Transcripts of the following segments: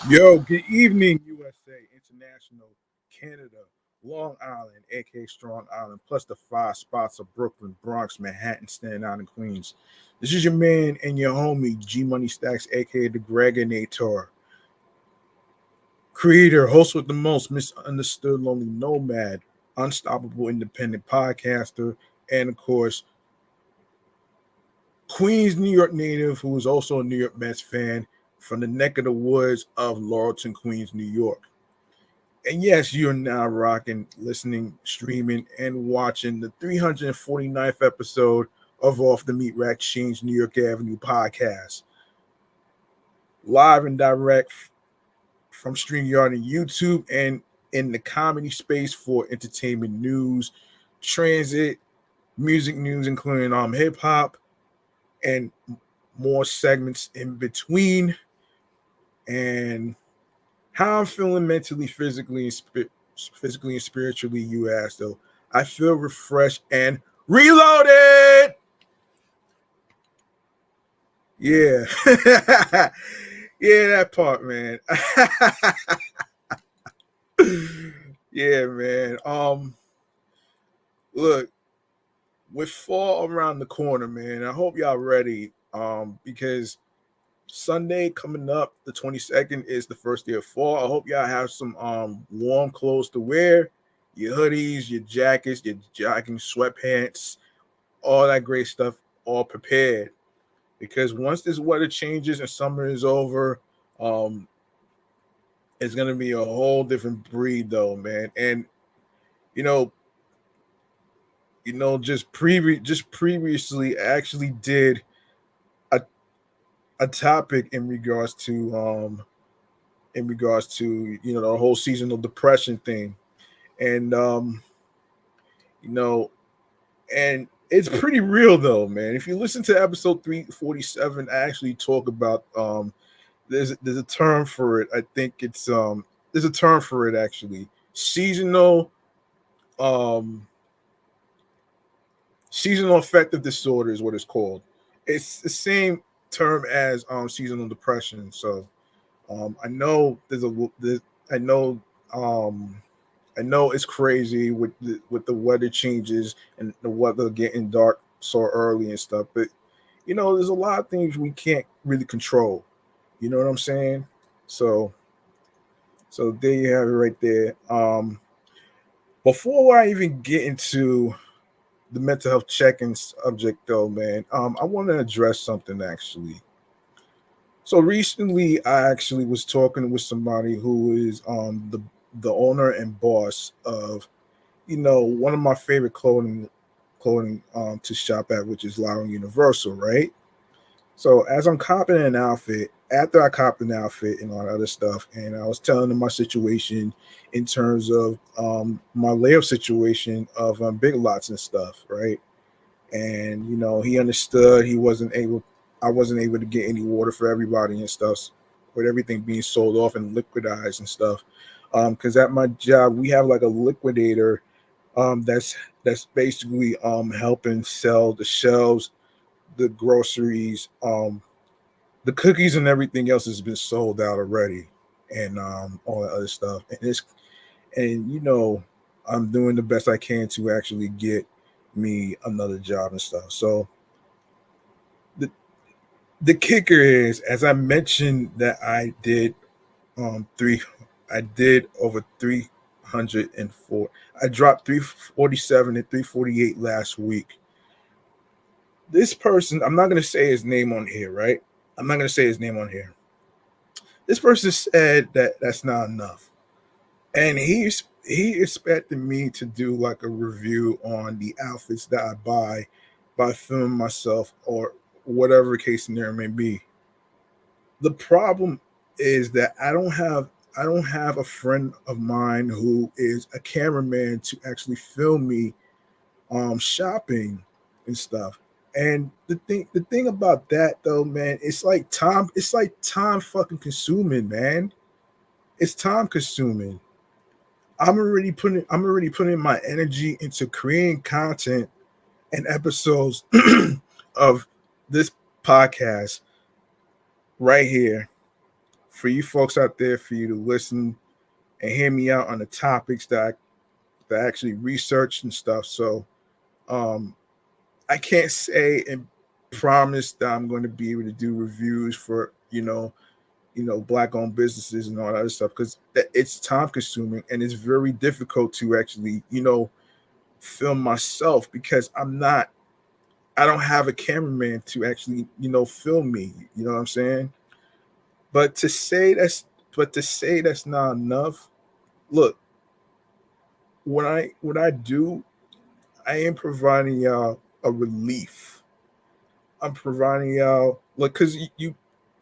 Yo, good evening, USA, International, Canada, Long Island, aka Strong Island, plus the five spots of Brooklyn, Bronx, Manhattan, Staten Island, Queens. This is your man and your homie, G Money Stacks, aka the Gregonator, creator, host with the most, misunderstood, lonely nomad, unstoppable independent podcaster, and of course, Queens, New York native who is also a New York Mets fan from the neck of the woods of Laurelton, Queens, New York. And yes, you're now rocking, listening, streaming, and watching the 349th episode of Off the Meat Rack Chainz New York Avenue podcast. Live and direct from StreamYard and YouTube and in the comedy space for entertainment news, transit, music news, including hip hop, and more segments in between. And how I'm feeling mentally, physically and spiritually, you ask though. I feel refreshed and reloaded. Yeah. Yeah, that part, man. Yeah, man. Look, with fall around the corner, man. I hope y'all ready. Because Sunday coming up, the 22nd is the first day of fall. I hope y'all have some warm clothes to wear, your hoodies, your jackets, your jogging sweatpants, all that great stuff, all prepared. Because once this weather changes and summer is over, um, it's gonna be a whole different breed, though, man. And you know, just previously, I actually did a a topic in regards to the whole seasonal depression thing, and you know and it's pretty real though, man. If you listen to episode 347, I actually talk about there's a term for it. I think it's there's a term for it actually. Um seasonal affective disorder is what it's called. It's the same term as seasonal depression. So I know I know um I know it's crazy with the weather changes and the weather getting dark so early and stuff, but there's a lot of things we can't really control. You know what I'm saying? So there you have it right there. Before I even get into the mental health check-in subject, though, man, I want to address something actually. So recently, I actually was talking with somebody who is the owner and boss of one of my favorite clothing to shop at, which is Lyle Universal, right? So as I'm copping an outfit, after I copped an outfit and all that other stuff, and I was telling him my situation in terms of my layup situation of big lots and stuff, right? And he understood I wasn't able to get any water for everybody and stuff, with everything being sold off and liquidized and stuff. Because at my job we have like a liquidator that's basically helping sell the shelves, the groceries, the cookies and everything else has been sold out already, and all that other stuff. And I'm doing the best I can to actually get me another job and stuff. So the the kicker is, as I mentioned, that three I did over 304. I dropped 347 and 348 last week. This person, I'm not going to say his name on here, right? I'm not going to say his name on here. This person said that that's not enough, and he expected me to do like a review on the outfits that I buy by filming myself or whatever case scenario may be. The problem is that I don't have a friend of mine who is a cameraman to actually film me shopping and stuff. And the thing about that though, man, it's like time fucking consuming, man. It's time consuming. I'm already putting my energy into creating content and episodes of this podcast right here for you folks out there, for you to listen and hear me out on the topics that I actually research and stuff. So um, I can't say and promise that I'm going to be able to do reviews for black owned businesses and all that other stuff because it's time consuming and it's very difficult to actually film myself because I don't have a cameraman to actually film me. You know what I'm saying? But to say that's not enough. Look, what I do, I am providing y'all a relief. I'm providing y'all look because you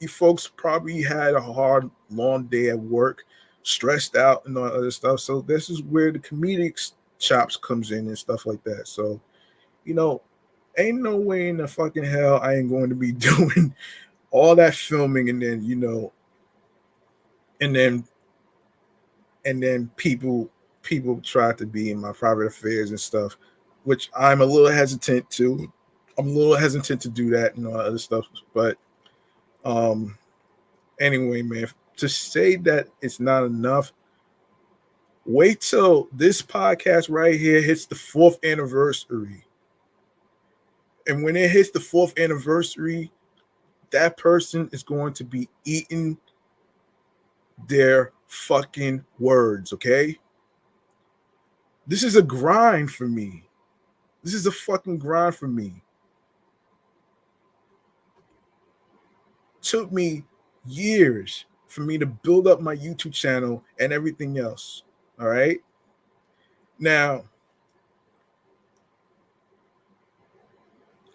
folks probably had a hard long day at work, stressed out and all that other stuff. So this is where the comedic chops comes in and stuff like that. So you know, ain't no way in the fucking hell I ain't going to be doing all that filming and then and then people try to be in my private affairs and stuff, which I'm a little hesitant to. I'm a little hesitant to do that and all that other stuff. But um anyway, man, to say that it's not enough, wait till this podcast right here hits the fourth anniversary. And when it hits the fourth anniversary, that person is going to be eating their fucking words, okay? This is a grind for me. This is a fucking grind for me. Took me years for me to build up my YouTube channel and everything else. All right. Now,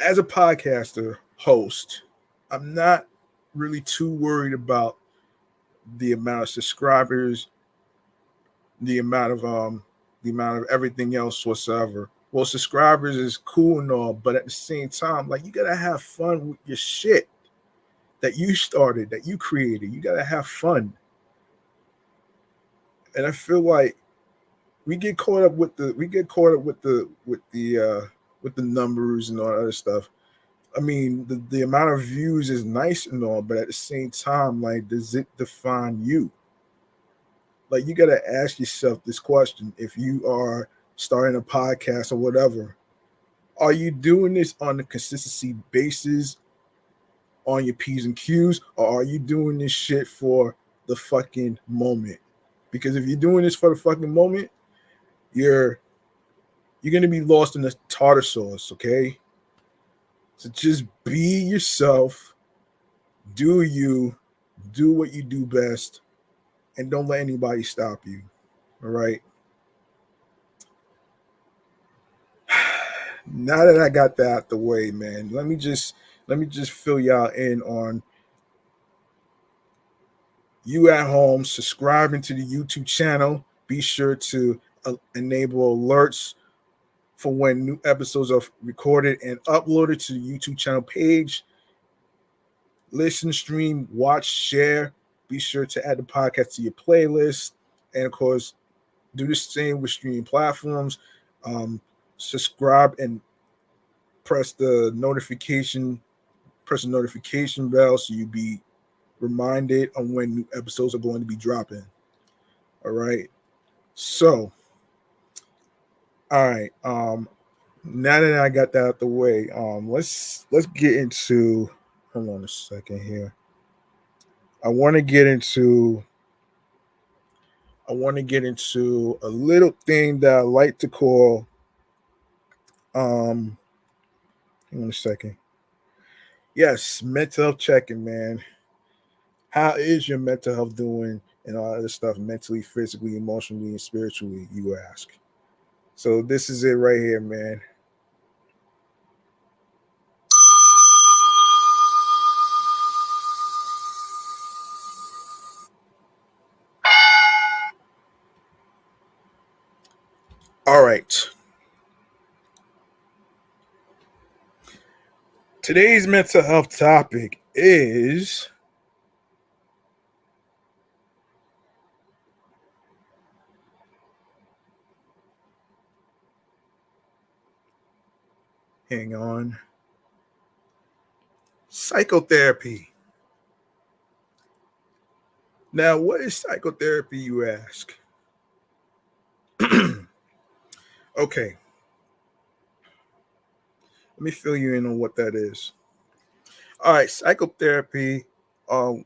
as a podcaster host, I'm not really too worried about the amount of subscribers, the amount of everything else whatsoever. Well, subscribers is cool and all, but at the same time, like you gotta have fun with your shit that you started, that you created. You gotta have fun. And I feel like we get caught up with the numbers and all that other stuff. I mean, the amount of views is nice and all, but at the same time, like, does it define you? Like, you got to ask yourself this question: if you are starting a podcast or whatever, are you doing this on a consistency basis on your P's and Q's, or are you doing this shit for the fucking moment? Because if you're doing this for the fucking moment, you're gonna be lost in the tartar sauce, okay? So just be yourself, do you, do what you do best, and don't let anybody stop you. All right. Now that I got that out the way, man, let me just fill y'all in on you at home subscribing to the YouTube channel. Be sure to enable alerts for when new episodes are recorded and uploaded to the YouTube channel page. Listen, stream, watch, share. Be sure to add the podcast to your playlist. And of course, do the same with streaming platforms. Subscribe and press the notification bell so you be reminded on when new episodes are going to be dropping. All right. So, all right. Now that I got that out the way, let's get into. Hold on a second here. I want to get into. I want to get into a little thing that I like to call. Um, Hang on a second. Yes, mental health checking, man. How is your mental health doing and all that other stuff, mentally, physically, emotionally, and spiritually? You ask. So this is it right here, man. All right. Today's mental health topic is hang on. Psychotherapy. Now, what is psychotherapy, you ask? Okay, let me fill you in on what that is. All right, psychotherapy,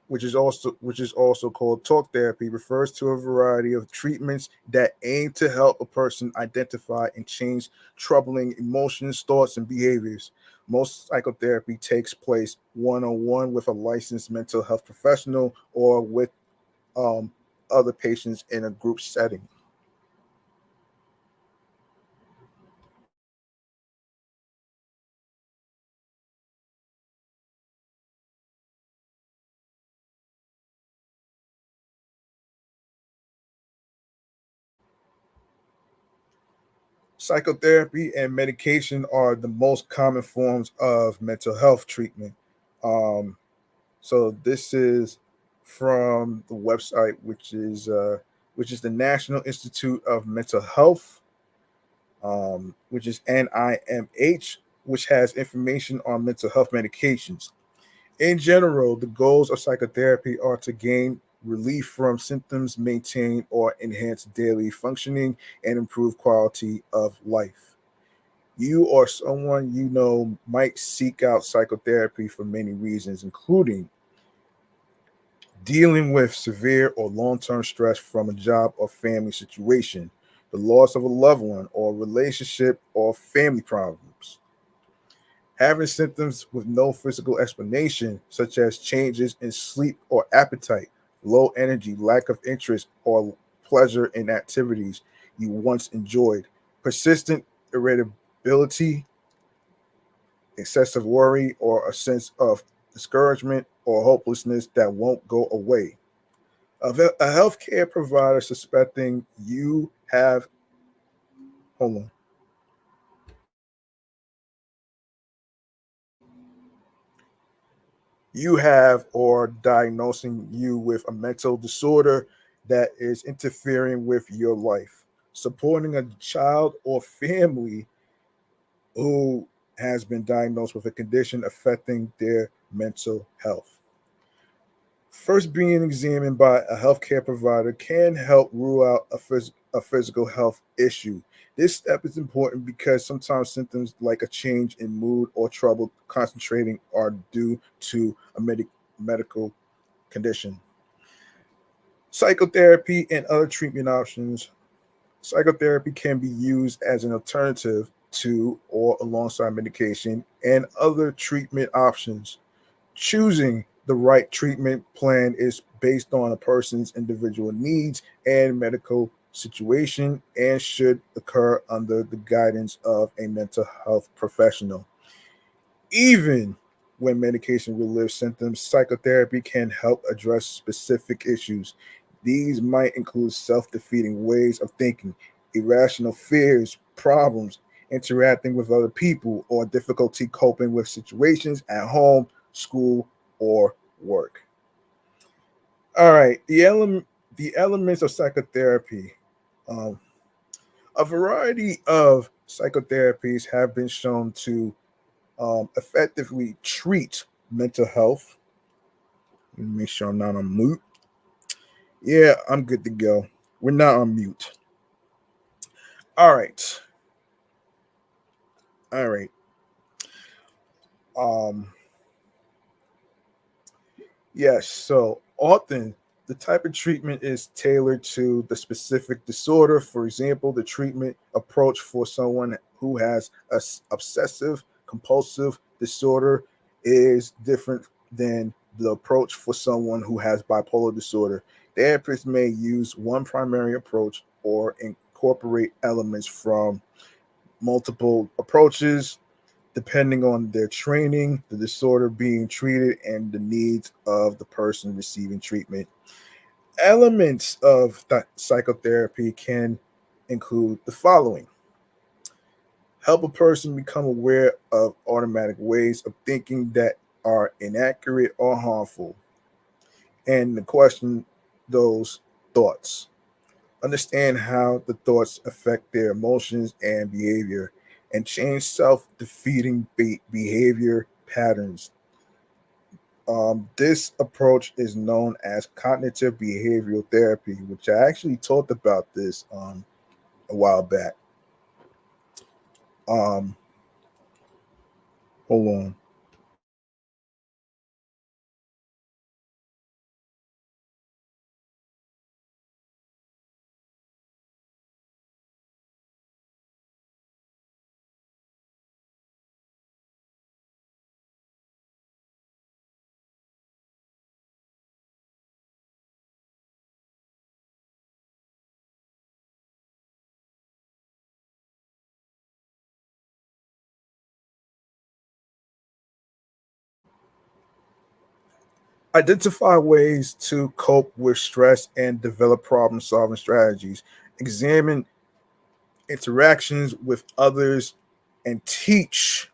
which is also called talk therapy, refers to a variety of treatments that aim to help a person identify and change troubling emotions, thoughts, and behaviors. Most psychotherapy takes place one on one with a licensed mental health professional or with um, other patients in a group setting. Psychotherapy and medication are the most common forms of mental health treatment. Um, So this is from the website, which is the National Institute of Mental Health, which is NIMH, which has information on mental health medications. In general, the goals of psychotherapy are to gain relief from symptoms, maintain or enhance daily functioning, and improve quality of life. You or someone you know might seek out psychotherapy for many reasons, including dealing with severe or long term stress from a job or family situation, the loss of a loved one, or relationship or family problems. Having symptoms with no physical explanation, such as changes in sleep or appetite, low energy, lack of interest or pleasure in activities you once enjoyed, persistent irritability, excessive worry, or a sense of discouragement or hopelessness that won't go away. A healthcare provider suspecting hold on, you have or diagnosing you with a mental disorder that is interfering with your life, supporting a child or family who has been diagnosed with a condition affecting their mental health. First, being examined by a healthcare provider can help rule out a physical health issue. This step is important because sometimes symptoms like a change in mood or trouble concentrating are due to a medical condition. Psychotherapy and other treatment options. Psychotherapy can be used as an alternative to or alongside medication and other treatment options. Choosing the right treatment plan is based on a person's individual needs and medical situation and should occur under the guidance of a mental health professional. Even when medication relieves symptoms, psychotherapy can help address specific issues. These might include self defeating ways of thinking, irrational fears, problems, interacting with other people, or difficulty coping with situations at home, school, or work. All right, the elements of psychotherapy. Um, a variety of psychotherapies have been shown to effectively treat mental health. Let me make sure I'm not on mute. Yeah, I'm good to go. We're not on mute. All right. All right. Um, yes. So often the type of treatment is tailored to the specific disorder. For example, the treatment approach for someone who has obsessive compulsive disorder is different than the approach for someone who has bipolar disorder. Therapists may use one primary approach or incorporate elements from multiple approaches depending on their training, the disorder being treated, and the needs of the person receiving treatment. Elements of psychotherapy can include the following: help a person become aware of automatic ways of thinking that are inaccurate or harmful, and to question those thoughts. Understand how the thoughts affect their emotions and behavior, and change self defeating behavior patterns. This approach is known as cognitive behavioral therapy, which I actually talked about this a while back. Um, Hold on. Identify ways to cope with stress and develop problem solving strategies. Examine interactions with others and teach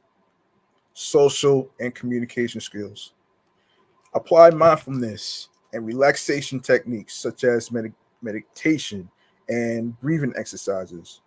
social and communication skills. Apply mindfulness and relaxation techniques such as meditation and breathing exercises.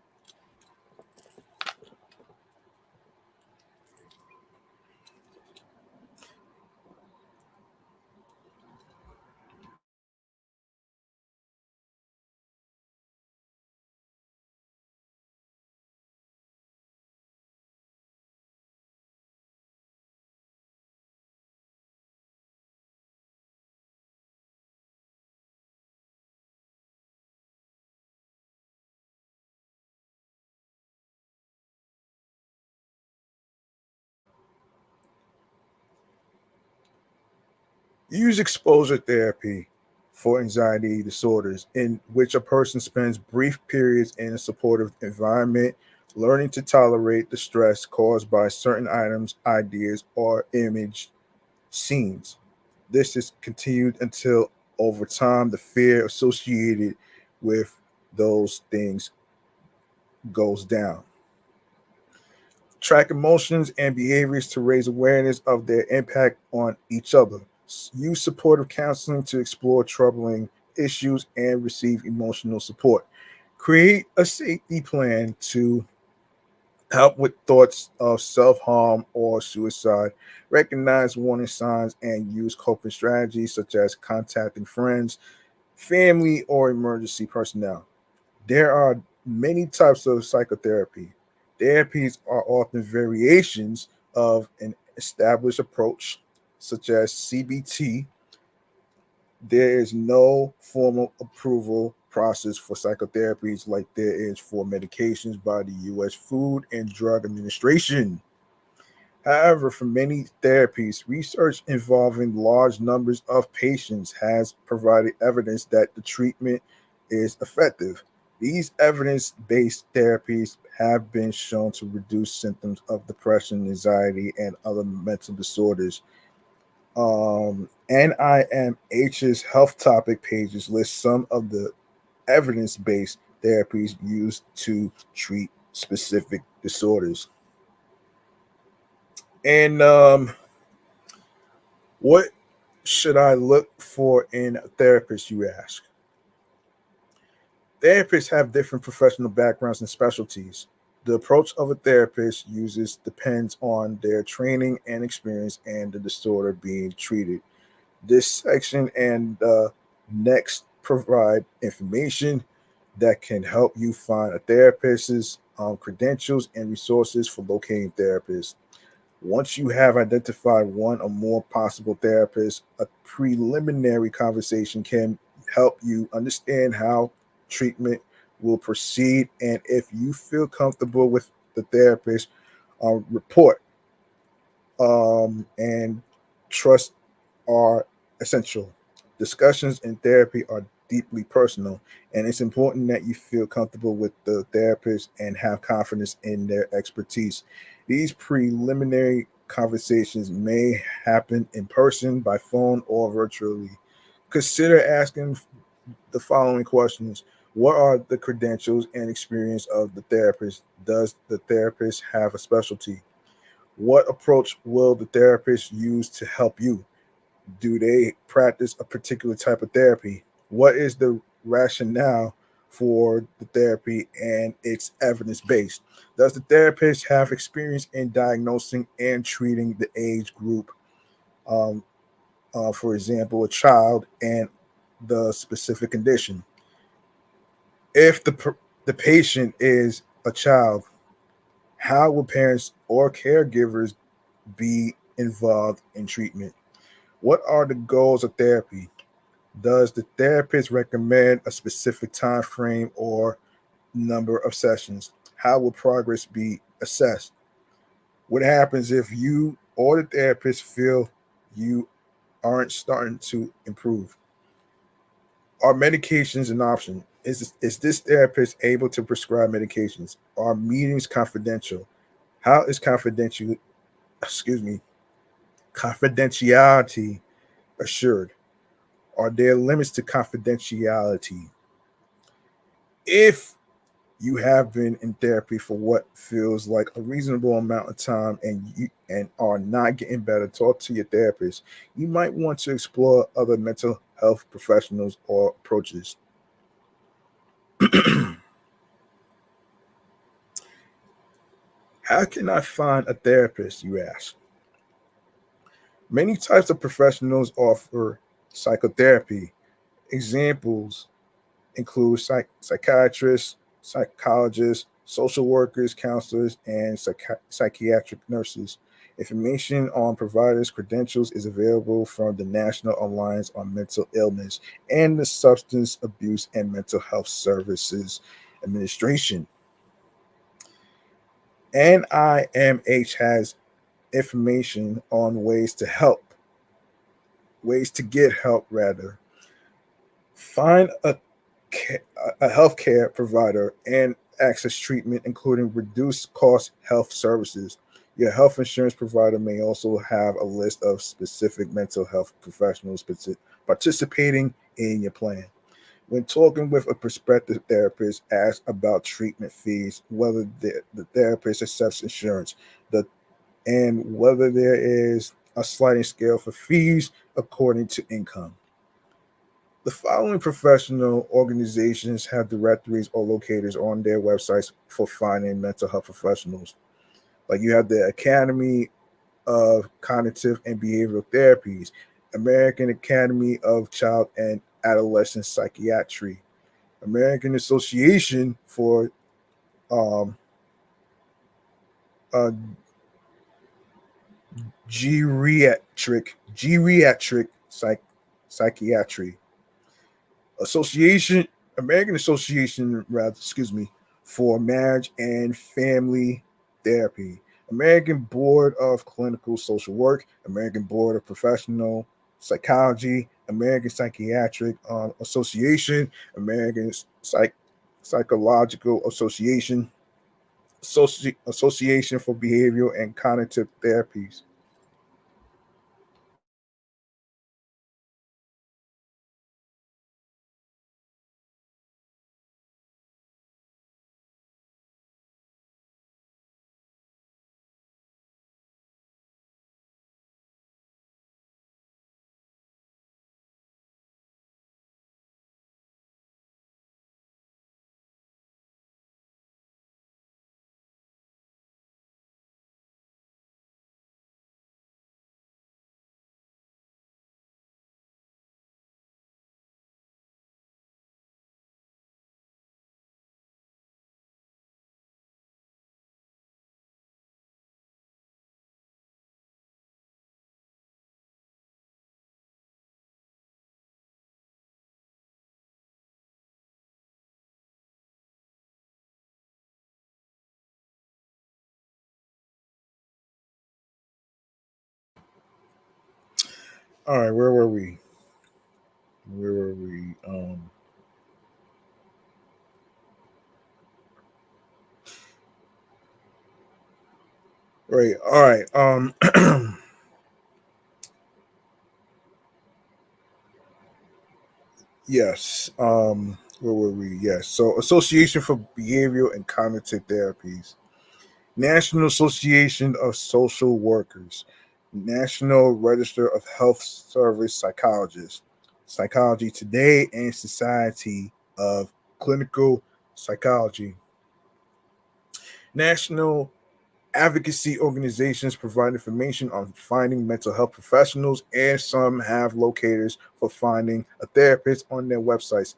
Use exposure therapy for anxiety disorders, in which a person spends brief periods in a supportive environment, learning to tolerate the stress caused by certain items, ideas, or image scenes. This is continued until over time the fear associated with those things goes down. Track emotions and behaviors to raise awareness of their impact on each other. Use supportive counseling to explore troubling issues and receive emotional support. Create a safety plan to help with thoughts of self harm or suicide. Recognize warning signs and use coping strategies such as contacting friends, family, or emergency personnel. There are many types of psychotherapy. Therapies are often variations of an established approach, such as CBT. There is no formal approval process for psychotherapies like there is for medications by the US Food and Drug Administration. However, for many therapies, research involving large numbers of patients has provided evidence that the treatment is effective. These evidence based therapies have been shown to reduce symptoms of depression, anxiety, and other mental disorders. NIMH's health topic pages list some of the evidence based therapies used to treat specific disorders. And what should I look for in a therapist, you ask? Therapists have different professional backgrounds and specialties. The approach of a therapist uses depends on their training and experience and the disorder being treated. This section and the next provide information that can help you find a therapist's credentials and resources for locating therapists. Once you have identified one or more possible therapists, a preliminary conversation can help you understand how treatment will proceed. And if you feel comfortable with the therapist, report and trust are essential. Discussions in therapy are deeply personal, and it's important that you feel comfortable with the therapist and have confidence in their expertise. These preliminary conversations may happen in person, by phone, or virtually. Consider asking the following questions. What are the credentials and experience of the therapist? Does the therapist have a specialty? What approach will the therapist use to help you? Do they practice a particular type of therapy? What is the rationale for the therapy and it's evidence based? Does the therapist have experience in diagnosing and treating the age group? Um, For example, a child and the specific condition. If the patient is a child, how will parents or caregivers be involved in treatment? What are the goals of therapy? Does the therapist recommend a specific time frame or number of sessions? How will progress be assessed? What happens if you or the therapist feel you aren't starting to improve? Are medications an option? Is this therapist able to prescribe medications? Are meetings confidential? How is excuse me, confidentiality assured? Are there limits to confidentiality? If you have been in therapy for what feels like a reasonable amount of time and are not getting better, talk to your therapist. You might want to explore other mental health professionals or approaches. How can I find a therapist, you ask? Many types of professionals offer psychotherapy. Examples include psychiatrists, psychologists, social workers, counselors, and psychiatric nurses. Information on providers' credentials is available from the National Alliance on Mental Illness and the Substance Abuse and Mental Health Services Administration. NIMH has information on ways to get help rather. Find a healthcare provider and access treatment, including reduced cost health services. Your health insurance provider may also have a list of specific mental health professionals participating in your plan. When talking with a prospective therapist, ask about treatment fees, whether the therapist accepts insurance, the and whether there is a sliding scale for fees according to income. The following professional organizations have directories or locators on their websites for finding mental health professionals. Like you have the Academy of Cognitive and Behavioral Therapies, American Academy of Child and Adolescent Psychiatry, American Association for um, uh, Geriatric Psychiatry, Association American Association, rather, excuse me, for Marriage and Family Therapy, American Board of Clinical Social Work, American Board of Professional Psychology, American Psychiatric Association, American Psychological Association, Association for Behavioral and Cognitive Therapies. All right, where were we? Where were we? Right. All right. Yes. Where were we? Yes. So, Association for Behavioral and Cognitive Therapies, National Association of Social Workers, National Register of Health Service Psychologists, Psychology Today, and Society of Clinical Psychology, National Advocacy organizations provide information on finding mental health professionals, and some have locators for finding a therapist on their websites.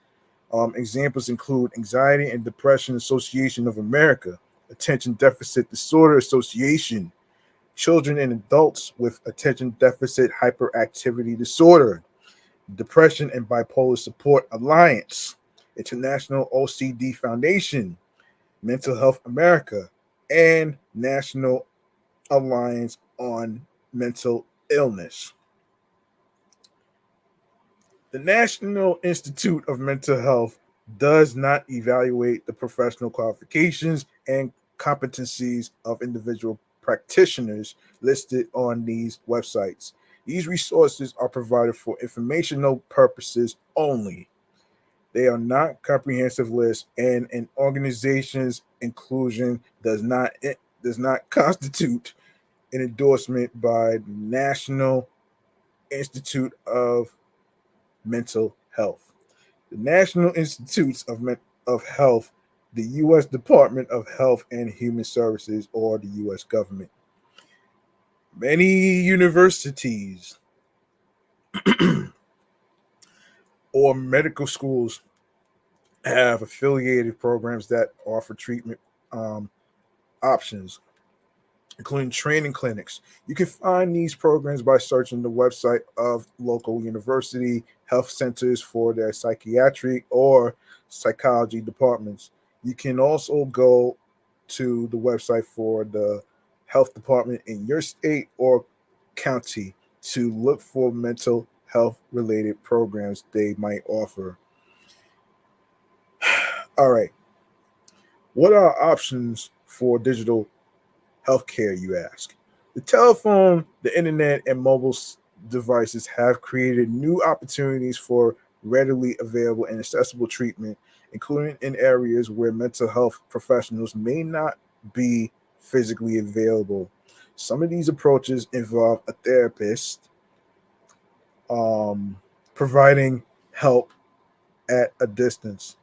Examples include Anxiety and Depression Association of America, Attention Deficit Disorder Association, Children and Adults with Attention Deficit Hyperactivity Disorder, Depression and Bipolar Support Alliance, International OCD Foundation, Mental Health America, and National Alliance on Mental Illness. The National Institute of Mental Health does not evaluate the professional qualifications and competencies of individual practitioners listed on these websites. These resources are provided for informational purposes only. They are not comprehensive lists, and an organization's inclusion does not constitute an endorsement by the National Institute of Mental Health. The National Institutes of Health, the U.S. Department of Health and Human Services, or the U.S. government. Many universities or medical schools have affiliated programs that offer treatment um, options, including training clinics. You can find these programs by searching the website of local university health centers for their psychiatric or psychology departments. You can also go to the website for the health department in your state or county to look for mental health related programs they might offer. All right. What are options for digital healthcare, you ask? The telephone, the internet, and mobile devices have created new opportunities for readily available and accessible treatment, including in areas where mental health professionals may not be physically available. Some of these approaches involve a therapist um, providing help at a distance.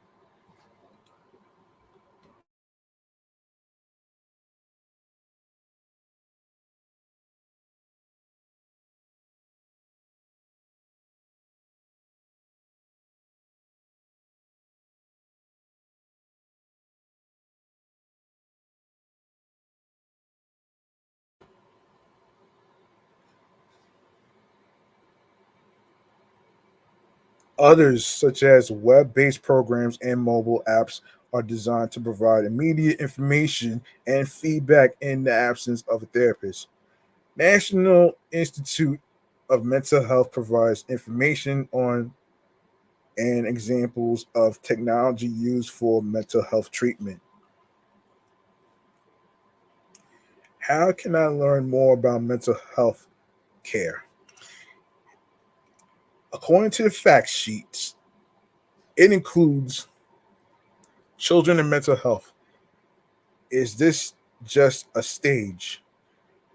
Others, such as web based programs and mobile apps, are designed to provide immediate information and feedback in the absence of a therapist. National Institute of Mental Health provides information on and examples of technology used for mental health treatment. How can I learn more about mental health care? According to the fact sheets, it includes children and mental health. Is this just a stage?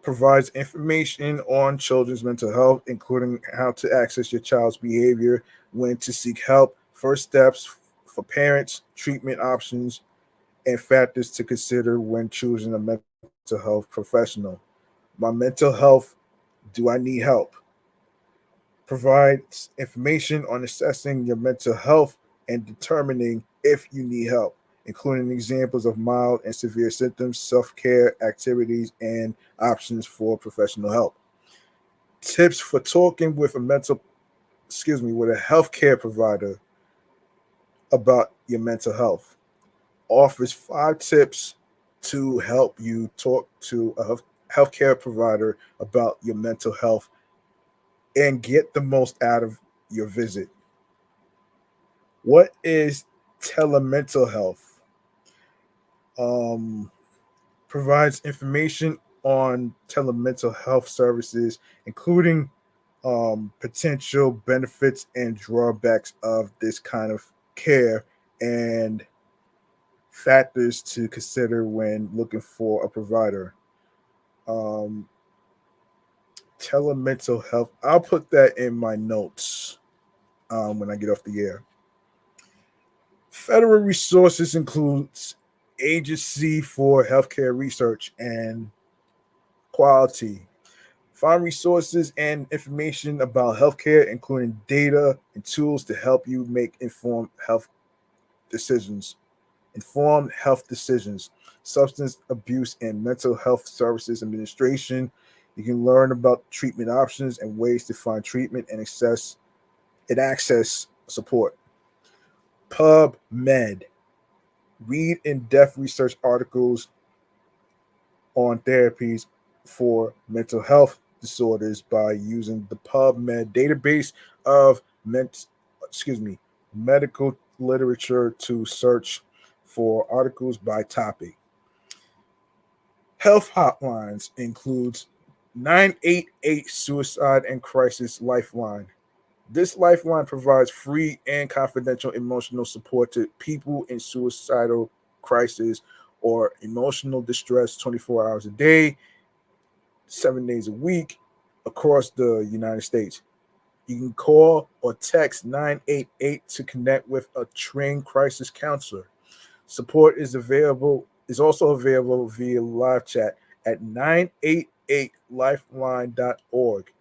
Provides information on children's mental health, including how to access your child's behavior, when to seek help, first steps for parents, treatment options, and factors to consider when choosing a mental health professional. My mental health, do I need help? Provides information on assessing your mental health and determining if you need help, including examples of mild and severe symptoms, self care activities, and options for professional help. Tips for talking with a with a healthcare provider about your mental health. Offers 5 tips to help you talk to a healthcare provider about your mental health and get the most out of your visit. What is telemental health? Um, Provides information on telemental health services, including potential benefits and drawbacks of this kind of care and factors to consider when looking for a provider. Um, Telemental health, I'll put that in my notes when I get off the air. Federal resources includes Agency for Healthcare Research and quality. Find resources and information about healthcare, including data and tools to help you make decisions. Informed health decisions. Substance abuse and mental health services administration. You can learn about treatment options and ways to find treatment and access support. PubMed. Read in-depth research articles on therapies for mental health disorders by using the PubMed database of medical literature to search for articles by topic. Health hotlines includes 988 Suicide and Crisis Lifeline. This lifeline provides free and confidential emotional support to people in suicidal crisis or emotional distress 24 hours a day, 7 days a week across the United States. You can call or text 988 to connect with a trained crisis counselor. Support is also available via live chat at 988lifeline.org.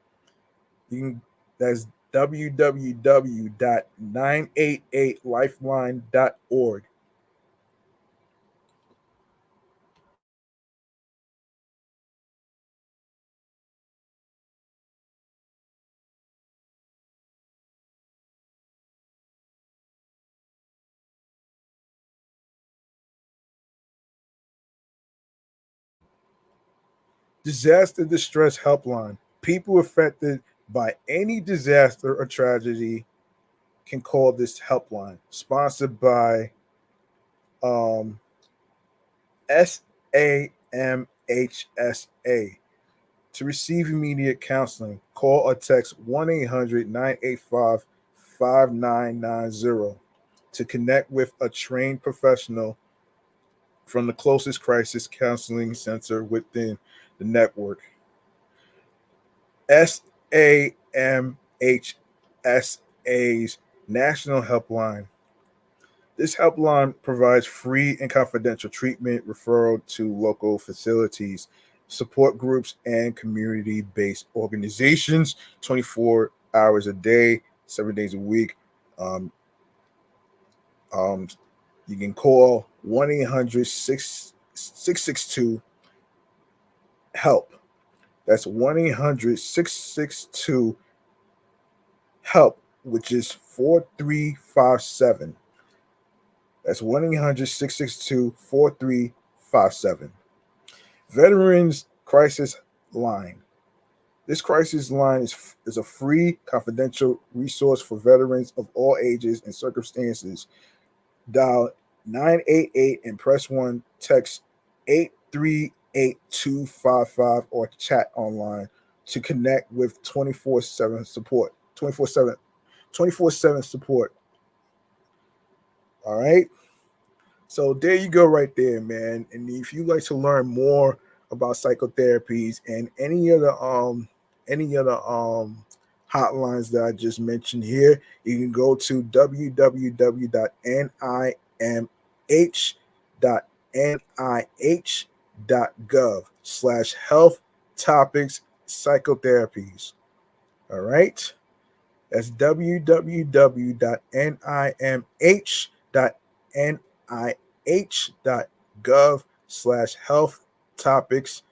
You can that's www.988lifeline.org. Disaster distress helpline. People affected by any disaster or tragedy can call this helpline. Sponsored by um, SAMHSA. To receive immediate counseling, call or text 1-800-985-5990 to connect with a trained professional from the closest crisis counseling center within the network. SAMHSA's National Helpline. This helpline provides free and confidential treatment referral to local facilities, support groups, and community based organizations 24 hours a day, 7 days a week. Um, um, you can call 1-800-662-HELP. That's 1-800-662-HELP, which is 4357. That's 1-800-662-4357. Veterans Crisis Line. This crisis line is a free, confidential resource for veterans of all ages and circumstances. Dial 988 and press 1, text 838255 or chat online to connect with 24/7 support. 24/7 support. All right? So there you go, right there, man. And if you like to learn more about psychotherapies and any other hotlines that I just mentioned here, you can go to www.nih.nih.gov/health topics psychotherapies. All right. That's www.nih.gov/health topics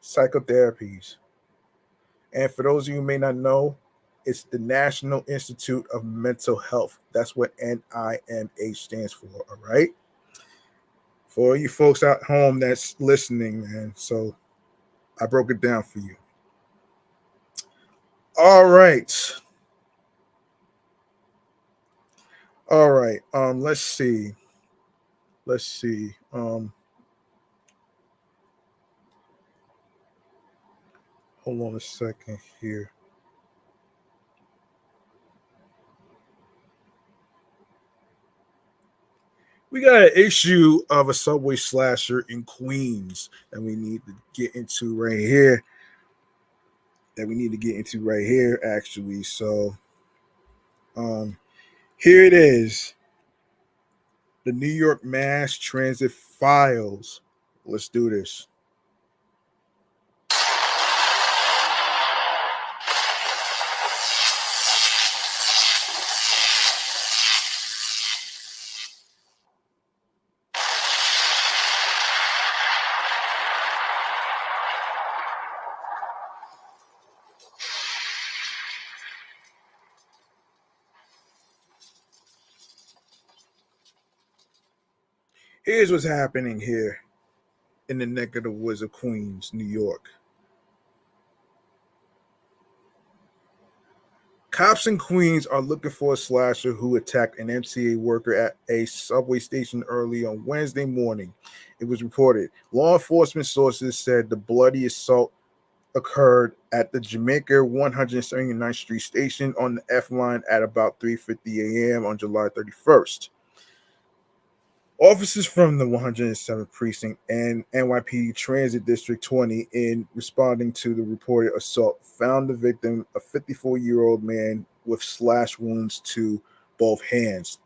psychotherapies. And for those of you who may not know, it's the National Institute of Mental Health. That's what NIMH stands for. All right. For you folks at home that's listening, man. So I broke it down for you. All right. All right. Let's see. Let's see. Hold on a second here. We got an issue of a subway slasher in Queens that we need to get into right here. Actually. So, um, here it is: the New York Mass Transit Files. Let's do this. Here's what's happening here in the neck of the woods of Queens, New York. Cops in Queens are looking for a slasher who attacked an MTA worker at a subway station early on Wednesday morning. It was reported. Law enforcement sources said the bloody assault occurred at the Jamaica 179th Street station on the F line at about 3:50 a.m. on July 31st. Officers from the 107th Precinct and NYPD Transit District 20, in responding to the reported assault, found the victim, a 54-year-old man with slash wounds to both hands.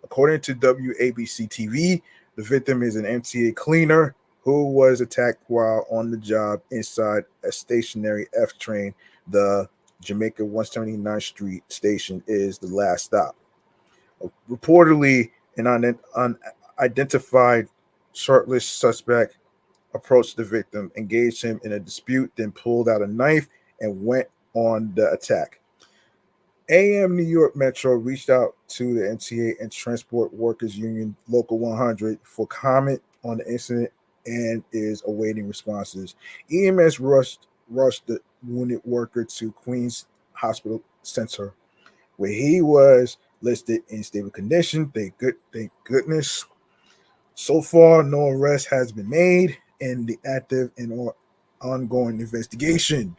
According to WABC TV, the victim is an MTA cleaner who was attacked while on the job inside a stationary F train. The Jamaica 179th Street station is the last stop. Reportedly, an unidentified shirtless suspect approached the victim, engaged him in a dispute, then pulled out a knife and went on the attack. AM New York Metro reached out to the MTA and Transport Workers Union Local 100 for comment on the incident and is awaiting responses. EMS rushed the wounded worker to Queens Hospital Center, where he was listed in stable condition. Thank goodness. So far, no arrest has been made in the active and ongoing investigation.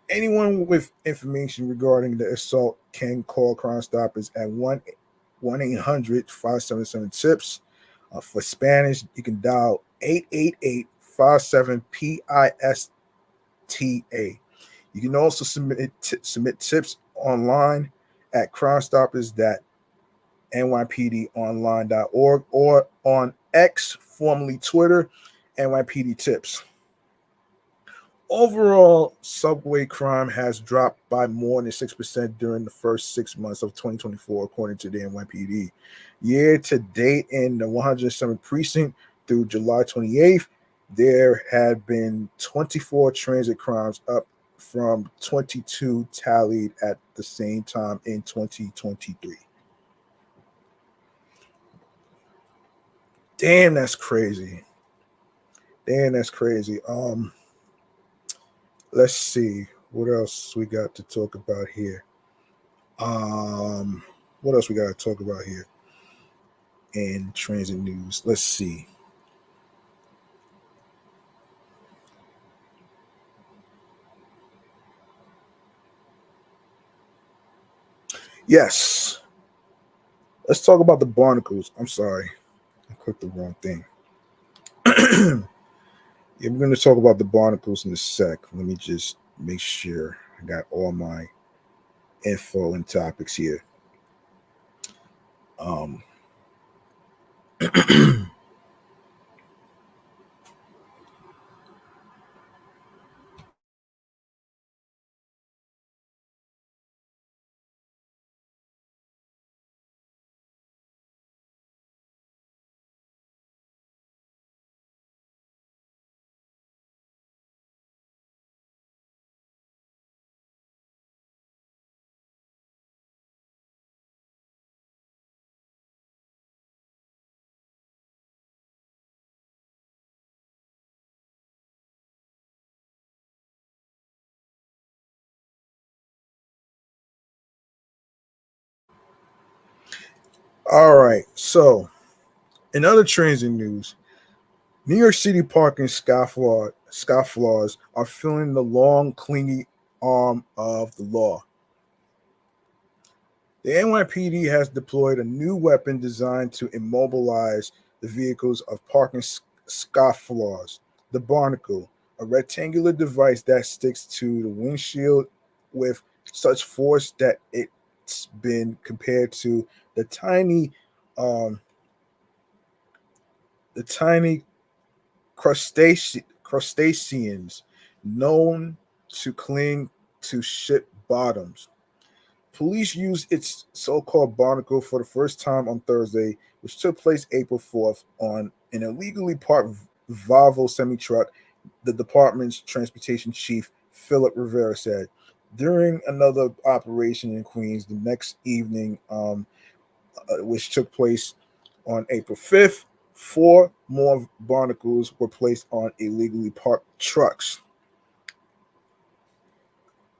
Anyone with information regarding the assault can call Crime Stoppers at 1-800-577-TIPS. For Spanish, you can dial 888-57-PISTA. You can also submit tips online at crimestoppers.nypdonline.org or on X, formerly Twitter, NYPD Tips. Overall, subway crime has dropped by more than 6% during the first 6 months of 2024, according to the NYPD. Year to date, in the 107th precinct through July 28th, there had been 24 transit crimes, up from 22 tallied at the same time in 2023. Damn, that's crazy. Let's see what else we got to talk about here. What else we got to talk about here in transit news? Let's see. Yes, let's talk about the barnacles. I'm sorry, I clicked the wrong thing. Yeah, we're going to talk about the barnacles in a sec. Let me just make sure I got all my info and topics here. Um, all right. So, in other transit news, New York City parking scofflaws are feeling the long, clingy arm of the law. The NYPD has deployed a new weapon designed to immobilize the vehicles of parking scofflaws, the barnacle, a rectangular device that sticks to the windshield with such force that it's been compared to the um, tiny crustaceans known to cling to ship bottoms. Police used its so-called barnacle for the first time on Thursday, which took place April 4th on an illegally parked Volvo semi-truck, the department's transportation chief, Philip Rivera, said. During another operation in Queens the next evening, which took place On April 5th, four more barnacles were placed on illegally parked trucks.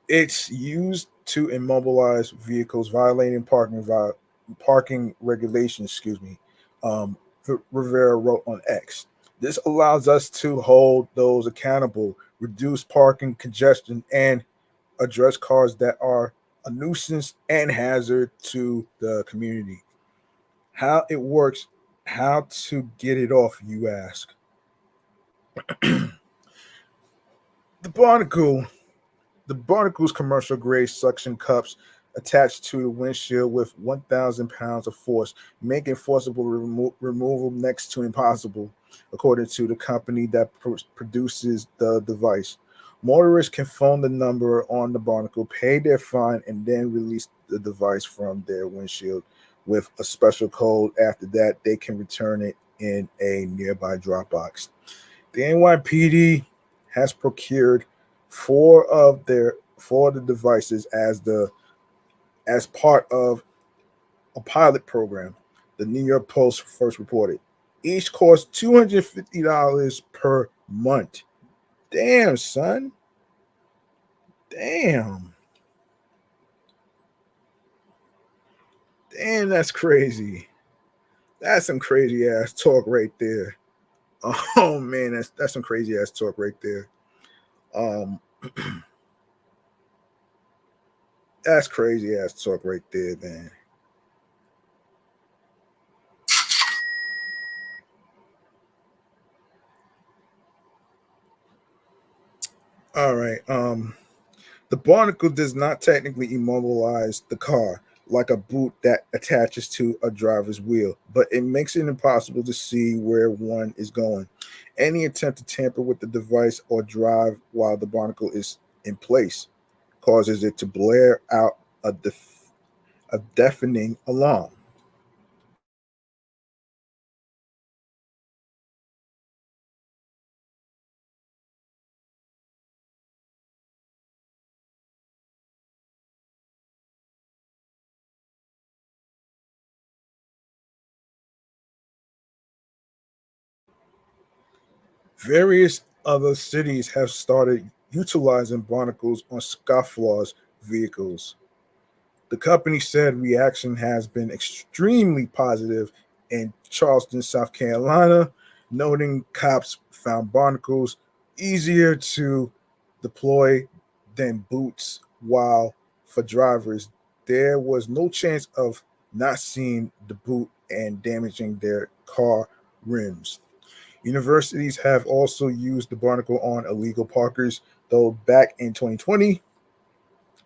It's used to immobilize vehicles violating parking regulations. Excuse me. Um, Rivera wrote on X. This allows us to hold those accountable, reduce parking congestion, and address cars that are a nuisance and hazard to the community. How it works, how to get it off, you ask. The barnacle The barnacle's commercial grade suction cups attached to the windshield with 1,000 pounds of force, making forcible removal next to impossible, according to the company that produces the device. Motorists can phone the number on the barnacle, pay their fine, and then release the device from their windshield with a special code. After that, they can return it in a nearby drop box. The NYPD has procured four of the devices as part of a pilot program. The New York Post first reported. Each costs $250 per month. Damn, son. Damn. Damn, that's crazy. That's some crazy ass talk right there. Oh man, that's some crazy ass talk right there. Um that's crazy ass talk right there, man. All right. The barnacle does not technically immobilize the car like a boot that attaches to a driver's wheel, but it makes it impossible to see where one is going. Any attempt to tamper with the device or drive while the barnacle is in place causes it to blare out a deafening alarm. Various other cities have started utilizing barnacles on scofflaws vehicles. The company said reaction has been extremely positive in Charleston, South Carolina, noting cops found barnacles easier to deploy than boots, while for drivers, there was no chance of not seeing the boot and damaging their car rims. Universities have also used the barnacle on illegal parkers, though back in 2020,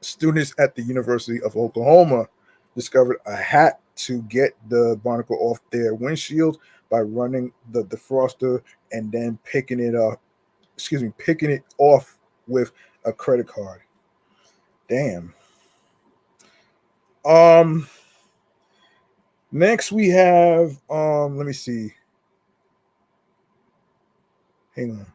students at the University of Oklahoma discovered a hat to get the barnacle off their windshield by running the defroster and then picking it off with a credit card. Damn. Um Next we have let me see. Hang on.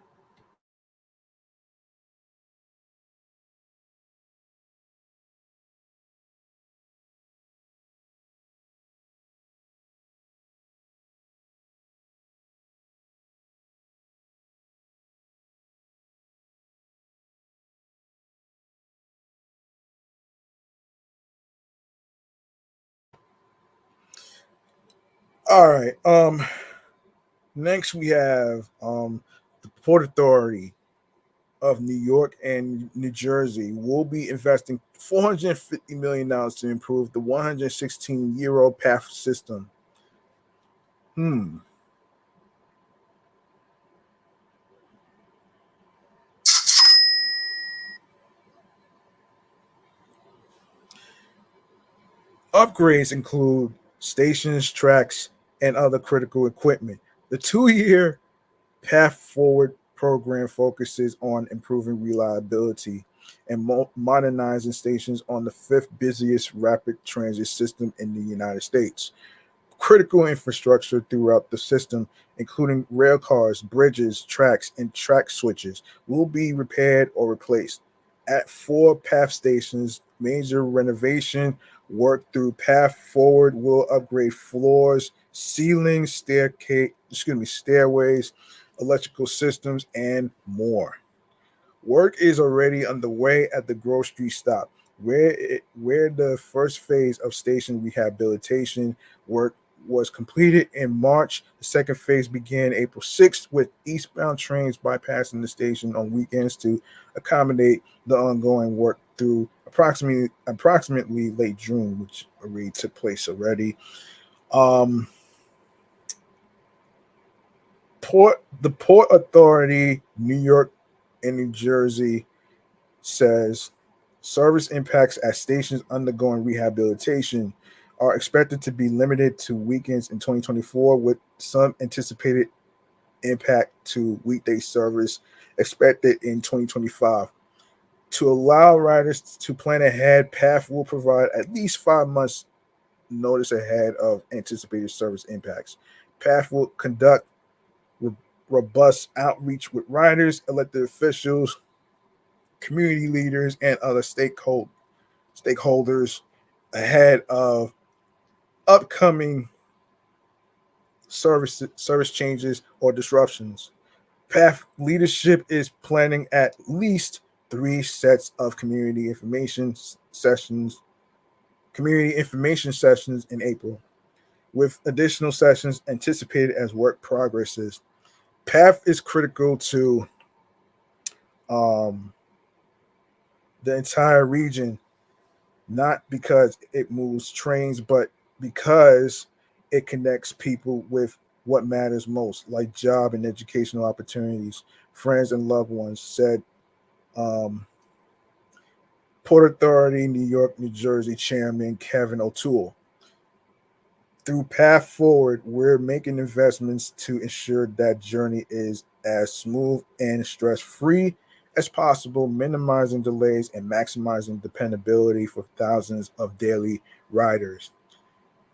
All right. Next we have the Port Authority of New York and New Jersey will be investing $450 million to improve the 116-year-old path system. Hmm. Upgrades include stations, tracks, and other critical equipment. The 2 year Path Forward program focuses on improving reliability and modernizing stations on the fifth busiest rapid transit system in the United States. Critical infrastructure throughout the system, including rail cars, bridges, tracks, and track switches, will be repaired or replaced. At four PATH stations, major renovation work through Path Forward will upgrade floors, ceilings, stairways, electrical systems, and more. Work is already underway at the grocery stop, where the first phase of station rehabilitation work was completed in March. The second phase began April 6th with eastbound trains bypassing the station on weekends to accommodate the ongoing work through approximately late June, which already took place already. Um, the Port Authority, New York and New Jersey says service impacts at stations undergoing rehabilitation are expected to be limited to weekends in 2024, with some anticipated impact to weekday service expected in 2025. To allow riders to plan ahead, PATH will provide at least 5 months notice ahead of anticipated service impacts. PATH will conduct ro- robust outreach with riders, elected officials, community leaders, and other stakeholders ahead of upcoming service changes or disruptions. PATH leadership is planning at least 3 sets of community information sessions in April, with additional sessions anticipated as work progresses. PATH is critical to um, the entire region, not because it moves trains, but because it connects people with what matters most, like job and educational opportunities, friends and loved ones, said um, Port Authority, New York, New Jersey Chairman Kevin O'Toole. Through Path Forward, we're making investments to ensure that journey is as smooth and stress free as possible, minimizing delays and maximizing dependability for thousands of daily riders.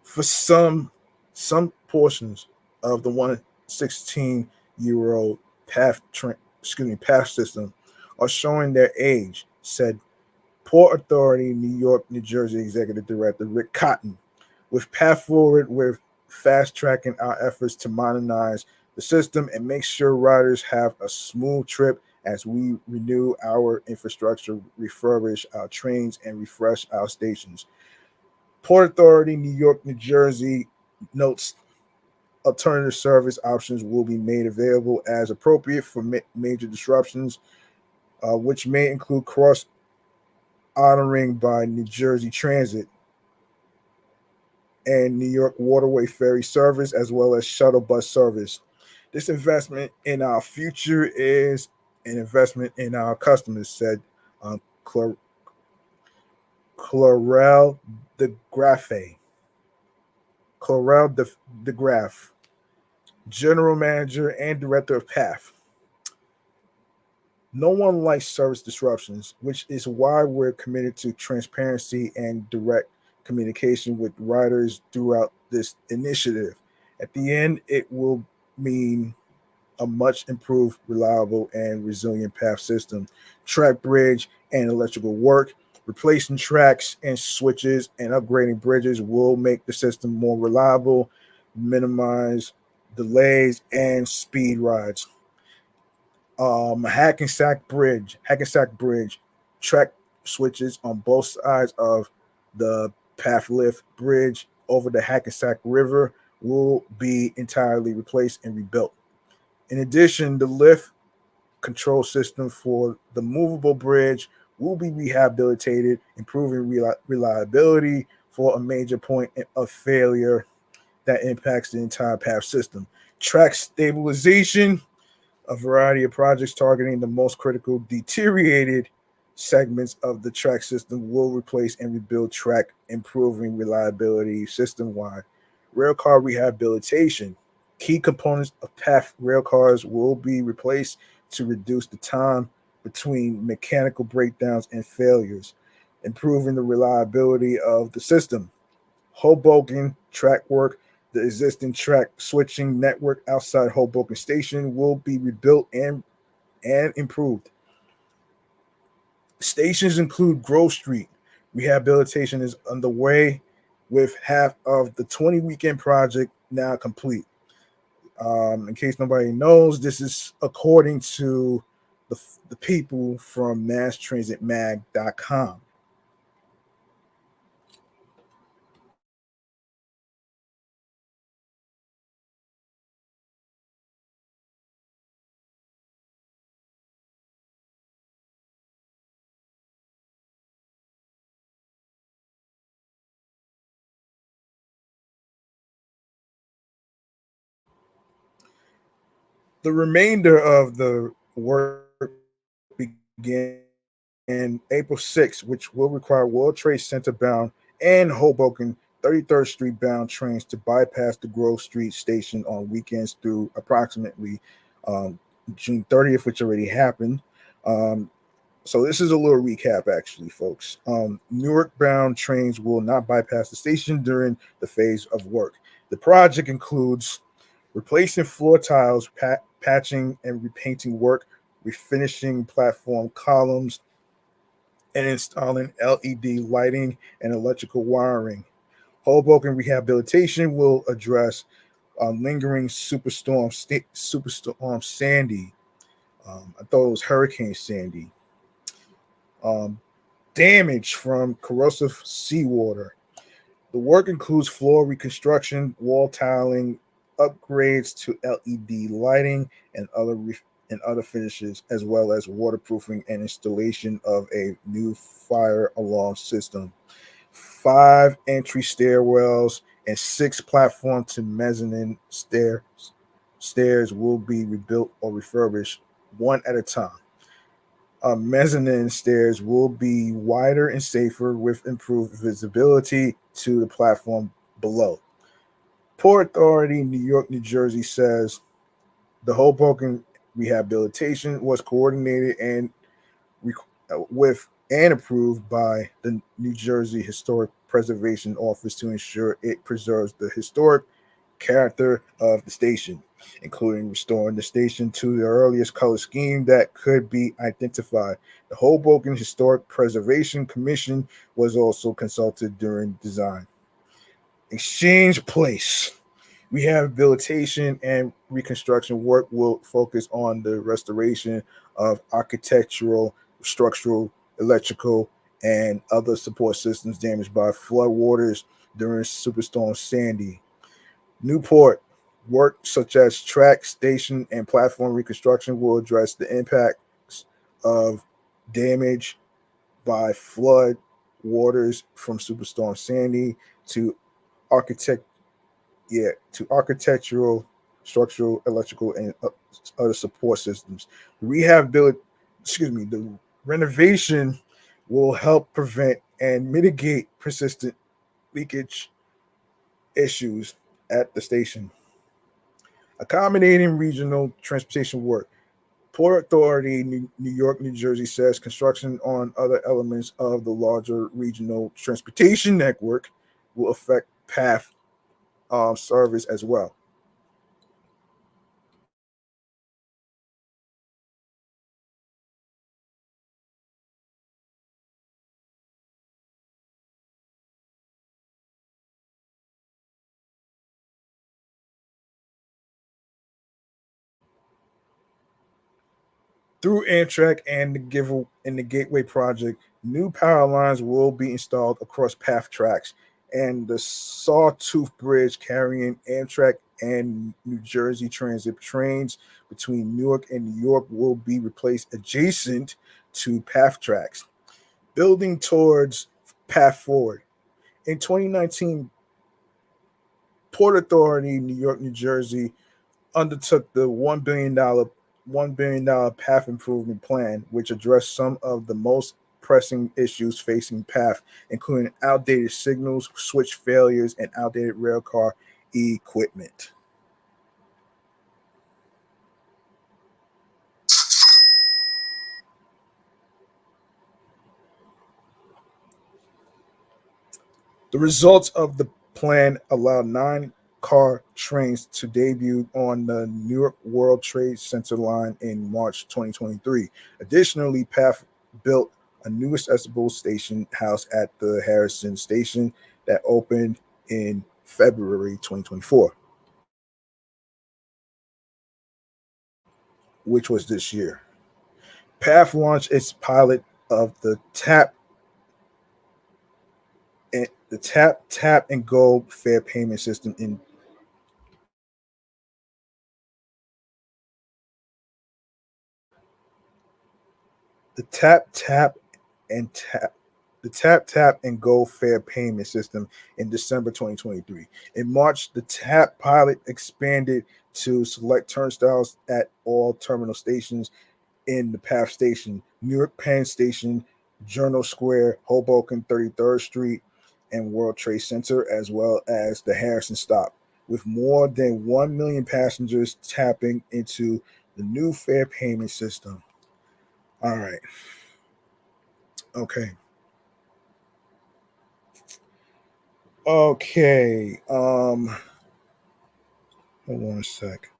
For some portions of the 116-year-old path system are showing their age, said Port Authority, New York, New Jersey Executive Director Rick Cotton. With Path Forward, we're fast tracking our efforts to modernize the system and make sure riders have a smooth trip as we renew our infrastructure, refurbish our trains, and refresh our stations. Port Authority, New York, New Jersey notes alternative service options will be made available as appropriate for major disruptions, which may include cross honoring by New Jersey Transit and New York Waterway Ferry service, as well as shuttle bus service. This investment in our future is an investment in our customers, said um, Clarel de Grafe. Clarel de Graff, General Manager and Director of PATH. No one likes service disruptions, which is why we're committed to transparency and direct communication with riders throughout this initiative. At the end, it will mean a much improved, reliable, and resilient path system, track bridge, and electrical work. Replacing tracks and switches and upgrading bridges will make the system more reliable, minimize delays, and speed rides. Hackensack Bridge, track switches on both sides of the path lift bridge over the Hackensack River will be entirely replaced and rebuilt. In addition, the lift control system for the movable bridge will be rehabilitated, improving reliability for a major point of failure that impacts the entire path system. Track stabilization, a variety of projects targeting the most critical deteriorated segments of the track system will replace and rebuild track, improving reliability system wide. Railcar rehabilitation. Key components of PATH railcars will be replaced to reduce the time between mechanical breakdowns and failures, improving the reliability of the system. Hoboken track work. The existing track switching network outside Hoboken Station will be rebuilt and improved. Stations include Grove Street. Rehabilitation is underway with half of the 20 weekend project now complete. In case nobody knows, this is according to the people from masstransitmag.com. The remainder of the work began April 6th, which will require World Trade Center bound and Hoboken 33rd Street bound trains to bypass the Grove Street station on weekends through approximately um, June 30th, which already happened. Um, so this is a little recap, actually, folks. Newark bound trains will not bypass the station during the phase of work. The project includes replacing floor tiles, patching and repainting work, refinishing platform columns, and installing LED lighting and electrical wiring. Hoboken rehabilitation will address Superstorm Sandy. I thought it was Hurricane Sandy. Um, Damage from corrosive seawater. The work includes floor reconstruction, wall tiling, upgrades to LED lighting, and other finishes, as well as waterproofing and installation of a new fire alarm system. 5 entry stairwells and 6 platform to mezzanine stairs will be rebuilt or refurbished one at a time. Mezzanine stairs will be wider and safer with improved visibility to the platform below. Port Authority, New York, New Jersey says the Hoboken rehabilitation was coordinated and with and approved by the New Jersey Historic Preservation Office to ensure it preserves the historic character of the station, including restoring the station to the earliest color scheme that could be identified. The Hoboken Historic Preservation Commission was also consulted during design. Exchange Place. Rehabilitation and reconstruction work will focus on the restoration of architectural, structural, electrical, and other support systems damaged by floodwaters during Superstorm Sandy. Newport, work such as track, station, and platform reconstruction will address the impacts of damage by flood waters from Superstorm Sandy to architect to architectural, structural, electrical, and other support systems. The renovation will help prevent and mitigate persistent leakage issues at the station. Accommodating regional transportation work. Port Authority, New York, New Jersey says construction on other elements of the larger regional transportation network will affect path service as well. Through Amtrak and the Gateway Project, new power lines will be installed across path tracks, and the Sawtooth Bridge carrying Amtrak and New Jersey Transit trains between Newark and New York will be replaced adjacent to path tracks, building towards path forward. In 2019, Port Authority, New York, New Jersey undertook the $1 billion path improvement plan, which addressed some of the most pressing issues facing path, including outdated signals, switch failures, and outdated railcar equipment. The results of the plan allowed 9 car trains to debut on the Newark World Trade Center line in March 2023. Additionally, PATH built a new accessible station house at the Harrison station, that opened in February 2024, which was this year. Path launched its pilot of the tap and go fare payment system in the and tap tap and go fare payment system in December 2023. In March, the tap pilot expanded to select turnstiles at all terminal stations in the PATH station, Newark Penn Station, Journal Square, Hoboken 33rd Street, and World Trade Center, as well as the Harrison stop, with more than 1 million passengers tapping into the new fare payment system. All right. Okay. Okay. Hold on a sec.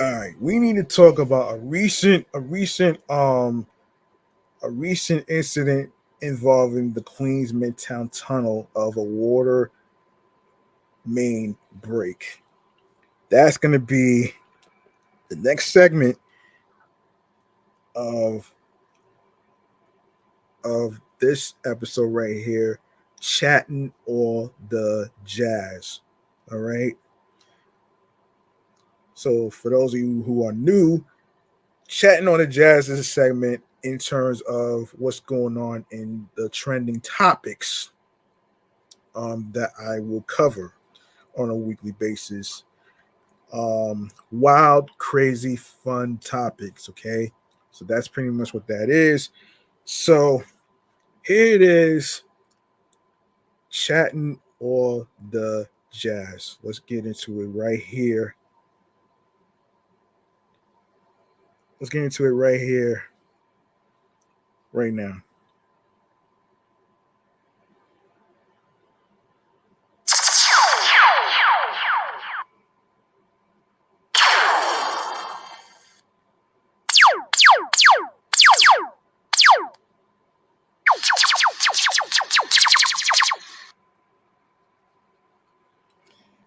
All right. We need to talk about a recent incident involving the Queens-Midtown Tunnel of a water main break. That's going to be the next segment of this episode right here, chatting all the jazz. All right. So for those of you who are new, chatting on the jazz is a segment in terms of what's going on in the trending topics that I will cover on a weekly basis. Wild, crazy, fun topics. Okay. So that's pretty much what that is. So here it is, chatting all the jazz. Let's get into it right here. Let's get into it right here, right now.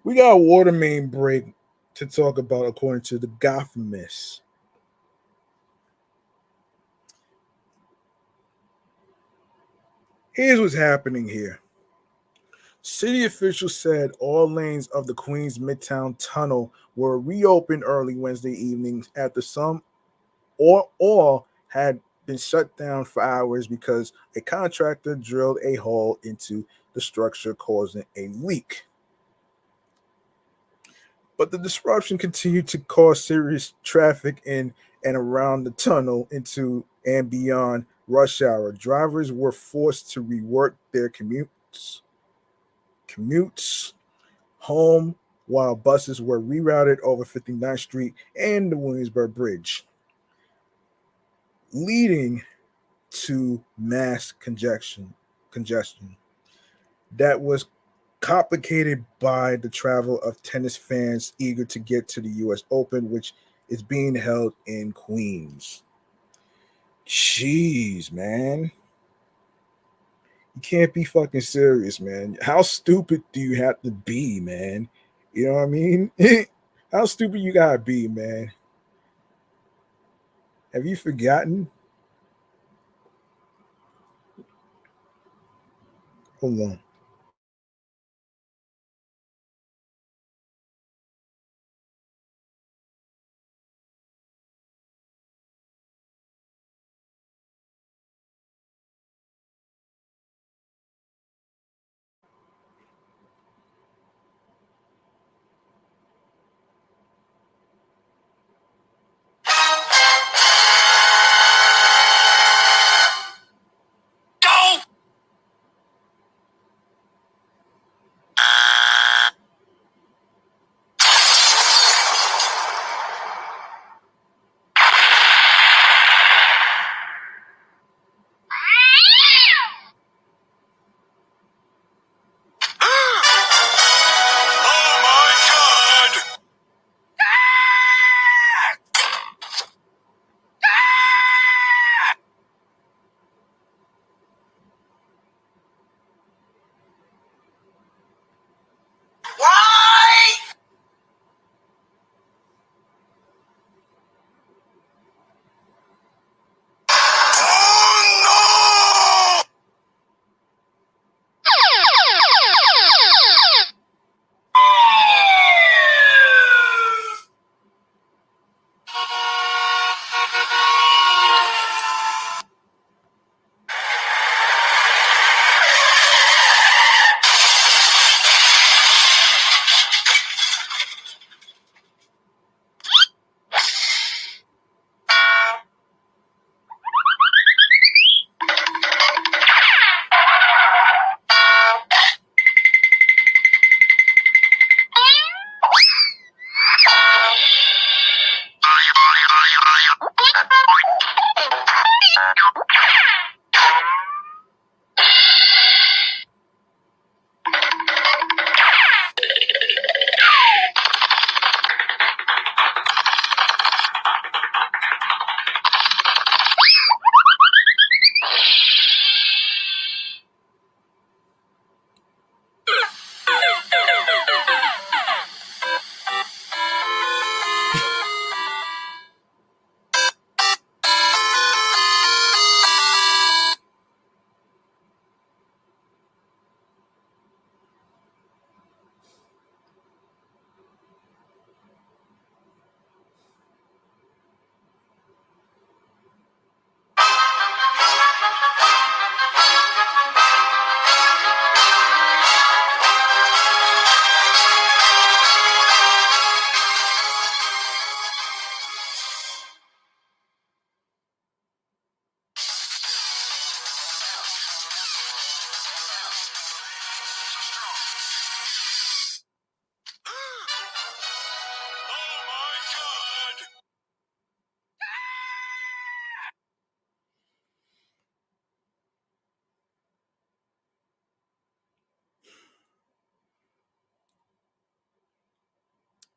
We got a water main break to talk about, according to the Gothamists. Here's what's happening here. City officials said all lanes of the Queens-Midtown Tunnel were reopened early Wednesday evening after some or all had been shut down for hours because a contractor drilled a hole into the structure, causing a leak. But the disruption continued to cause serious traffic in and around the tunnel into and beyond rush hour. Drivers were forced to rework their commutes home, while buses were rerouted over 59th Street and the Williamsburg Bridge, leading to mass congestion that was complicated by the travel of tennis fans eager to get to the US Open, which is being held in Queens. Jeez, man. You can't be fucking serious, man. How stupid do you have to be, man? You know what I mean? How stupid you gotta be, man? Have you forgotten? Hold on.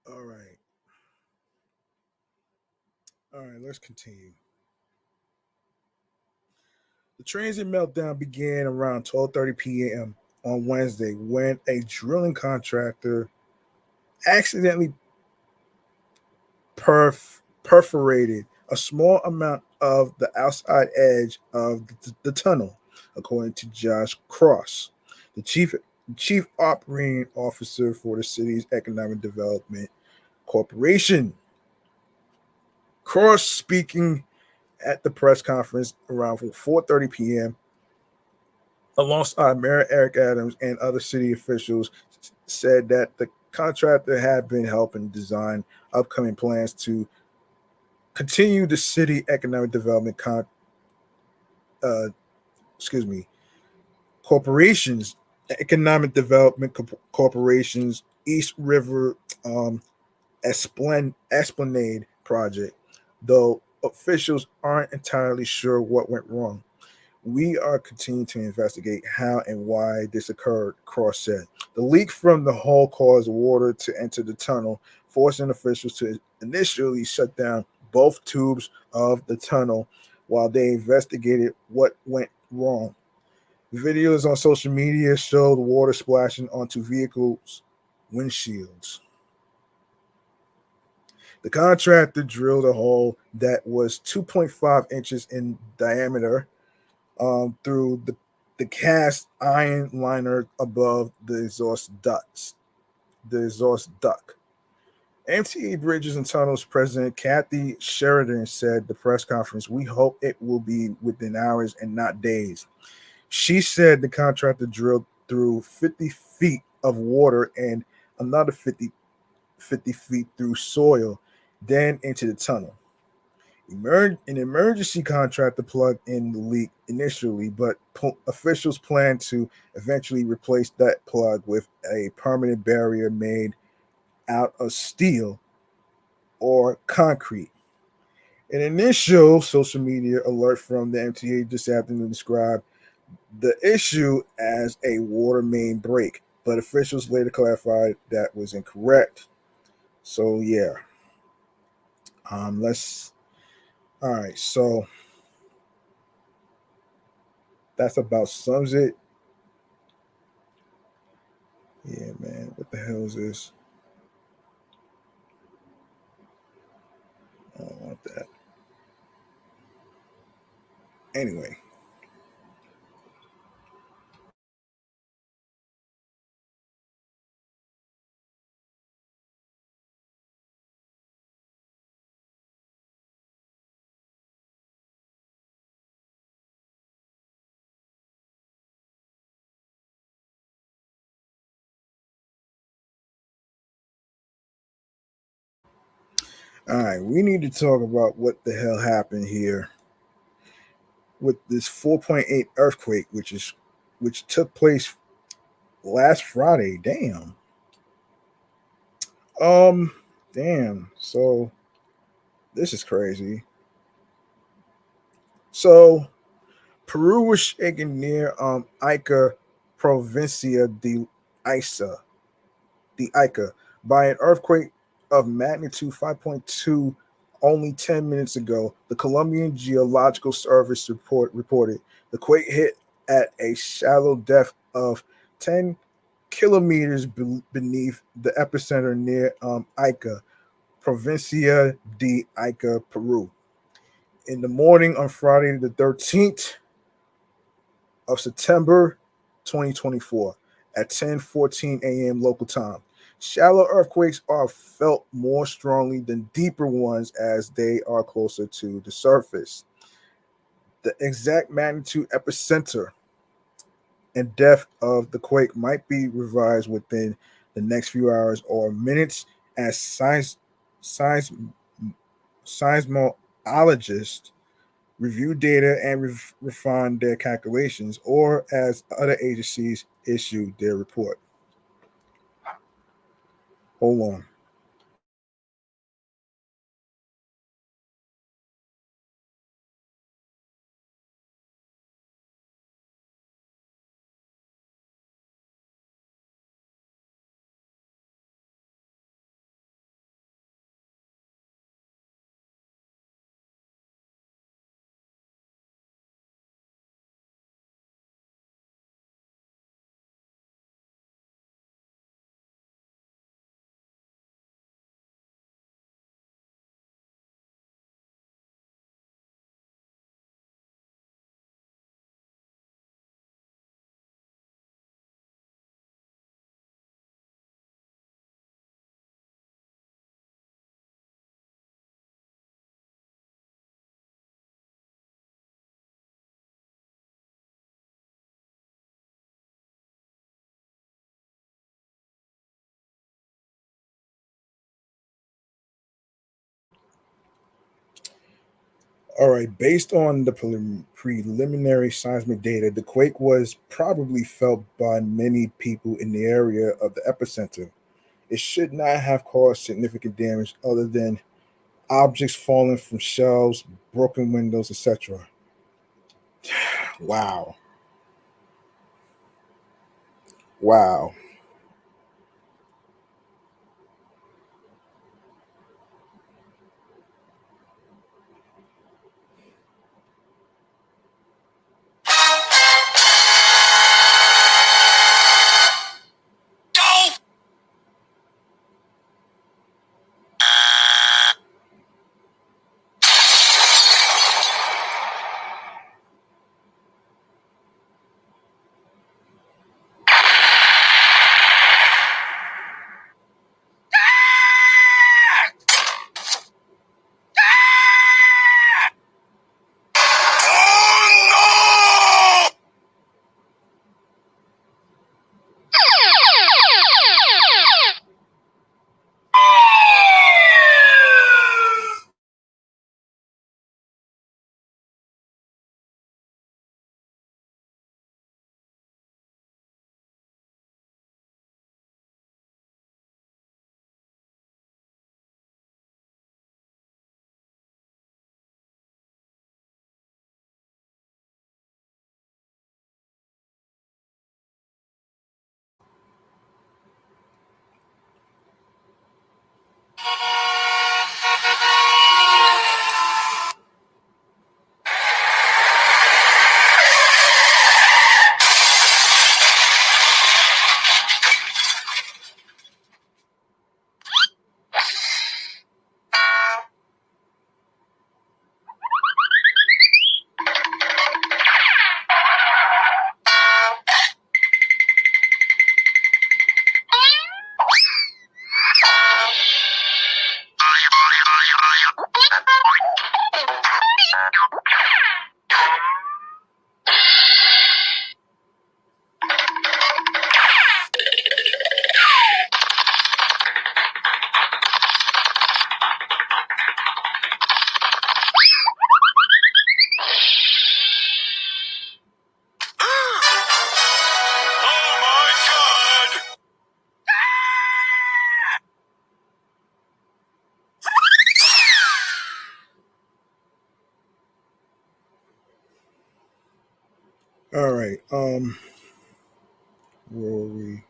All right. All right, let's continue. The transit meltdown began around 12:30 p.m. on Wednesday when a drilling contractor accidentally perforated a small amount of the outside edge of the tunnel, according to Josh Cross, the chief operating officer for the city's economic development corporation. Cross speaking at the press conference around 4:30 p.m. alongside Mayor Eric Adams and other city officials said that the contractor had been helping design upcoming plans to continue the city economic development uh, excuse me corporations economic development corporations East River Esplanade project, though officials aren't entirely sure what went wrong. We are continuing to investigate how and why this occurred, Cross said. The leak from the hull caused water to enter the tunnel, forcing officials to initially shut down both tubes of the tunnel while they investigated what went wrong. Videos on social media showed water splashing onto vehicles' windshields. The contractor drilled a hole that was 2.5 inches in diameter through the cast iron liner above the exhaust ducts. The exhaust duct. MTA Bridges and Tunnels President Kathy Sheridan said the press conference, "We hope it will be within hours and not days." She said the contractor drilled through 50 feet of water and another 50 feet through soil, then into the tunnel. An emergency contractor plugged in the leak initially, but officials plan to eventually replace that plug with a permanent barrier made out of steel or concrete. An initial social media alert from the MTA this afternoon described the issue as a water main break, but officials later clarified that was incorrect. So yeah, let's. All right, so that's about sums it. Yeah, man. What the hell is this? I don't want that. Anyway, all right. We need to talk about what the hell happened here with this 4.8 earthquake, which took place last Friday. Damn. Um. Damn. So this is crazy. So Peru was shaken near Ica Provincia de Isa the Ica by an earthquake of magnitude 5.2 only 10 minutes ago, the Colombian Geological Service reported. The quake hit at a shallow depth of 10 kilometers beneath the epicenter near Ica, Provincia de Ica, Peru. In the morning on Friday the 13th of September 2024 at 10:14 a.m. local time. Shallow earthquakes are felt more strongly than deeper ones as they are closer to the surface. The exact magnitude, epicenter, and depth of the quake might be revised within the next few hours or minutes as science, seismologists review data and refine their calculations, or as other agencies issue their report. Hold on. All right, based on the preliminary seismic data, the quake was probably felt by many people in the area of the epicenter. It should not have caused significant damage other than objects falling from shelves, broken windows, etc. Wow. Wow. All right. Where were we?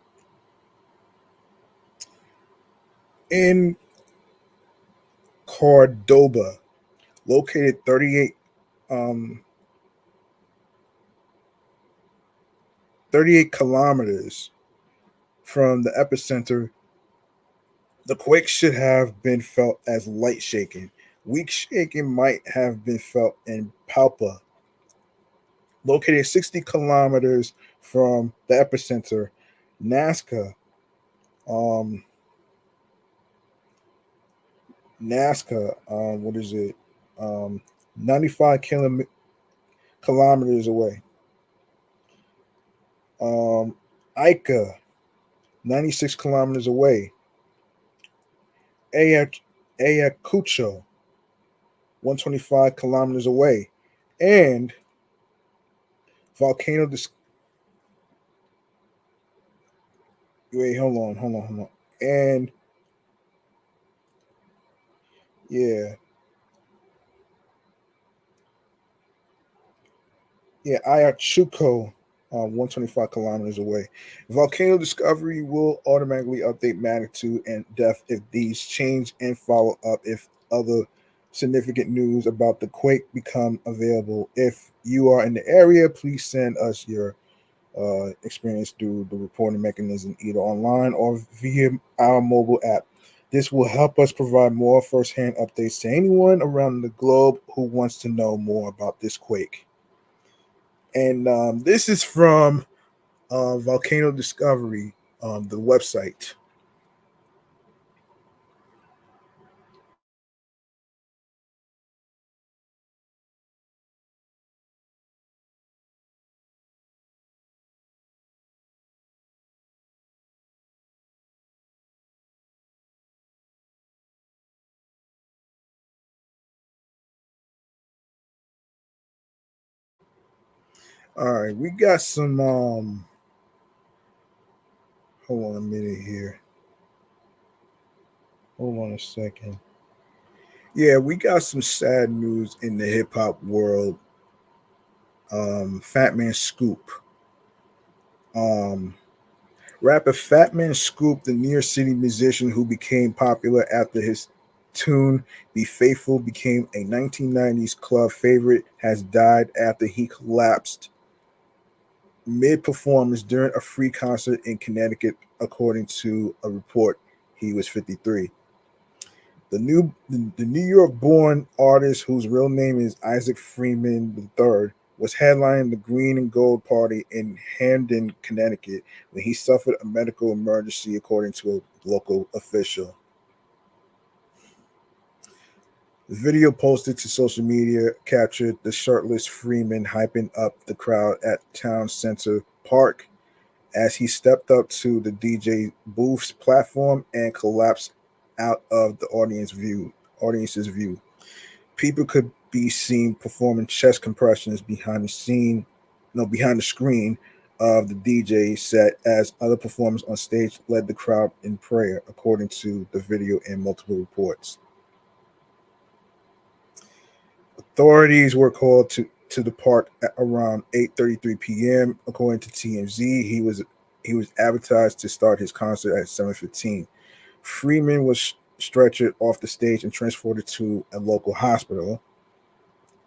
In Cordoba, located um 38 kilometers from the epicenter, the quake should have been felt as light shaking. Weak shaking might have been felt in Palpa, located 60 kilometers from the epicenter. Nazca, um, what is it? 95 kilometers away. Um, Ica, 96 kilometers away. Ayacucho, 125 kilometers away. And volcano. Wait, hold on. And yeah, yeah, Ayachucho, 125 kilometers away. Volcano discovery will automatically update magnitude and depth if these change and follow up if other significant news about the quake become available. If you are in the area, please send us your experience through the reporting mechanism either online or via our mobile app. This will help us provide more firsthand updates to anyone around the globe who wants to know more about this quake. And this is from Volcano Discovery, the website. All right, we got some. Hold on a minute here. Hold on a second. Yeah, we got some sad news in the hip hop world. Fatman Scoop. Um, Rapper Fatman Scoop, the New York City musician who became popular after his tune "Be Faithful" became a 1990s club favorite, has died after he collapsed mid-performance during a free concert in Connecticut, according to a report. He was 53. The New York-born artist, whose real name is Isaac Freeman III, was headlining the Green and Gold Party in Hamden, Connecticut, when he suffered a medical emergency, according to a local official. The video posted to social media captured the shirtless Freeman hyping up the crowd at Town Center Park as he stepped up to the DJ booth's platform and collapsed out of the audience's view. People could be seen performing chest compressions behind the screen of the DJ set as other performers on stage led the crowd in prayer, according to the video and multiple reports. Authorities were called to the park at around 8:33 p.m. According to TMZ, he was advertised to start his concert at 7:15. Freeman was stretchered off the stage and transported to a local hospital.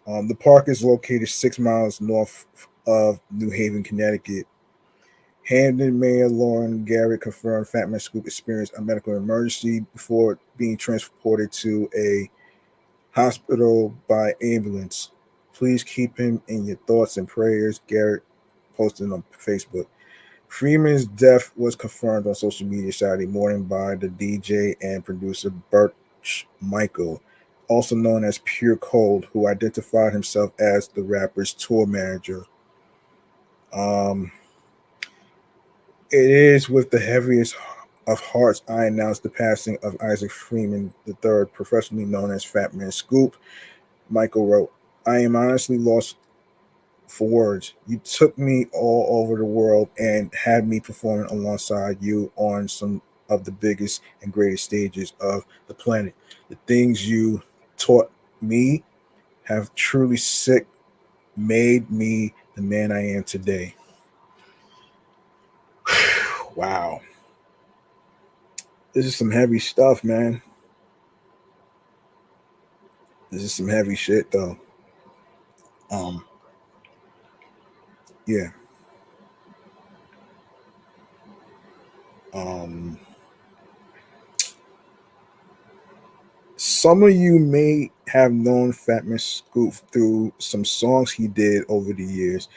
The park is located 6 miles north of New Haven, Connecticut. Hamden Mayor Lauren Garrett confirmed Fatman Scoop experienced a medical emergency before being transported to a hospital by ambulance. Please keep him in your thoughts and prayers, Garrett posted on Facebook. Freeman's death was confirmed on social media Saturday morning by the DJ and producer Birch Michael, also known as Pure Cold, who identified himself as the rapper's tour manager. Um, it is with the heaviest of hearts I announced the passing of Isaac Freeman III, professionally known as Fatman Scoop. Michael wrote, I am honestly lost for words. You took me all over the world and had me performing alongside you on some of the biggest and greatest stages of the planet. The things you taught me have truly sick made me the man I am today. Wow. This is some heavy stuff, man. This is some heavy shit though. Um yeah. Um Some of you may have known Fatman Scoop through some songs he did over the years.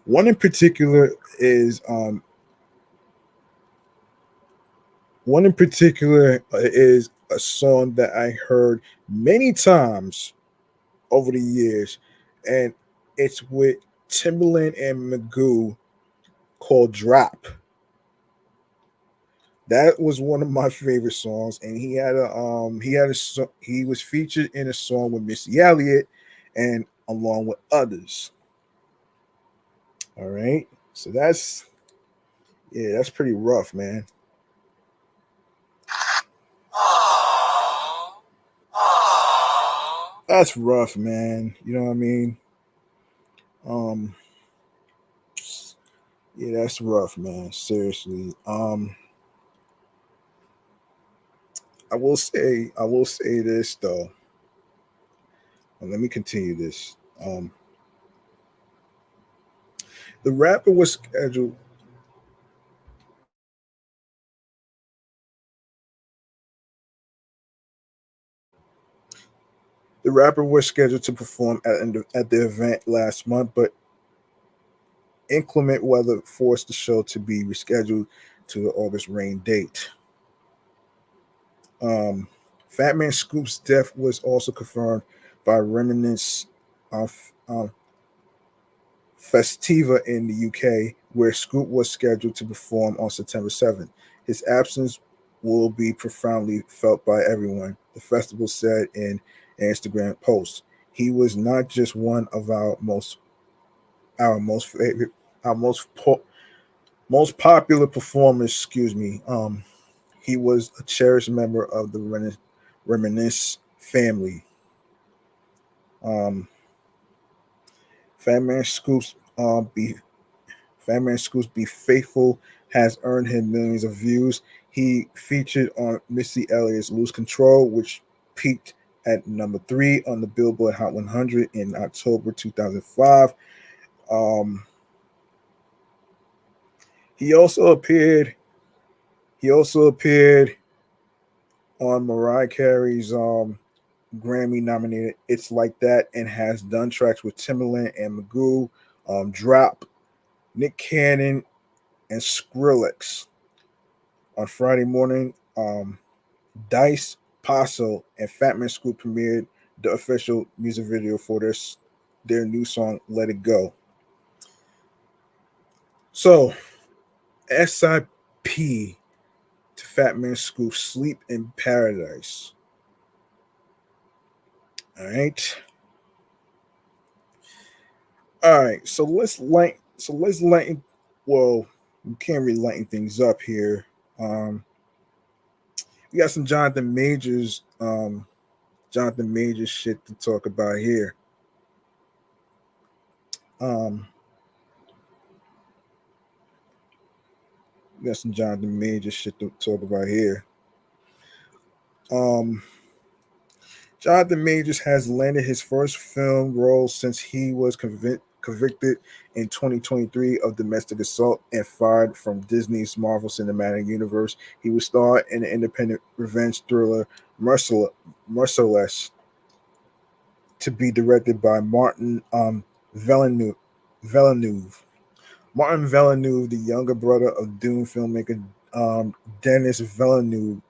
One in particular is a song that I heard many times over the years, and it's with Timberland and Magoo called "Drop." That was one of my favorite songs, and he was featured in a song with Missy Elliott, and along with others. All right, so that's pretty rough, man. That's rough, man. You know what I mean? Um, yeah, that's rough, man. Seriously. I will say this though. And let me continue this. The rapper was scheduled. The rapper was scheduled to perform at the event last month, but inclement weather forced the show to be rescheduled to the August rain date. Um, Fatman Scoop's death was also confirmed by remnants of Festiva in the UK, where Scoop was scheduled to perform on September 7th. His absence will be profoundly felt by everyone, the festival said in an Instagram post. He was not just one of our most our most favorite, our most popular performer. Excuse me. He was a cherished member of the Reminisce family. Um, Fatman Scoop's be Fatman Scoop's Be Faithful has earned him millions of views. He featured on Missy Elliott's Lose Control, which peaked at number 3 on the Billboard Hot 100 in October 2005. Um, he also appeared. He also appeared on Mariah Carey's Grammy nominated "It's Like That" and has done tracks with Timbaland and Magoo, Drop, Nick Cannon, and Skrillex. On Friday morning, Dice, Paso, and Fatman Scoop premiered the official music video for their new song "Let It Go." So, SIP to Fatman Scoop, "Sleep in Paradise." All right, all right. So let's lighten. Well, we can't really lighten things up here. Um, we got some Jonathan Majors shit to talk about here. Um, we got some Jonathan Majors shit to talk about here. Um, Jonathan Majors has landed his first film role since he was convicted in 2023 of domestic assault and fired from Disney's Marvel Cinematic Universe. He will star in the independent revenge thriller Merciless, to be directed by Martin Villeneuve. Villeneuve. Martin Villeneuve, the younger brother of Dune filmmaker Denis Villeneuve,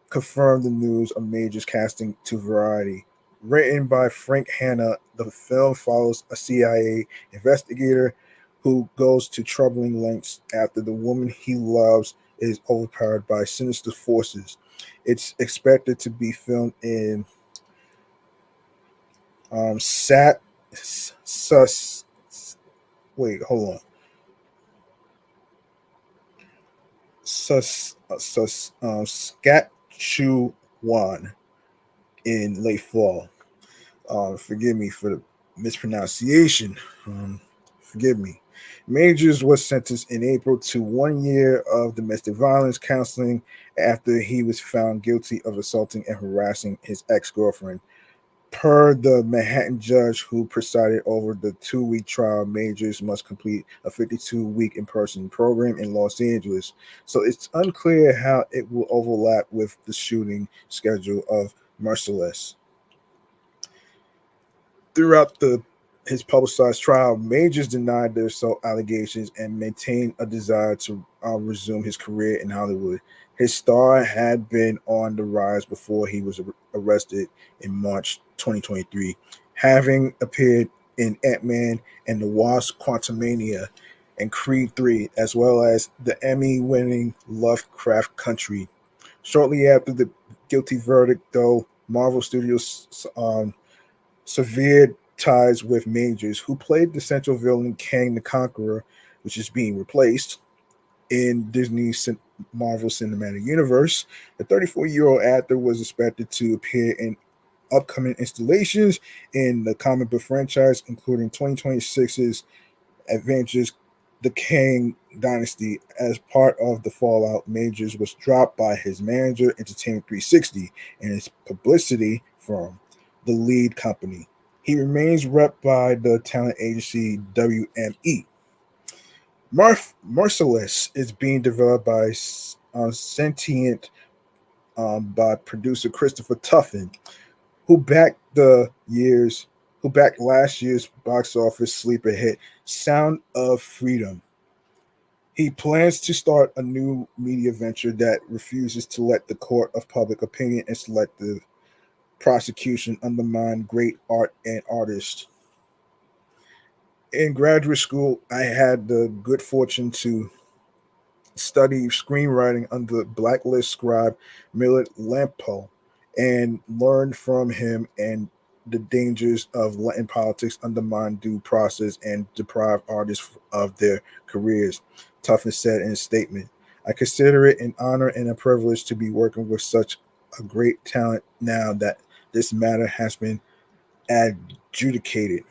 confirmed the news of Major's casting to Variety. Written by Frank Hanna, the film follows a CIA investigator who goes to troubling lengths after the woman he loves is overpowered by sinister forces. It's expected to be filmed in Sat Sus. Wait, hold on. Saskatchewan in late fall. Forgive me for the mispronunciation. Um, Forgive me. Majors was sentenced in April to 1 year of domestic violence counseling after he was found guilty of assaulting and harassing his ex girlfriend. Per the Manhattan judge who presided over the 2 week trial, Majors must complete a 52-week in person program in Los Angeles. So it's unclear how it will overlap with the shooting schedule of Merciless. Throughout his publicized trial, Majors denied the assault allegations and maintained a desire to resume his career in Hollywood. His star had been on the rise before he was arrested in March 2023, having appeared in Ant-Man and the Wasp: Quantumania and Creed 3, as well as the Emmy-winning Lovecraft Country. Shortly after the guilty verdict, though, Marvel Studios severed ties with Majors, who played the central villain Kang the Conqueror, which is being replaced in Disney's Marvel Cinematic Universe. The 34-year-old actor was expected to appear in upcoming installations in the comic book franchise, including 2026's Avengers The Kang Dynasty. As part of the fallout, Majors was dropped by his manager, Entertainment 360, and his publicity firm, the lead company. He remains rep by the talent agency WME. Merciless is being developed by Sentient by producer Christopher Tuffin, who backed last year's box office sleeper hit Sound of Freedom. He plans to start a new media venture that refuses to let the court of public opinion and selective prosecution undermine great art and artists. In graduate school, I had the good fortune to study screenwriting under blacklist scribe Millard Lampo and learned from him and the dangers of letting politics undermine due process and deprive artists of their careers, Tuffin said in a statement. I consider it an honor and a privilege to be working with such a great talent now that this matter has been adjudicated.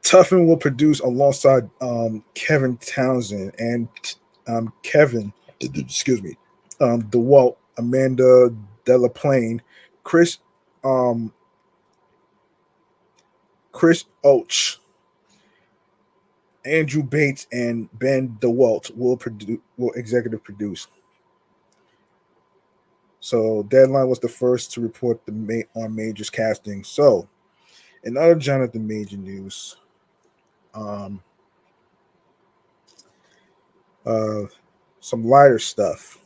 Tuffin will produce alongside Kevin Townsend and Kevin, excuse me, DeWalt, Amanda Delaplane, Chris um, Chris Och, Andrew Bates, and Ben DeWalt will executive produce. So Deadline was the first to report on Major's casting. So in other Jonathan Major news, um, uh, some lighter stuff.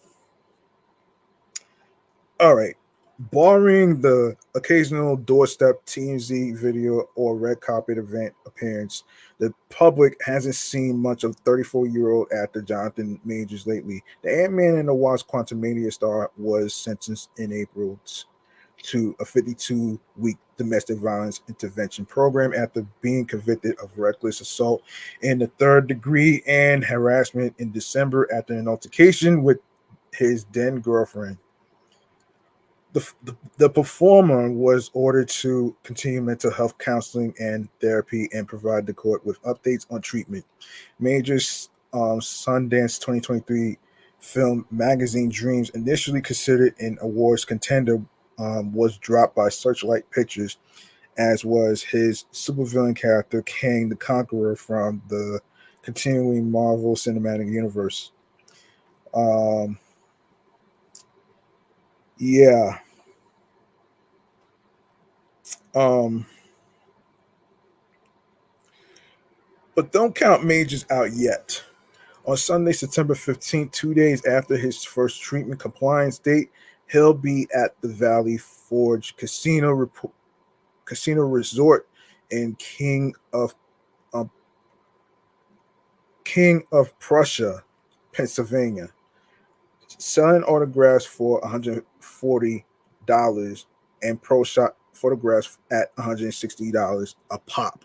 All right. Barring the occasional doorstep TMZ video or red carpet event appearance, the public hasn't seen much of 34-year-old actor Jonathan Majors lately. The Ant-Man and the Wasp Quantumania star was sentenced in April to a 52-week domestic violence intervention program after being convicted of reckless assault in the third degree and harassment in December after an altercation with his then girlfriend. The performer was ordered to continue mental health counseling and therapy and provide the court with updates on treatment. Major's Sundance 2023 film magazine Dreams, initially considered an awards contender, was dropped by Searchlight Pictures, as was his supervillain character Kang the Conqueror from the continuing Marvel Cinematic Universe. Um, yeah. Um, but don't count Majors out yet. On Sunday, September 15th, 2 days after his first treatment compliance date, he'll be at the Valley Forge Casino Resort in um, King of Prussia, Pennsylvania, selling autographs for $140 and pro shot photographs at $160 a pop.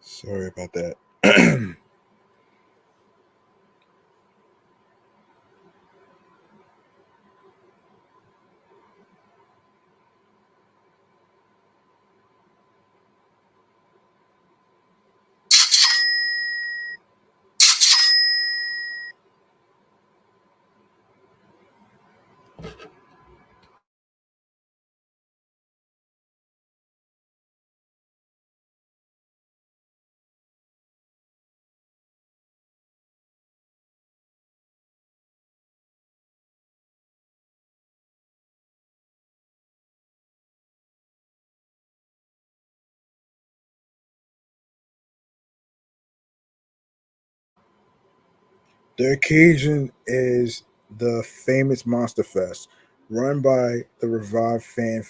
Sorry about that. The occasion is the famous Monster Fest, run by the revived fan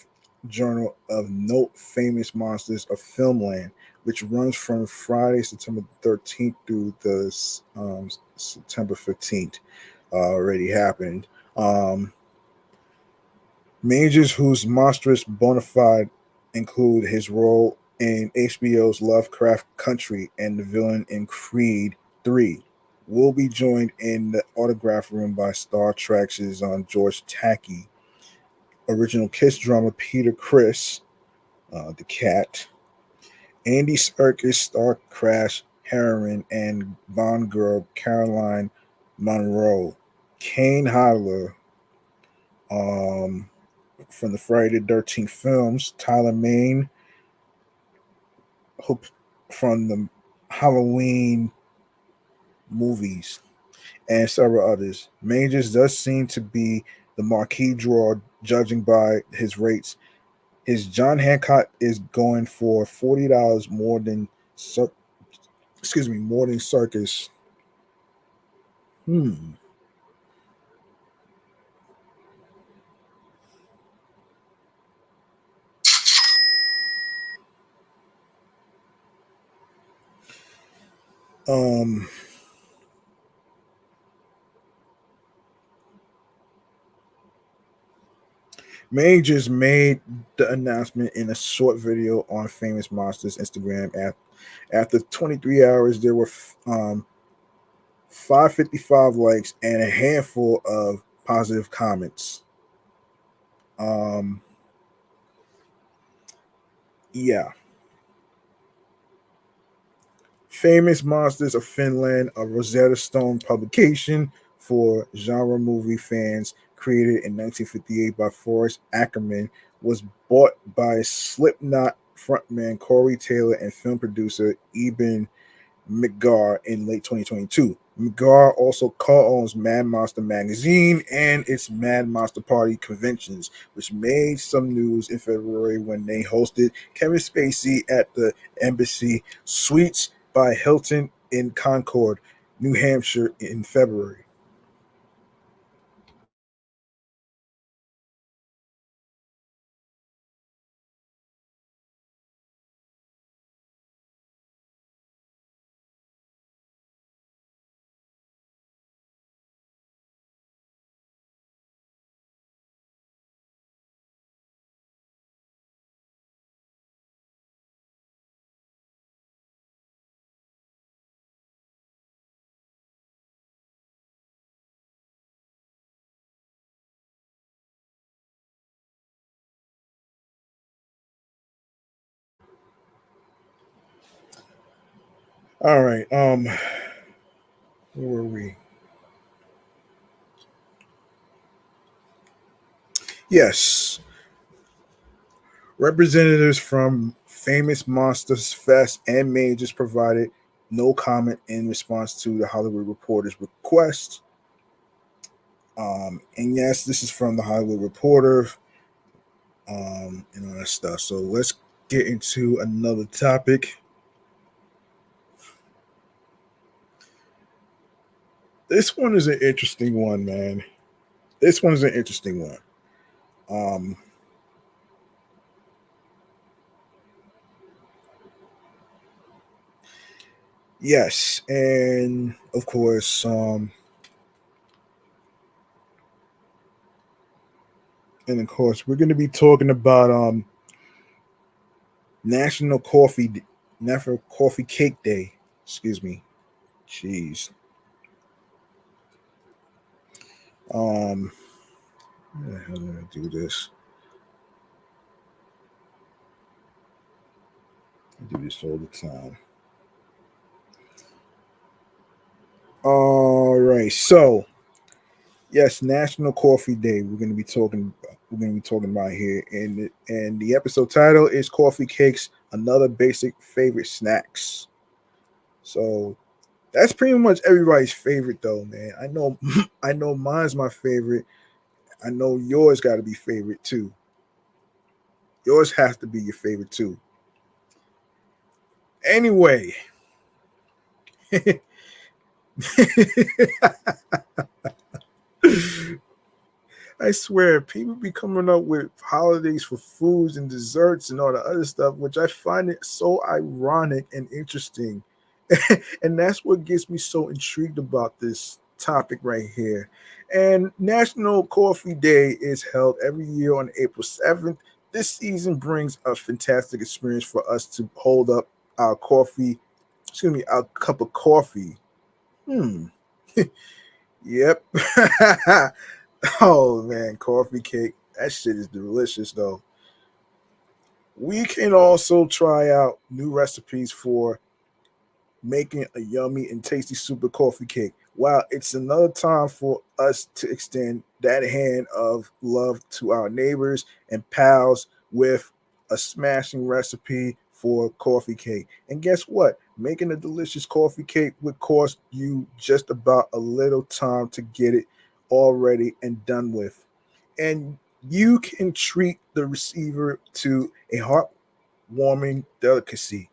journal of note Famous Monsters of Filmland, which runs from Friday, September 13th through the September 15th. Already happened. Majors, whose monstrous bona fide include his role in HBO's Lovecraft Country and the villain in Creed 3. will be joined in the autograph room by Star Trek's George Takei, original Kiss drummer Peter Criss, the cat, Andy Serkis, Star Crash Heroine, and Bond girl Caroline Monroe, Kane Hodler, um, from the Friday the 13th films, Tyler Main, who from the Halloween movies, and several others. Majors does seem to be the marquee draw, judging by his rates. His John Hancock is going for $40 more than more than Circus. Hmm. Um. Majors made the announcement in a short video on Famous Monsters Instagram. After 23 hours, there were 555 likes and a handful of positive comments. Um, yeah. Famous Monsters of Finland, a Rosetta Stone publication for genre movie fans, created in 1958 by Forrest Ackerman, was bought by Slipknot frontman Corey Taylor and film producer Eben McGar in late 2022. McGar also co-owns Mad Monster magazine and its Mad Monster Party conventions, which made some news in February when they hosted Kevin Spacey at the Embassy Suites by Hilton in Concord, New Hampshire in February. All right. Where were we? Yes. Representatives from Famous Monsters Fest and Majors provided no comment in response to the Hollywood Reporter's request. And yes, this is from the Hollywood Reporter, and all that stuff. So let's get into another topic. This one is an interesting one, man. This one is an interesting one. Um, yes, and of course, we're going to be talking about National Coffee National Coffee Cake Day. Excuse me. Jeez. Um, how the hell did I do this? I do this all the time. All right. So yes, National Coffee Day. We're going to be talking about here, and the episode title is Coffee Cakes, Another Basic Favorite Snacks. So that's pretty much everybody's favorite, though, man. I know, I know, mine's my favorite. I know yours got to be favorite too. Yours has to be your favorite too. Anyway, I swear, people be coming up with holidays for foods and desserts and all the other stuff, which I find it so ironic and interesting. And that's what gets me so intrigued about this topic right here. And National Coffee Day is held every year on April 7th. This season brings a fantastic experience for us to hold up our coffee, our cup of coffee Hmm. Yep. Oh man, coffee cake. That shit is delicious though. We can also try out new recipes for making a yummy and tasty super coffee cake. Wow, it's another time for us to extend that hand of love to our neighbors and pals with a smashing recipe for coffee cake. And guess what? Making a delicious coffee cake would cost you just about a little time to get it all ready and done with. And you can treat the receiver to a heartwarming delicacy.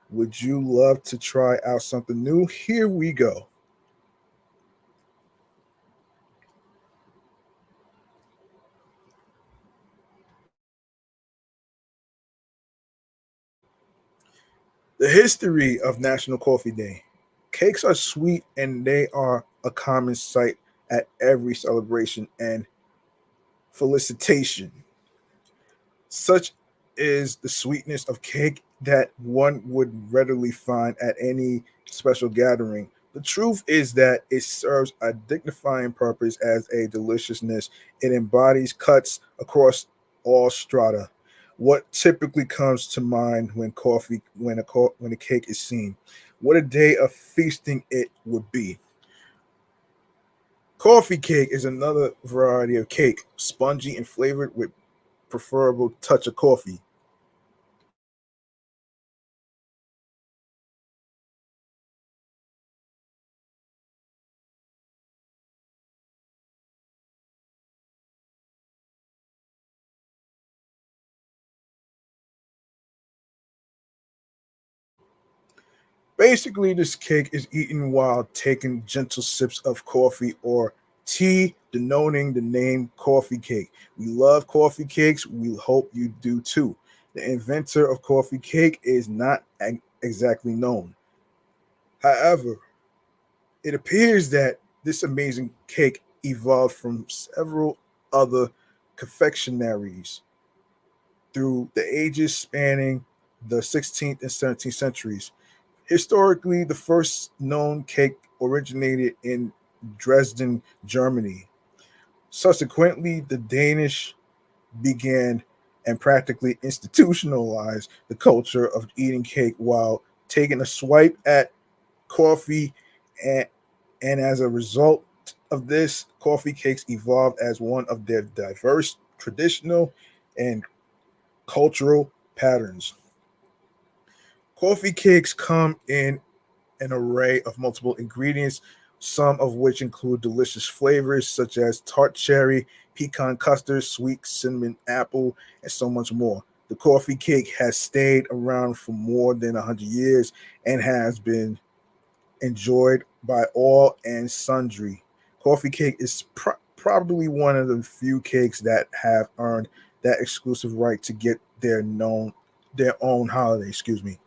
Would you love to try out something new? Here we go. The history of National Coffee Day. Cakes are sweet and they are a common sight at every celebration and felicitation. Such is the sweetness of cake that one would readily find at any special gathering. The truth is that it serves a dignifying purpose as a deliciousness. It embodies cuts across all strata. What typically comes to mind when a cake is seen? What a day of feasting it would be. Coffee cake is another variety of cake, spongy and flavored with preferable touch of coffee. Basically, this cake is eaten while taking gentle sips of coffee or tea, denoting the name coffee cake. We love coffee cakes. We hope you do too. The inventor of coffee cake is not exactly known. However, it appears that this amazing cake evolved from several other confectionaries through the ages spanning the 16th and 17th centuries. Historically, the first known cake originated in Dresden, Germany. Subsequently, the Danish began and practically institutionalized the culture of eating cake while taking a swipe at coffee, and, and as a result of this, coffee cakes evolved as one of their diverse traditional and cultural patterns. Coffee cakes come in an array of multiple ingredients, some of which include delicious flavors such as tart cherry, pecan custard, sweet cinnamon apple, and so much more. The coffee cake has stayed around for more than 100 years and has been enjoyed by all and sundry. Coffee cake is probably one of the few cakes that have earned that exclusive right to get their own holiday. Excuse me.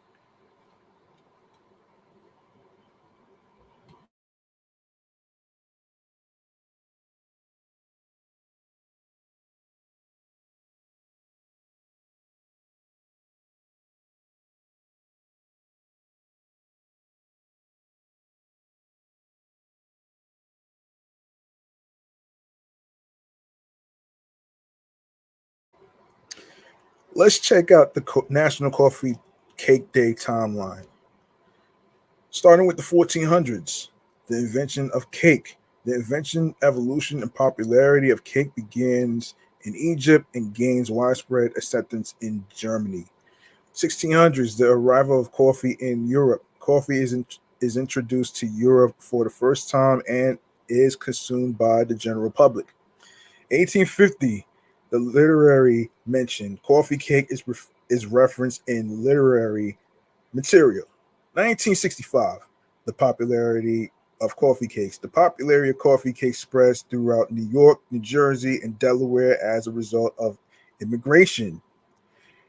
Let's check out the National Coffee Cake Day timeline. Starting with the 1400s, the invention of cake. The invention, evolution, and popularity of cake begins in Egypt and gains widespread acceptance in Germany. 1600s, the arrival of coffee in Europe. Coffee is introduced to Europe for the first time and is consumed by the general public. 1850, the literary mention. Coffee cake is referenced in literary material. 1965, the popularity of coffee cakes. The popularity of coffee cakes spreads throughout New York, New Jersey, and Delaware as a result of immigration.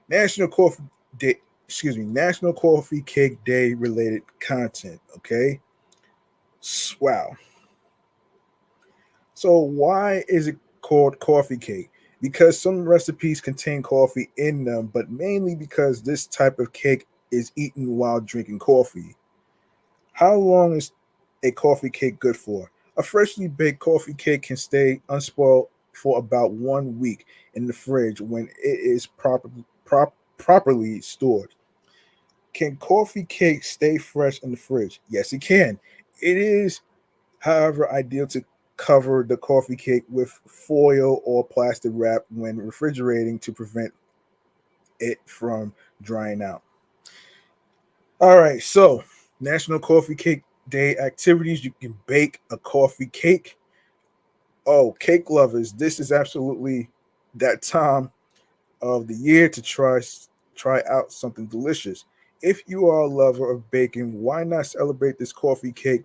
National Coffee Day, National Coffee Cake Day related content. Okay, wow. So why is it called coffee cake? Because some recipes contain coffee in them, but mainly because this type of cake is eaten while drinking coffee. How long a coffee cake good for? A freshly baked coffee cake can stay unspoiled for about 1 week in the fridge when it is properly stored. Can coffee cake stay fresh in the fridge? Yes, it can. It is, however, ideal to cover the coffee cake with foil or plastic wrap when refrigerating to prevent it from drying out. All right, so National Coffee Cake Day activities. You can bake a coffee cake. Oh, cake lovers, this is absolutely that time of the year to try out something delicious. If you are a lover of baking, why not celebrate this coffee cake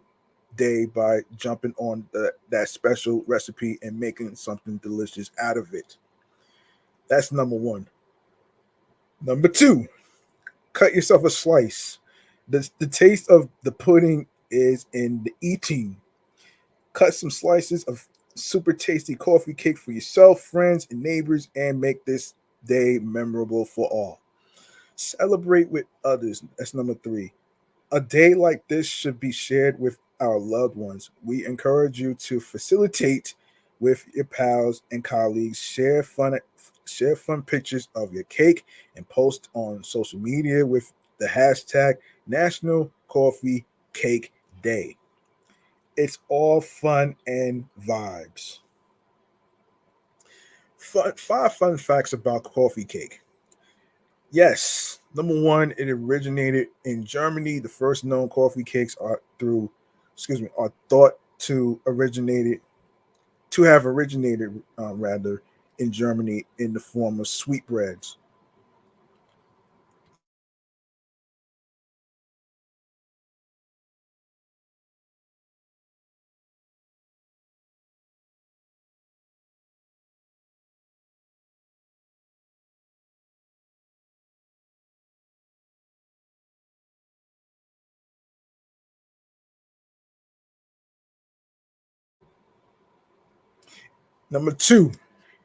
day by jumping on that special recipe and making something delicious out of it? That's number one. Number two, cut yourself a slice. The taste of the pudding is in the eating. Cut some slices of super tasty coffee cake for yourself, friends, and neighbors, and make this day memorable for all. Celebrate with others. That's number three. A day like this should be shared with our loved ones. We encourage you to facilitate with your pals and colleagues. Share fun pictures of your cake and post on social media with the hashtag National Coffee Cake Day. It's all fun and vibes. Five fun facts about coffee cake. Yes, number one, it originated in Germany. The first known coffee cakes are thought to have originated rather in Germany in the form of sweetbreads. Number two,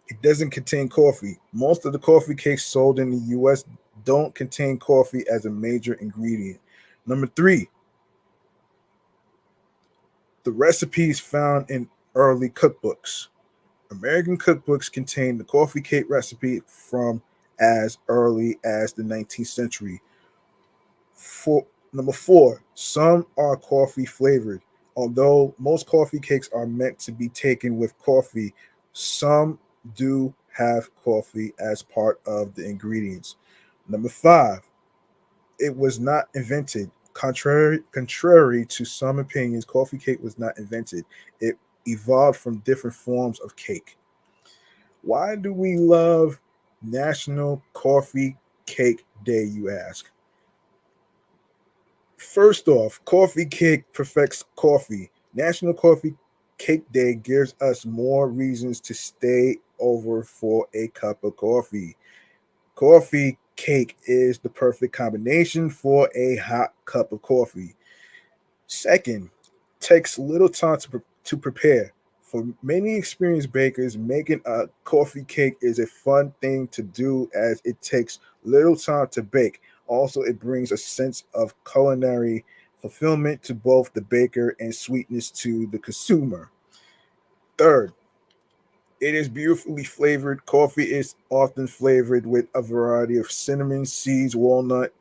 it doesn't contain coffee. Most of the coffee cakes sold in the U.S. don't contain coffee as a major ingredient. Number three, the recipes found in early cookbooks. American cookbooks contain the coffee cake recipe from as early as the 19th century. Number four, some are coffee flavored. Although most coffee cakes are meant to be taken with coffee, some do have coffee as part of the ingredients. Number five, it was not invented. Contrary to some opinions, coffee cake was not invented. It evolved from different forms of cake. Why do we love National Coffee Cake Day, you ask? First off, coffee cake perfects coffee. National Coffee Cake Day gives us more reasons to stay over for a cup of coffee. Coffee cake is the perfect combination for a hot cup of coffee. Second, takes little time to prepare. For many experienced bakers, making a coffee cake is a fun thing to do as it takes little time to bake. Also, it brings a sense of culinary fulfillment to both the baker and sweetness to the consumer. Third, it is beautifully flavored. Coffee is often flavored with a variety of cinnamon seeds, walnut,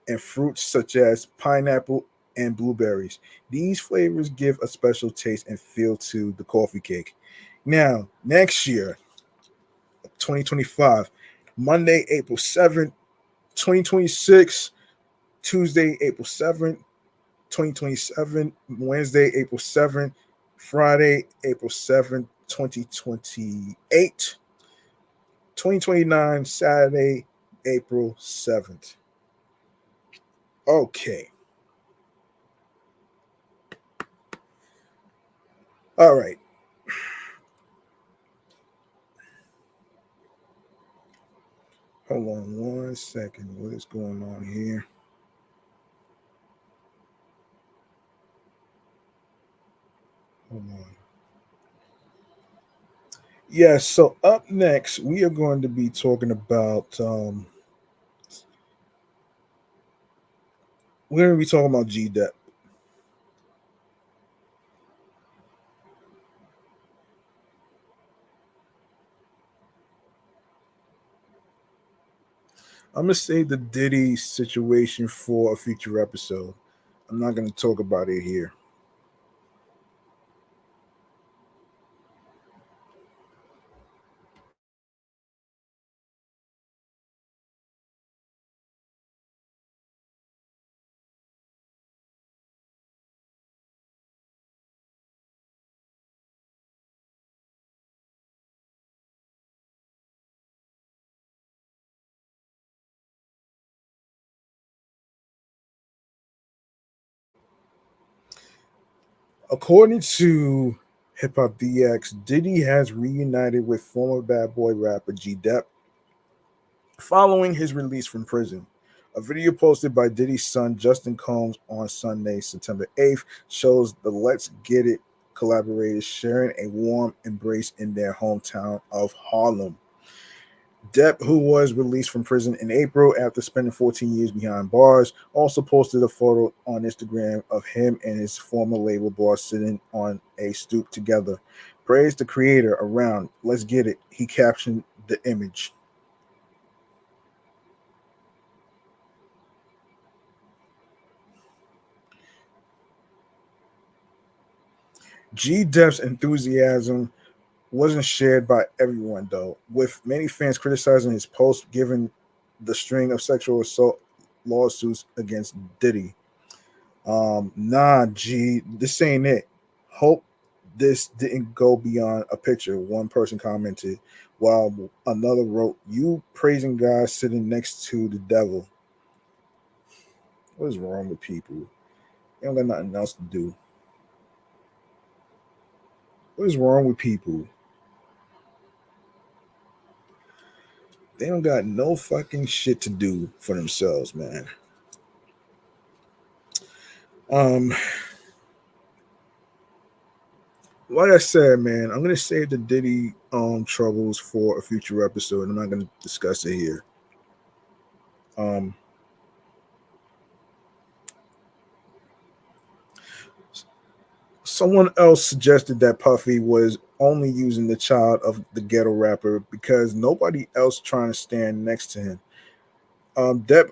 and fruits such as pineapple and blueberries. These flavors give a special taste and feel to the coffee cake. Now, next year, 2025, Monday, April 7th, 2026, Tuesday, April 7th, 2027, Wednesday, April 7th, Friday, April 7th, 2028, 2029, Saturday, April 7th. Okay. All right. Hold on 1 second. What is going on here? Hold on. Yes, so up next, we are going to be talking about we're going to be talking about G Dep. I'm gonna save the Diddy situation for a future episode. I'm not gonna talk about it here. According to Hip Hop DX, Diddy has reunited with former Bad Boy rapper G Dep following his release from prison. A video posted by Diddy's son Justin Combs on Sunday, September 8th, shows the Let's Get It collaborators sharing a warm embrace in their hometown of Harlem. Depp, who was released from prison in April after spending 14 years behind bars, also posted a photo on Instagram of him and his former label boss sitting on a stoop together. Praise the creator around. Let's get it. He captioned the image. G Dep's enthusiasm wasn't shared by everyone, though, with many fans criticizing his post given the string of sexual assault lawsuits against Diddy. Nah, G, this ain't it. Hope this didn't go beyond a picture, one person commented, while another wrote, You praising God sitting next to the devil. What is wrong with people? They don't got nothing else to do. What is wrong with people? They don't got no fucking shit to do for themselves, man. Um, like I said, man, I'm gonna save the Diddy troubles for a future episode. I'm not gonna discuss it here. Um, Someone else suggested that Puffy was only using the child of the ghetto rapper because nobody else trying to stand next to him. Depp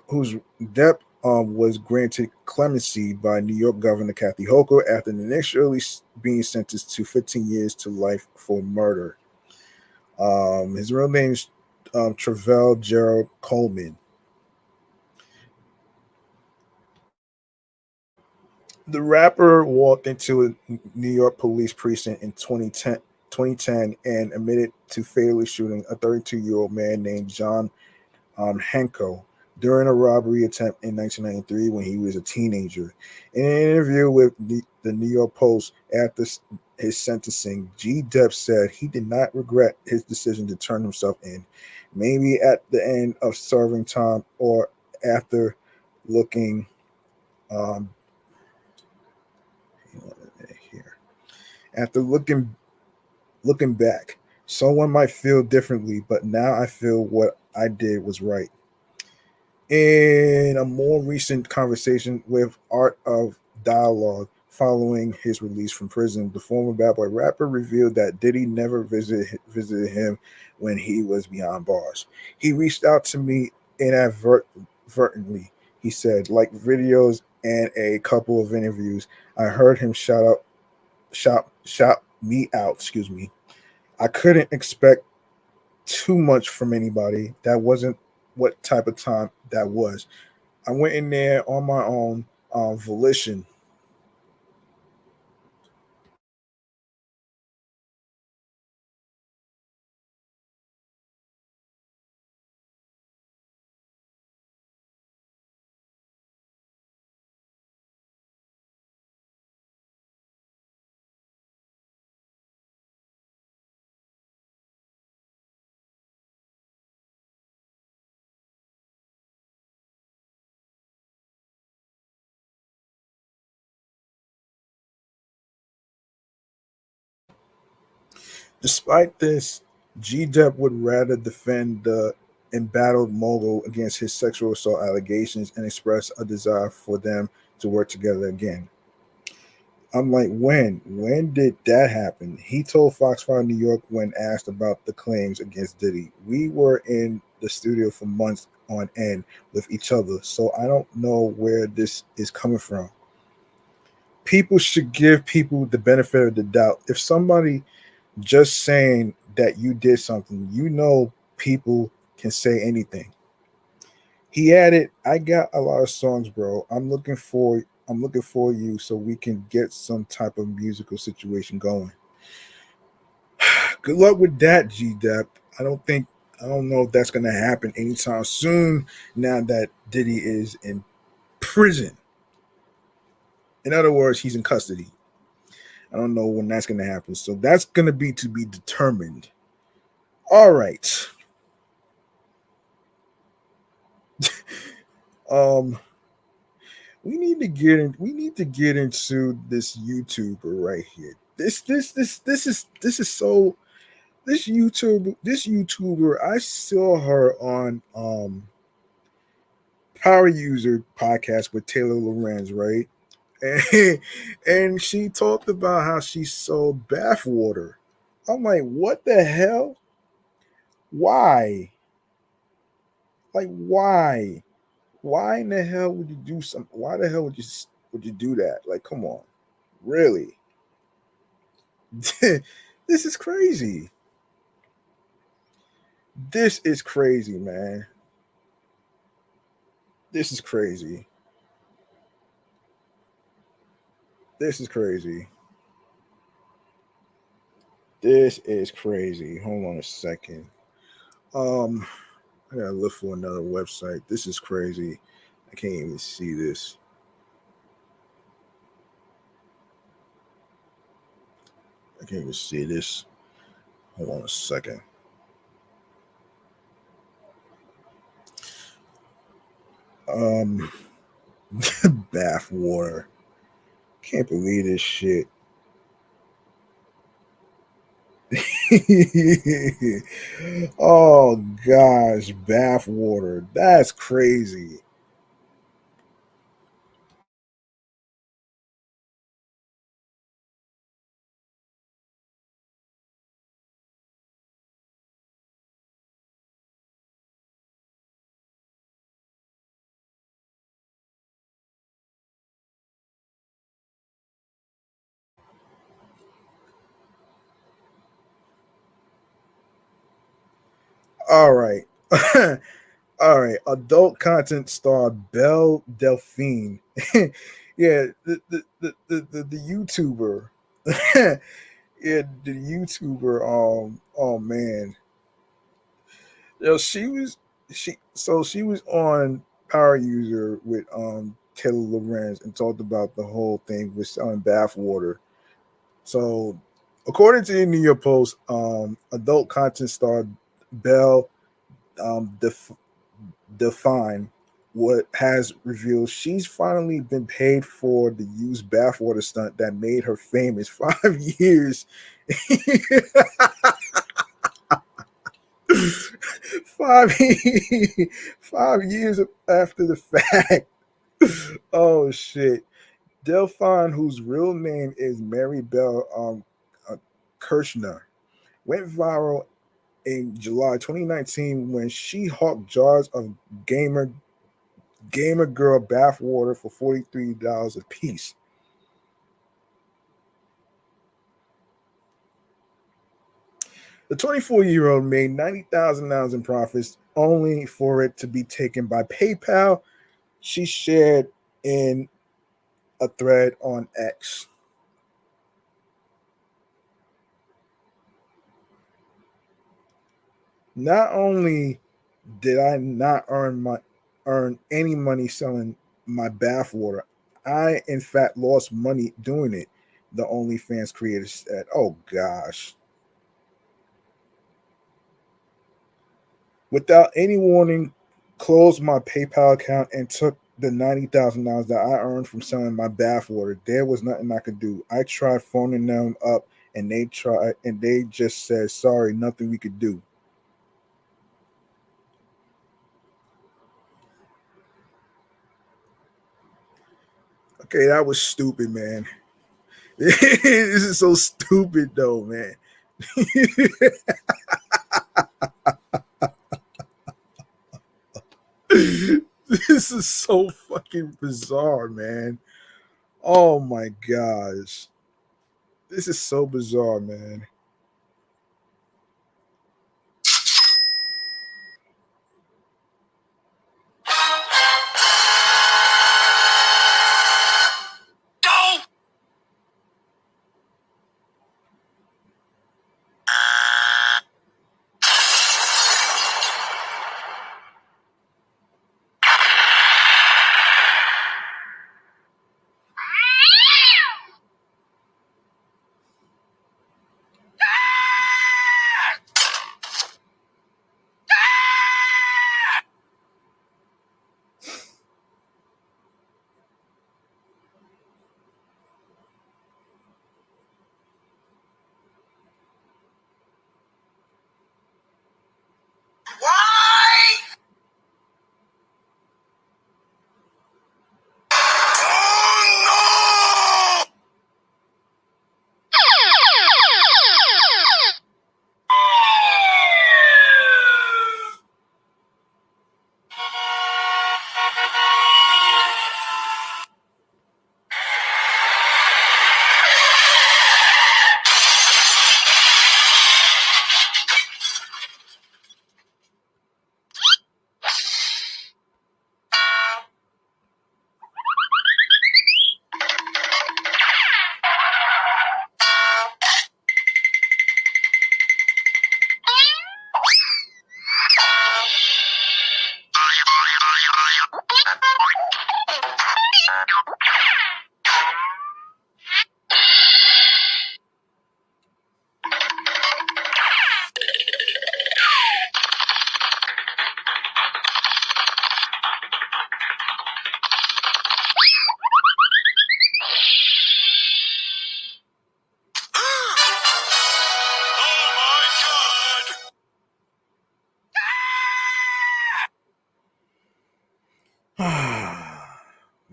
was granted clemency by New York Governor Kathy Hochul after initially being sentenced to 15 years to life for murder. His real name is Travell Gerald Coleman. The rapper walked into a New York police precinct in 2010 and admitted to fatally shooting a 32-year-old man named John Hanko during a robbery attempt in 1993 when he was a teenager. In an interview with the New York Post after his sentencing, G. Depp said he did not regret his decision to turn himself in, maybe at the end of serving time or after looking um, here. After looking back, someone might feel differently, but now I feel what I did was right. In a more recent conversation with Art of Dialogue following his release from prison, the former Bad Boy rapper revealed that Diddy never visited him when he was behind bars. He reached out to me inadvertently, he said, like videos and a couple of interviews. I heard him shout me out, excuse me. I couldn't expect too much from anybody. That wasn't what type of time that was. I went in there on my own volition. Despite this, G Dep would rather defend the embattled mogul against his sexual assault allegations and express a desire for them to work together again. I'm like, when? When did that happen? He told Fox 5 New York when asked about the claims against Diddy. We were in the studio for months on end with each other. So I don't know where this is coming from. People should give people the benefit of the doubt. If somebody just saying that you did something, people can say anything. He added, "I got a lot of songs, bro. I'm looking for you so we can get some type of musical situation going." Good luck with that, G Dep. I don't know if that's gonna happen anytime soon now that Diddy is in prison. In other words, he's in custody. I don't know when that's gonna happen. So that's gonna be to be determined. All right. Um we need to get into this YouTuber right here. This is so this YouTuber, I saw her on Power User podcast with Taylor Lorenz, right? And, and she talked about how she sold bath water. I'm like, what the hell? Why? Like, why? Why in the hell would you do some? Why the hell would you do that? Like, come on, really? This is crazy. This is crazy, man. This is crazy. This is crazy. This is crazy. Hold on a second. Um, I gotta look for another website. This is crazy. I can't even see this. I can't even see this. Hold on a second. Um, bath water. Can't believe this shit. Oh gosh, bath water. That's crazy. All right. All right. Adult content star Belle Delphine. Yeah, the YouTuber. Yeah, the YouTuber. Oh man. She was she was on Power User with Taylor Lorenz and talked about the whole thing with selling bath water. So according to the New York Post, adult content star Belle Define what has revealed she's finally been paid for the used bathwater stunt that made her famous 5 years. 5, 5 years after the fact. Oh shit. Delphine, whose real name is Mary Bell uh, Kirshner, went viral in July 2019 when she hawked jars of gamer girl bathwater for $43 a piece. The 24-year-old made $90,000 in profits only for it to be taken by PayPal. She shared in a thread on X. Not only did I not earn any money selling my bathwater, I in fact lost money doing it. The OnlyFans creator said, "Oh gosh." Without any warning, closed my PayPal account and took the $90,000 that I earned from selling my bathwater. There was nothing I could do. I tried phoning them up and they just said, "Sorry, nothing we could do." Okay, that was stupid, man. This is so stupid though, man. This is so fucking bizarre, man. Oh my gosh. This is so bizarre, man.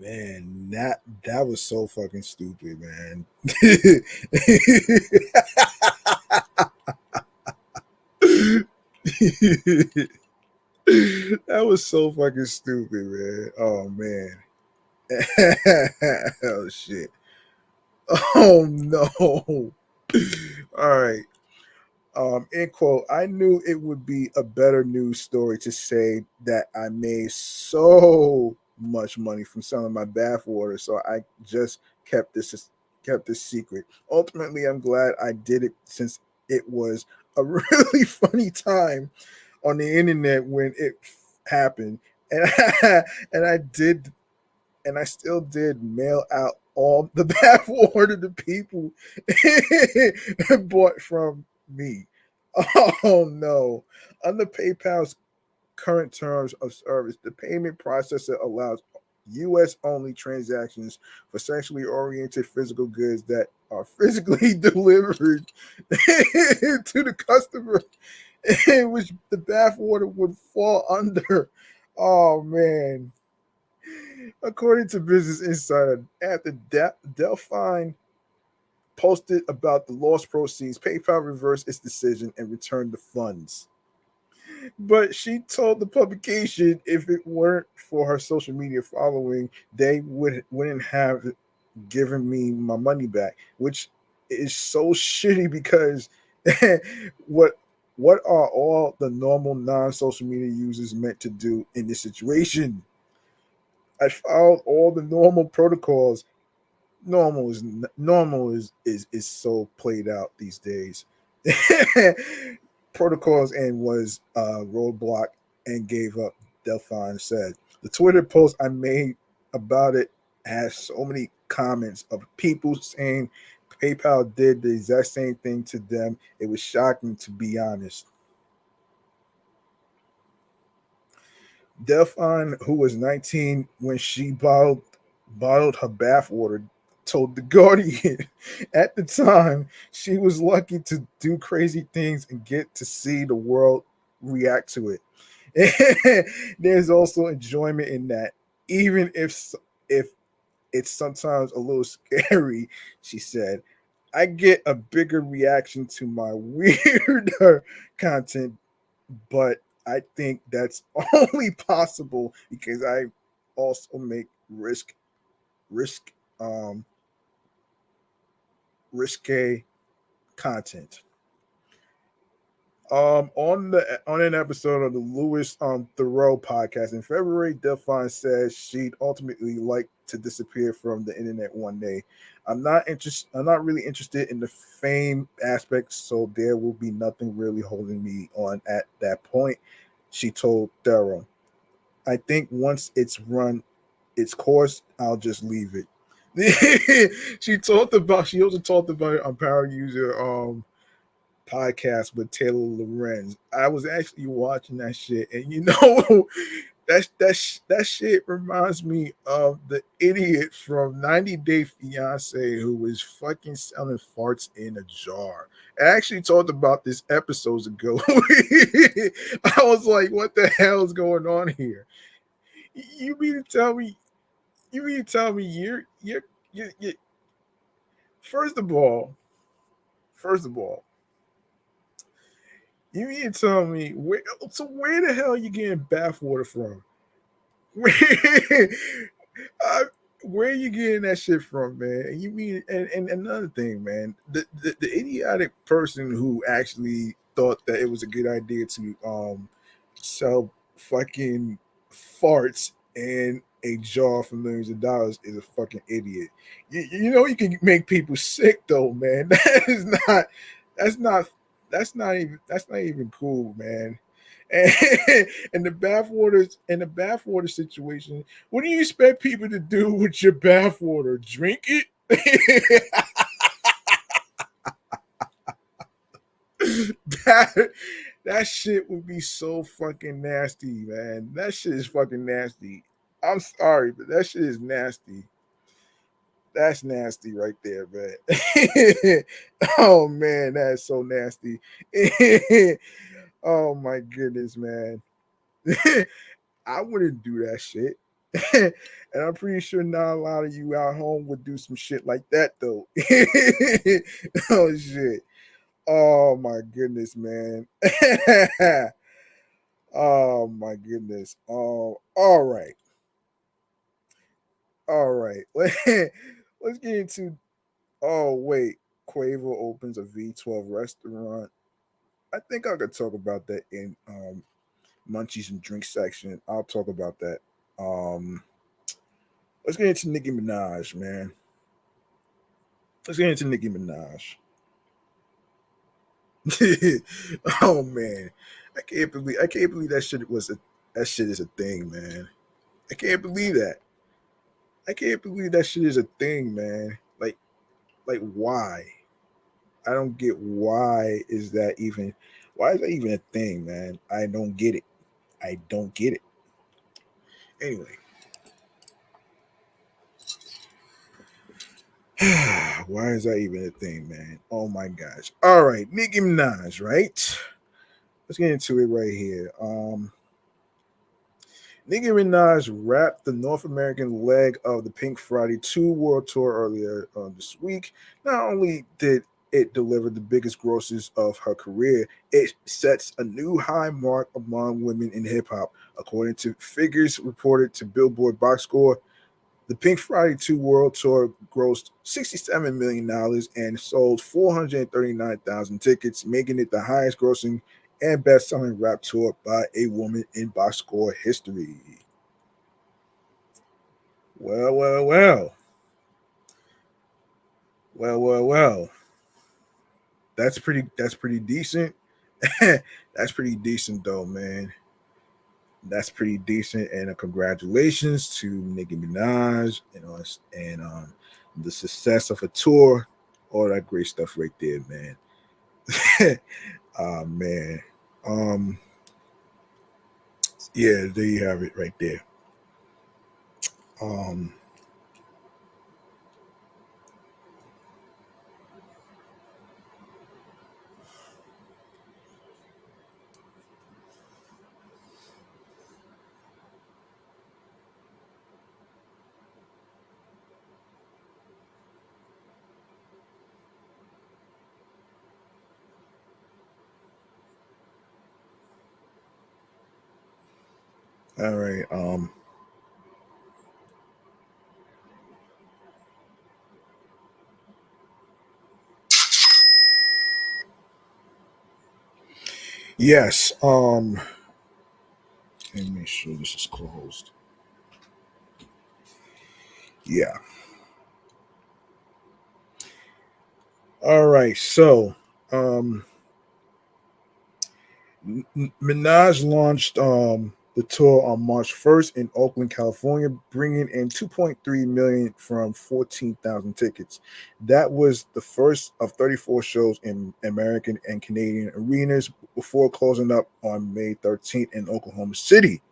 Man, that was so fucking stupid, man. That was so fucking stupid, man. Oh man. Oh shit. Oh no. All right. End quote. I knew it would be a better news story to say that I made so much money from selling my bathwater, so I just kept this secret. Ultimately, I'm glad I did it since it was a really funny time on the internet when it happened, and and I did and I still did mail out all the bathwater to people bought from me. Oh no. Under PayPal's current terms of service, the payment processor allows US only transactions for sexually oriented physical goods that are physically delivered to the customer, in which the bathwater would fall under. Oh man. According to Business Insider, after Delphine posted about the lost proceeds, PayPal reversed its decision and returned the funds. But she told the publication if it weren't for her social media following, they wouldn't have given me my money back, which is so shitty because what what are all the normal non-social media users meant to do in this situation? I followed all the normal protocols. Normal is so played out these days. Protocols and was roadblock and gave up. Delphine said the Twitter post I made about it has so many comments of people saying PayPal did the exact same thing to them. It was shocking, to be honest. Delphine, who was 19 when she bottled her bathwater, told the Guardian at the time she was lucky to do crazy things and get to see the world react to it. There's also enjoyment in that, even if it's sometimes a little scary. She said, "I get a bigger reaction to my weirder content, but I think that's only possible because I also make risk um risque content. On an episode of the Louis Thoreau podcast in February, Delphine says she'd ultimately like to disappear from the internet one day. I'm not really interested in the fame aspect, so there will be nothing really holding me on at that point. She told Thoreau, "I think once it's run its course, I'll just leave it." She also talked about it on Power User podcast with Taylor Lorenz. I was actually watching that shit, and that shit reminds me of the idiot from 90 Day Fiance who was fucking selling farts in a jar. I actually talked about this episodes ago. I was like, "What the hell is going on here?" You mean to tell me? You mean to tell me you're first of all, first of all, you mean to tell me where the hell are you getting bathwater from? Where, uh, where are you getting that shit from, man? You mean and another thing, man, the idiotic person who actually thought that it was a good idea to sell fucking farts in a jar for millions of dollars is a fucking idiot. You know you can make people sick though, man. That's not that's not even cool, man. And, and the bathwater situation, what do you expect people to do with your bathwater? Drink it? that that shit would be so fucking nasty, man. That shit is fucking nasty. I'm sorry, but that shit is nasty. That's nasty right there, man. Oh man, that's so nasty. Oh my goodness, man. I wouldn't do that shit. And I'm pretty sure not a lot of you out home would do some shit like that though. Oh shit. Oh my goodness, man. Oh my goodness. Oh, all right. All right. Let's get into oh wait. Quavo opens a V12 restaurant. I think I could talk about that in munchies and drink section. I'll talk about that. Um let's get into Nicki Minaj, man. Let's get into Nicki Minaj. Oh man, I can't believe that shit is a thing, man. I can't believe that. I can't believe that shit is a thing, man. Like why? I don't get why is that even a thing, man? I don't get it. I don't get it. Anyway, why is that even a thing, man? Oh my gosh. All right, Nicki Minaj, right? Let's get into it right here. Nicki Minaj wrapped the North American leg of the Pink Friday 2 World Tour earlier this week. Not only did it deliver the biggest grosses of her career, it sets a new high mark among women in hip hop. According to figures reported to Billboard Box Score, the Pink Friday 2 World Tour grossed $67 million and sold 439,000 tickets, making it the highest grossing and best selling rap tour by a woman in box score history. Well, well, well. Well. That's pretty decent. That's pretty decent though, man. That's pretty decent, and congratulations to Nicki Minaj and the success of a tour, all that great stuff right there, man. Man, um, yeah, there you have it right there. Um, All right. Yes. Let me make sure this is closed. Yeah. All right. So, um, Minaj launched the tour on March 1st in Oakland, California, bringing in 2.3 million from 14,000 tickets. That was the first of 34 shows in American and Canadian arenas before closing up on May 13th in Oklahoma City.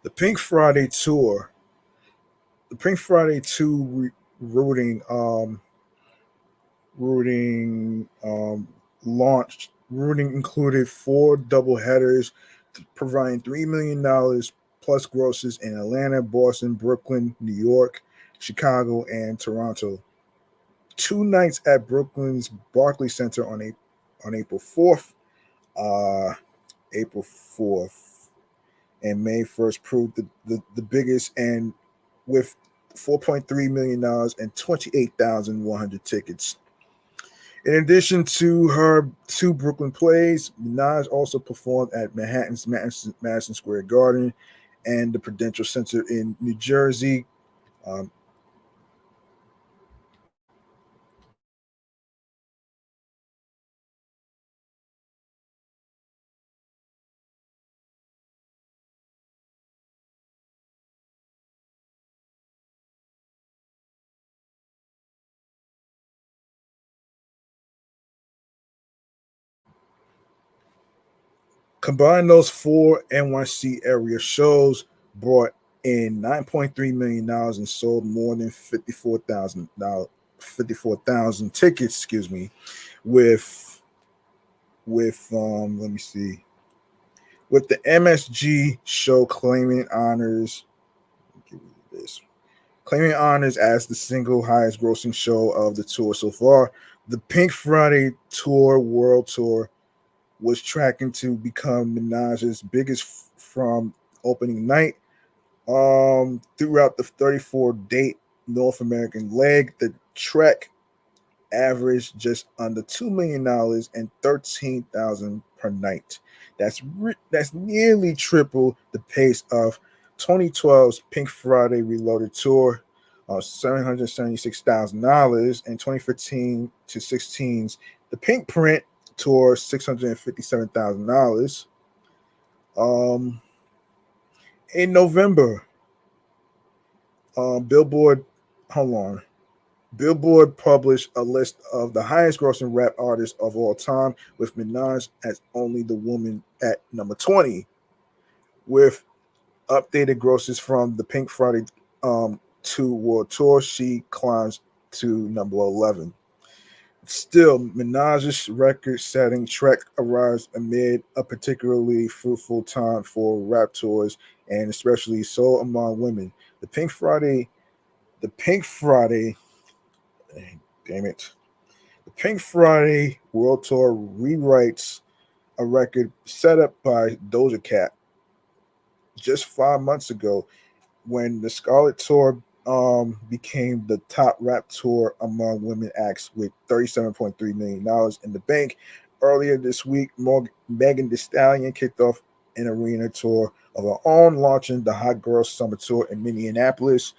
The Pink Friday tour, the Pink Friday 2 routing routing launched. Routing included four double headers, providing $3 million plus grosses in Atlanta, Boston, Brooklyn, New York, Chicago, and Toronto. Two nights at Brooklyn's Barclays Center on April 4th. Uh, April 4th and May 1st proved the biggest, and with $4.3 million and 28,100 tickets. In addition to her two Brooklyn plays, Minaj also performed at Manhattan's Madison Square Garden and the Prudential Center in New Jersey. Um, Combine those four NYC area shows brought in $9.3 million and sold more than 54,000 tickets. Excuse me, with let me see, with the MSG show give me this claiming honors as the single highest grossing show of the tour so far. The Pink Friday Tour World Tour was tracking to become Minaj's biggest from opening night. Throughout the 34 date North American leg, the trek averaged just under $2 million and 13,000 per night. That's nearly triple the pace of 2012's Pink Friday Reloaded tour of $776,000 and 2015 to 16's the Pink Print tour $657,000. Um, in November, Billboard, hold on. Billboard published a list of the highest grossing rap artists of all time, with Minaj as only the woman at number 20. With updated grosses from the Pink Friday 2 World Tour, she climbs to number 11. Still, Minaj's record setting trek arrives amid a particularly fruitful time for rap tours and especially so among women. The Pink Friday, damn it, The Pink Friday World Tour rewrites a record set up by Doja Cat just 5 months ago when the Scarlet Tour became the top rap tour among women acts with $37.3 million in the bank. Earlier this week, Megan Thee Stallion kicked off an arena tour of her own, launching the Hot Girl Summer Tour in Minneapolis.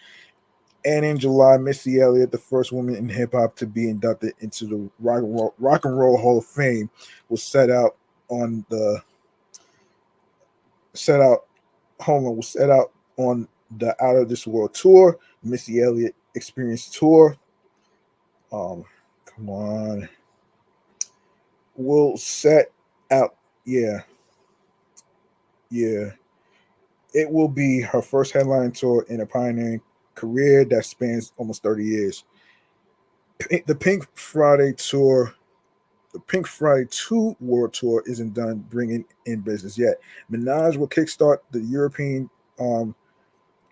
And in July, Missy Elliott, the first woman in hip hop to be inducted into the Rock and Roll Hall of Fame, was on the set out. Hold on, was set out on the Out of This World tour, Missy Elliott Experience tour. Come on, will set out. Yeah, yeah. It will be her first headline tour in a pioneering career that spans almost 30 years. The Pink Friday 2 World Tour isn't done bringing in business yet. Minaj will kickstart the European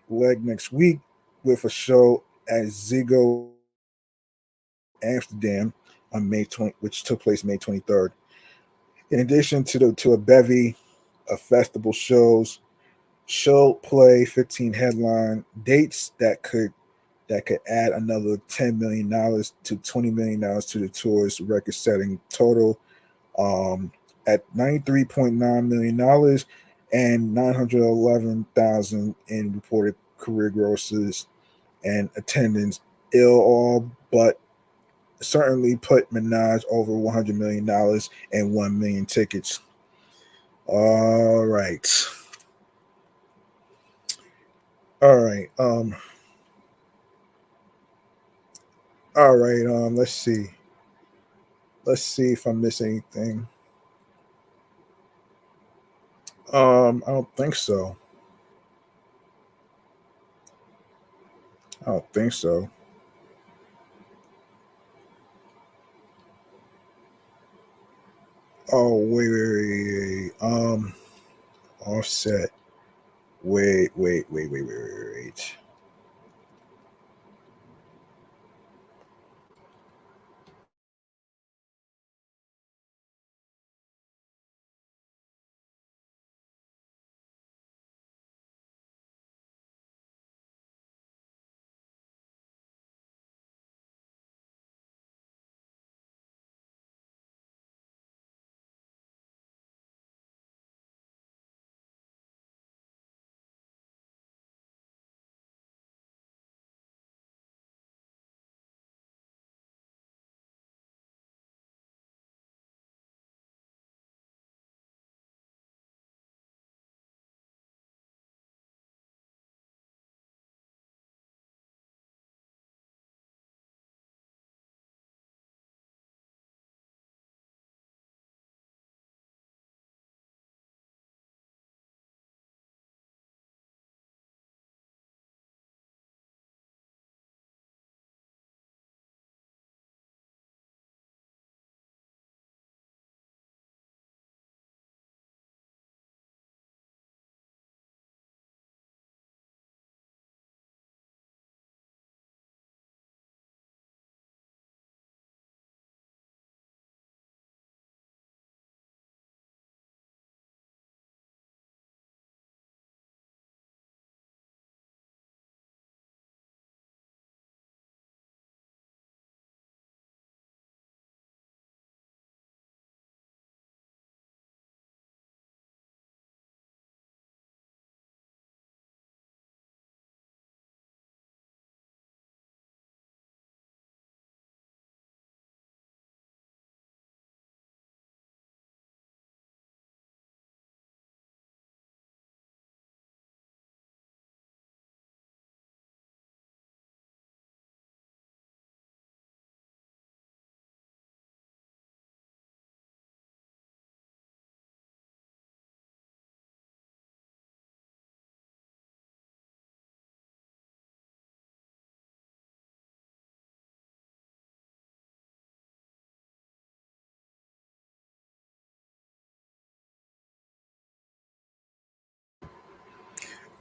leg next week with a show at Ziggo Amsterdam on May 20, which took place May 23rd. In addition to a bevy of festival shows, she'll play 15 headline dates that could add another $10 million to $20 million to the tour's record-setting total, at $93.9 million and 911,000 in reported career grosses and attendance. It'll all but certainly put Minaj over $100 million and 1 million tickets. All right, all right, all right. Let's see. Let's see if I miss anything. I don't think so. I don't think so. Oh, wait. Offset. Wait.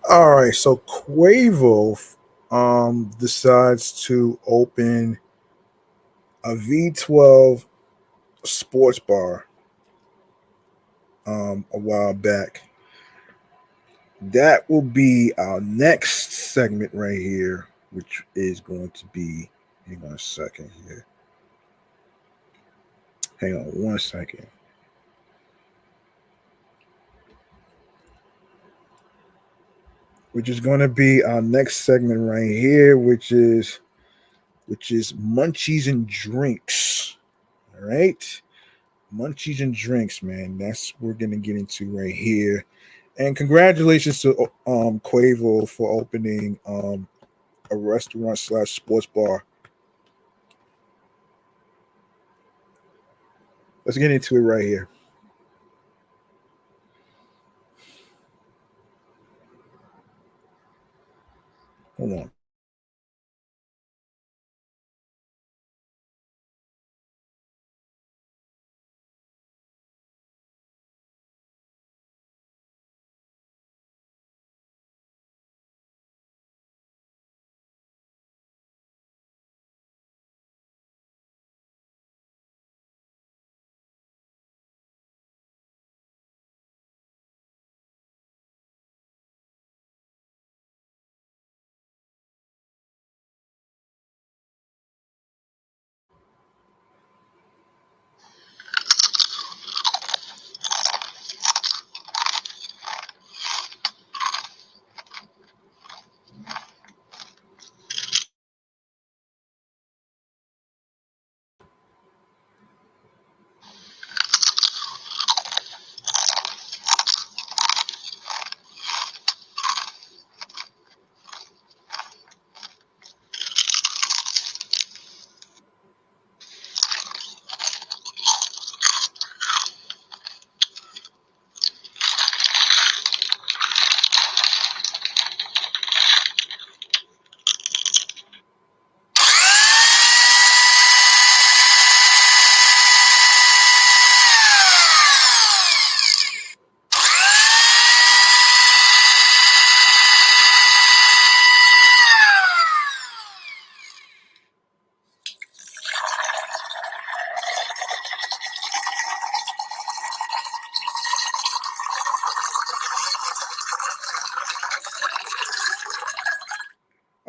All right. So Quavo decides to open a V12 sports bar a while back. That will be our next segment right here, which is going to be. Hang on a second here. Hang on 1 second. Which is going to be our next segment right here, which is munchies and drinks. All right, munchies and drinks, man. That's what we're gonna get into right here. And congratulations to Quavo for opening a restaurant slash sports bar. Let's get into it right here. Hold on.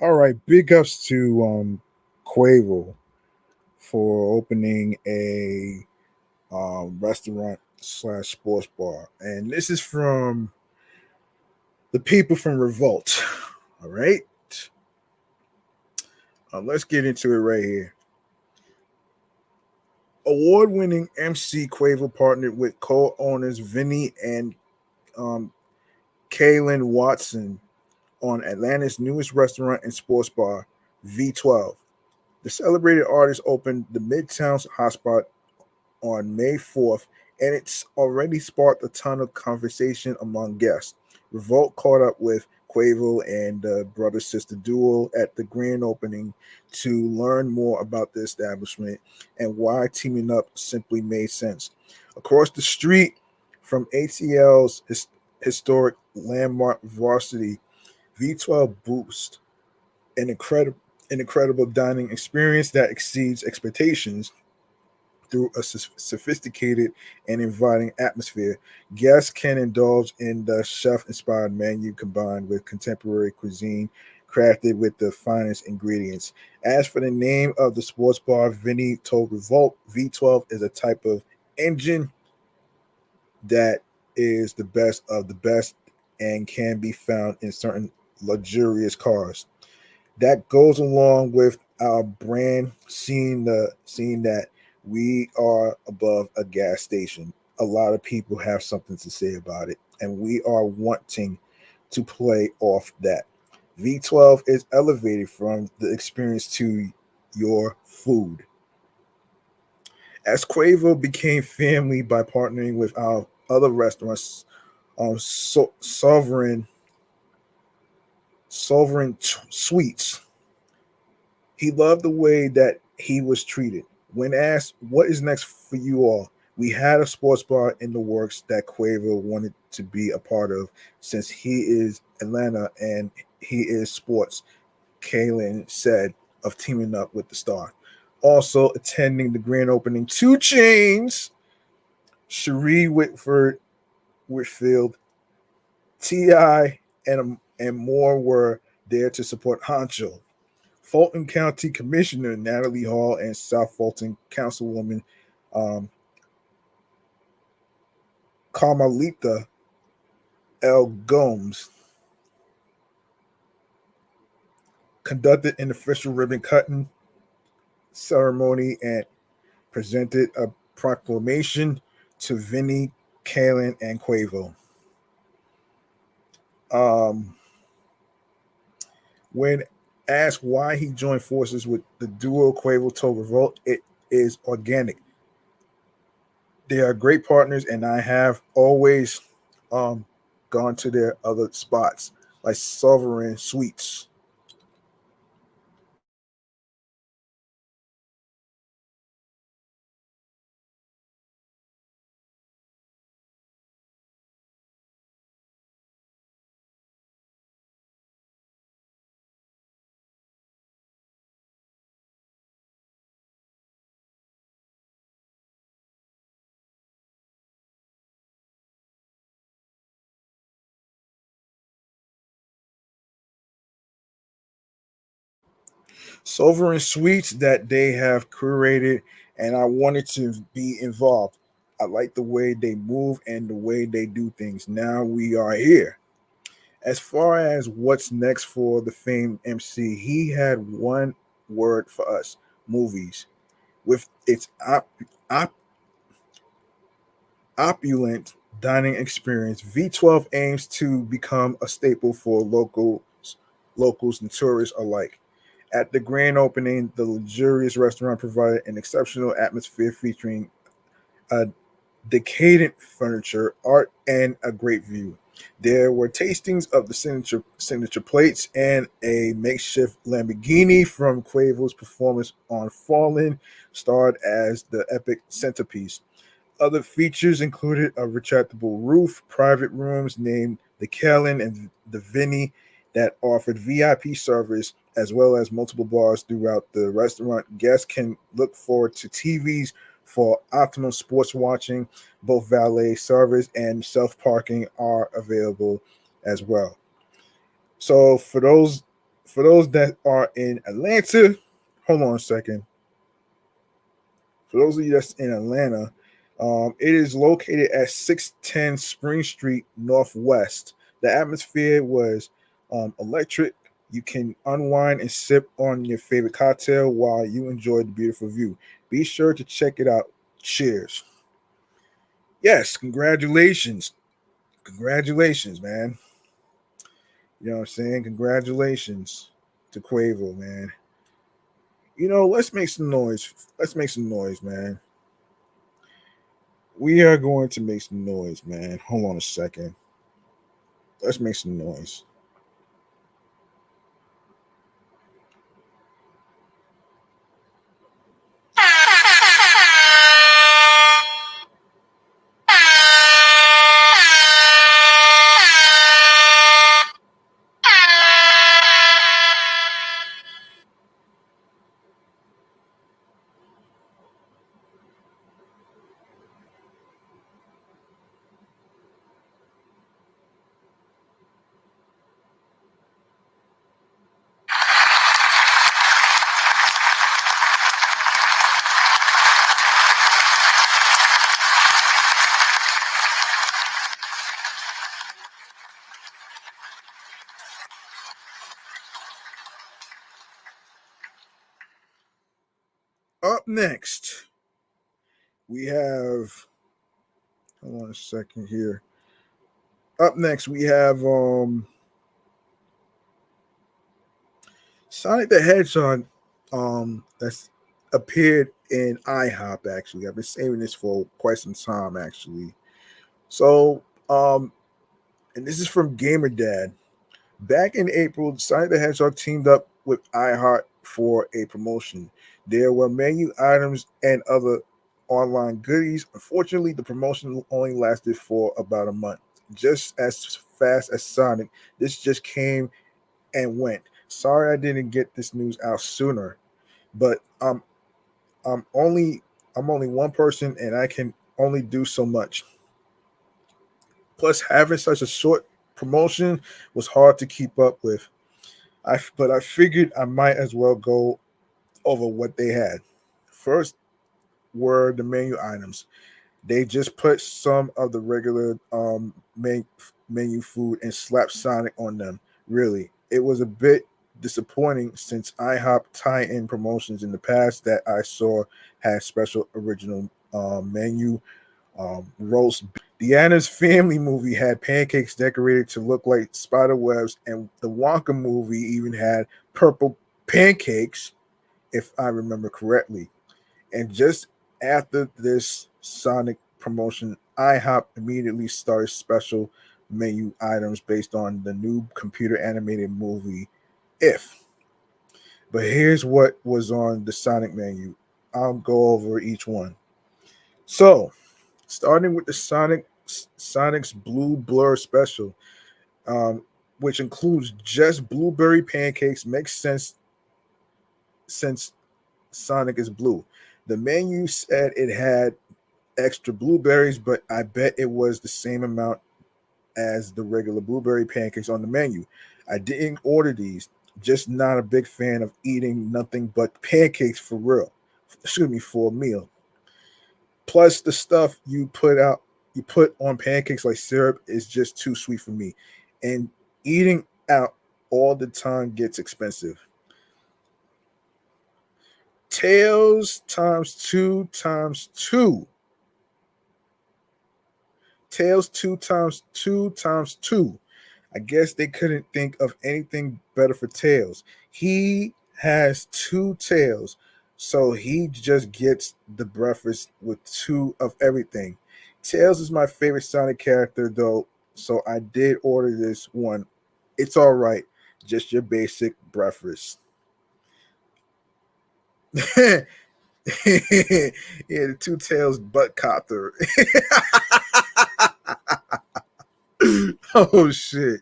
All right, big ups to Quavo for opening a restaurant slash sports bar, and this is from the people from Revolt. All right, let's get into it right here. Award-winning MC Quavo partnered with co-owners Vinny and um, Kaylin Watson on Atlanta's newest restaurant and sports bar, V12. The celebrated artist opened the Midtown hotspot on May 4th, and it's already sparked a ton of conversation among guests. Revolt caught up with Quavo and the brother sister duo at the grand opening to learn more about the establishment and why teaming up simply made sense. Across the street from ATL's historic landmark Varsity, V12 boosts an incredible dining experience that exceeds expectations through a sophisticated and inviting atmosphere. Guests can indulge in the chef inspired menu combined with contemporary cuisine crafted with the finest ingredients. As for the name of the sports bar, Vinny told Revolt, V12 is a type of engine that is the best of the best and can be found in certain luxurious cars. That goes along with our brand seeing that we are above a gas station. A lot of people have something to say about it, and we are wanting to play off that. V12 is elevated from the experience to your food. As Quavo became family by partnering with our other restaurants, Sovereign Sweets, he loved the way that he was treated. When asked what is next for you all, we had a sports bar in the works that Quavo wanted to be a part of since he is Atlanta and he is sports, Kalen said of teaming up with the star. Also attending the grand opening, two Chainz, Cherie Whitfield, T.I., and more were there to support Honcho. Fulton County Commissioner Natalie Hall and South Fulton Councilwoman um, Carmelita L. Gomes conducted an official ribbon cutting ceremony and presented a proclamation to Vinny, Kalen, and Quavo. Um, when asked why he joined forces with the duo Quavo told Revolt, it is organic. They are great partners, and I have always um, gone to their other spots like Sovereign Sweets. Sovereign Sweets that they have curated, and I wanted to be involved. I like the way they move and the way they do things. Now we are here. As far as what's next for the famed MC, he had one word for us: movies. With its op- opulent dining experience, V12 aims to become a staple for locals and tourists alike. At the grand opening, the luxurious restaurant provided an exceptional atmosphere featuring a decadent furniture, art, and a great view. There were tastings of the signature plates and a makeshift Lamborghini from Quavo's performance on Fallen, starred as the epic centerpiece. Other features included a retractable roof, private rooms named the Kellen and the Vinny that offered VIP service, as well as multiple bars throughout the restaurant. Guests can look forward to TVs for optimum sports watching. Both valet service and self parking are available as well. So for those that are in Atlanta, hold on a second. For those of you that's in Atlanta, it is located at 610 Spring Street Northwest. The atmosphere was electric. You can unwind and sip on your favorite cocktail while you enjoy the beautiful view. Be sure to check it out. Cheers. Yes, congratulations. Congratulations, man. You know what I'm saying? Congratulations to Quavo, man. Let's make some noise. Let's make some noise, man. We are going to make some noise, man. Hold on a second. Let's make some noise. Up next, we have. Hold on a second here. Up next, we have Sonic the Hedgehog. That's appeared in IHOP. Actually, I've been saving this for quite some time. Actually, so and this is from Gamer Dad. Back in April, Sonic the Hedgehog teamed up with iHeart for a promotion. There were menu items and other online goodies. Unfortunately, the promotion only lasted for about a month. Just as fast as Sonic, this just came and went. Sorry I didn't get this news out sooner, but I'm only I'm only one person and I can only do so much. Plus, having such a short promotion was hard to keep up with. But I figured I might as well go over what they had. First were the menu items. They just put some of the regular menu food and slapped Sonic on them. Really, it was a bit disappointing since IHOP tie-in promotions in the past that I saw had special original menu roast The Addams Family movie had pancakes decorated to look like spider webs, and the Wonka movie even had purple pancakes, if I remember correctly. And just after this Sonic promotion, IHOP immediately started special menu items based on the new computer animated movie If. But here's what was on the Sonic menu. I'll go over each one. So, starting with the Sonic's Blue Blur special, um, which includes just blueberry pancakes, makes sense since Sonic is blue. The menu said it had extra blueberries, but I bet it was the same amount as the regular blueberry pancakes on the menu. I didn't order these, just not a big fan of eating nothing but pancakes for real. Excuse me, for a meal. Plus the stuff you put on pancakes like syrup is just too sweet for me. And eating out all the time gets expensive. Tails times two times two. Tails two times two. I guess they couldn't think of anything better for Tails. He has two tails, so he just gets the breakfast with two of everything. Tails is my favorite Sonic character, though, so I did order this one. It's all right, just your basic breakfast. Yeah, the two tails butt copter. Oh shit.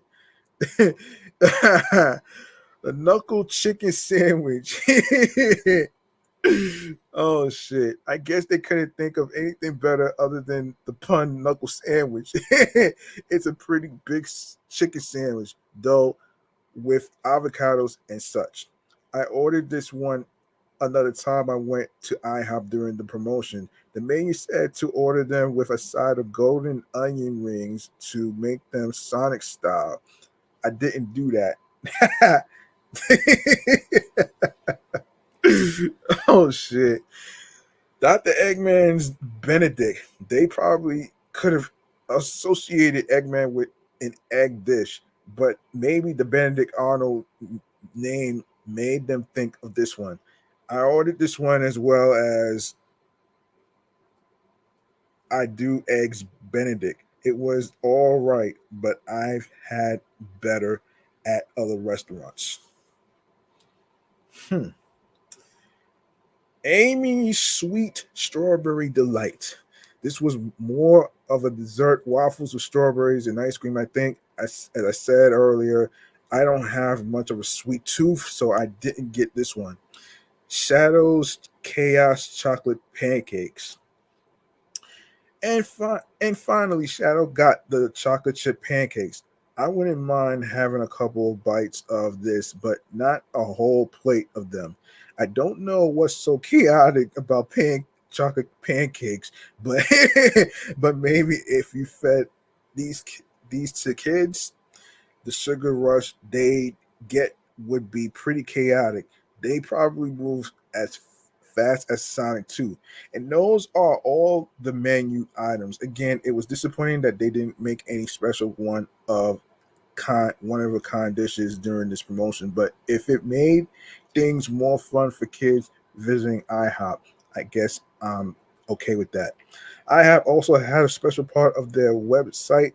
The knuckle chicken sandwich. Oh shit. I guess they couldn't think of anything better other than the pun knuckle sandwich. It's a pretty big chicken sandwich, though, with avocados and such. I ordered this one another time I went to IHOP during the promotion. The menu said to order them with a side of golden onion rings to make them Sonic style. I didn't do that. Oh shit. Dr. Eggman's Benedict. They probably could have associated Eggman with an egg dish, but maybe the Benedict Arnold name made them think of this one. I ordered this one as well as I do eggs Benedict. It was all right, but I've had better at other restaurants. Hmm. Amy's Sweet Strawberry Delight. This was more of a dessert, waffles with strawberries and ice cream. I think, as I said earlier, I don't have much of a sweet tooth, so I didn't get this one. Shadow's Chaos Chocolate Pancakes. And finally, Shadow got the chocolate chip pancakes. I wouldn't mind having a couple of bites of this, but not a whole plate of them. I don't know what's so chaotic about chocolate pancakes, but but maybe if you fed these these to kids, the sugar rush they get would be pretty chaotic. They probably move as fast as Sonic 2. And those are all the menu items. Again, it was disappointing that they didn't make any special one of a kind dishes during this promotion. But if it made things more fun for kids visiting IHOP, I guess I'm okay with that. I have also had a special part of their website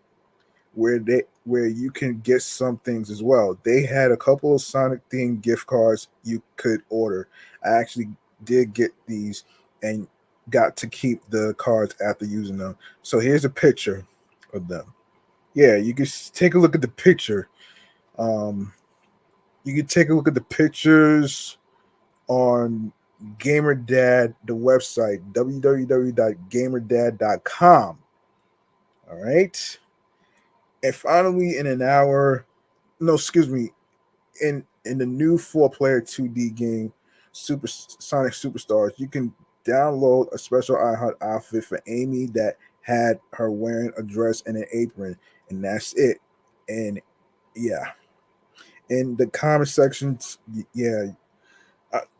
where you can get some things as well. They had a couple of Sonic themed gift cards you could order. I actually did get these and got to keep the cards after using them. So here's a picture of them. Yeah, you can take a look at the picture. Um, you can take a look at the pictures on GamerDad, the website, www.gamerdad.com. All right. And finally, in an hour, no, excuse me, in the new four-player 2D game, Super Sonic Superstars, you can download a special iHeart outfit for Amy that had her wearing a dress and an apron, and that's it. And yeah, in the comment sections, yeah,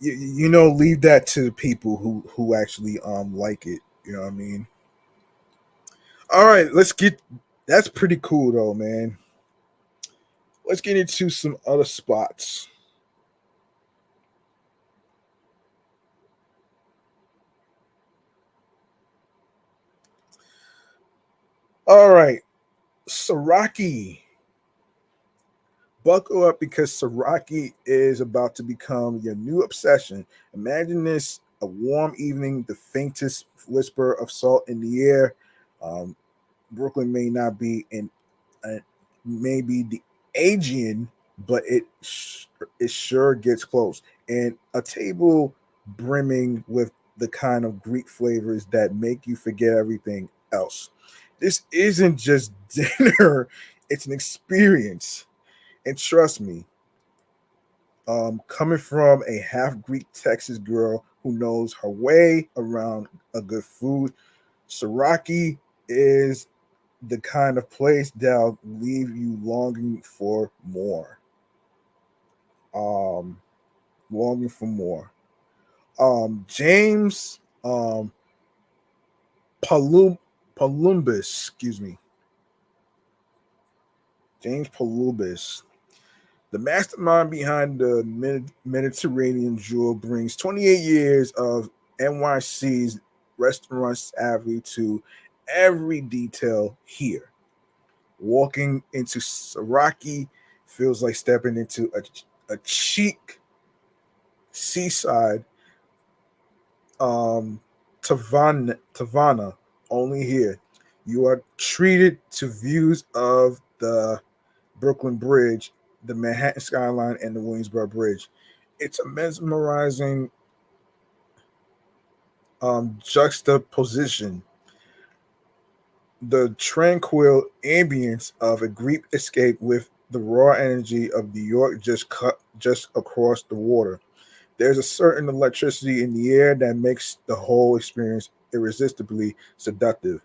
leave that to the people who actually like it. You know what I mean? All right, let's get. That's pretty cool though, man. Let's get into some other spots. All right, Siraki. Buckle up because Siraki is about to become your new obsession. Imagine this: a warm evening, the faintest whisper of salt in the air. Um, Brooklyn may not be in, maybe the Aegean, but it sure gets close. And a table brimming with the kind of Greek flavors that make you forget everything else. This isn't just dinner; it's an experience. And trust me, coming from a half Greek Texas girl who knows her way around a good food, Siraki is the kind of place that'll leave you longing for more. Um, longing for more. James Palum Palumbis, excuse me, James Palumbis, the mastermind behind the Mediterranean Jewel, brings 28 years of NYC's restaurant savvy to every detail here. Walking into Siraki feels like stepping into a chic seaside um, Tavana, only here. You are treated to views of the Brooklyn Bridge, the Manhattan skyline, and the Williamsburg Bridge. It's a mesmerizing juxtaposition. The tranquil ambience of a Greek escape with the raw energy of New York just across the water. There's a certain electricity in the air that makes the whole experience irresistibly seductive.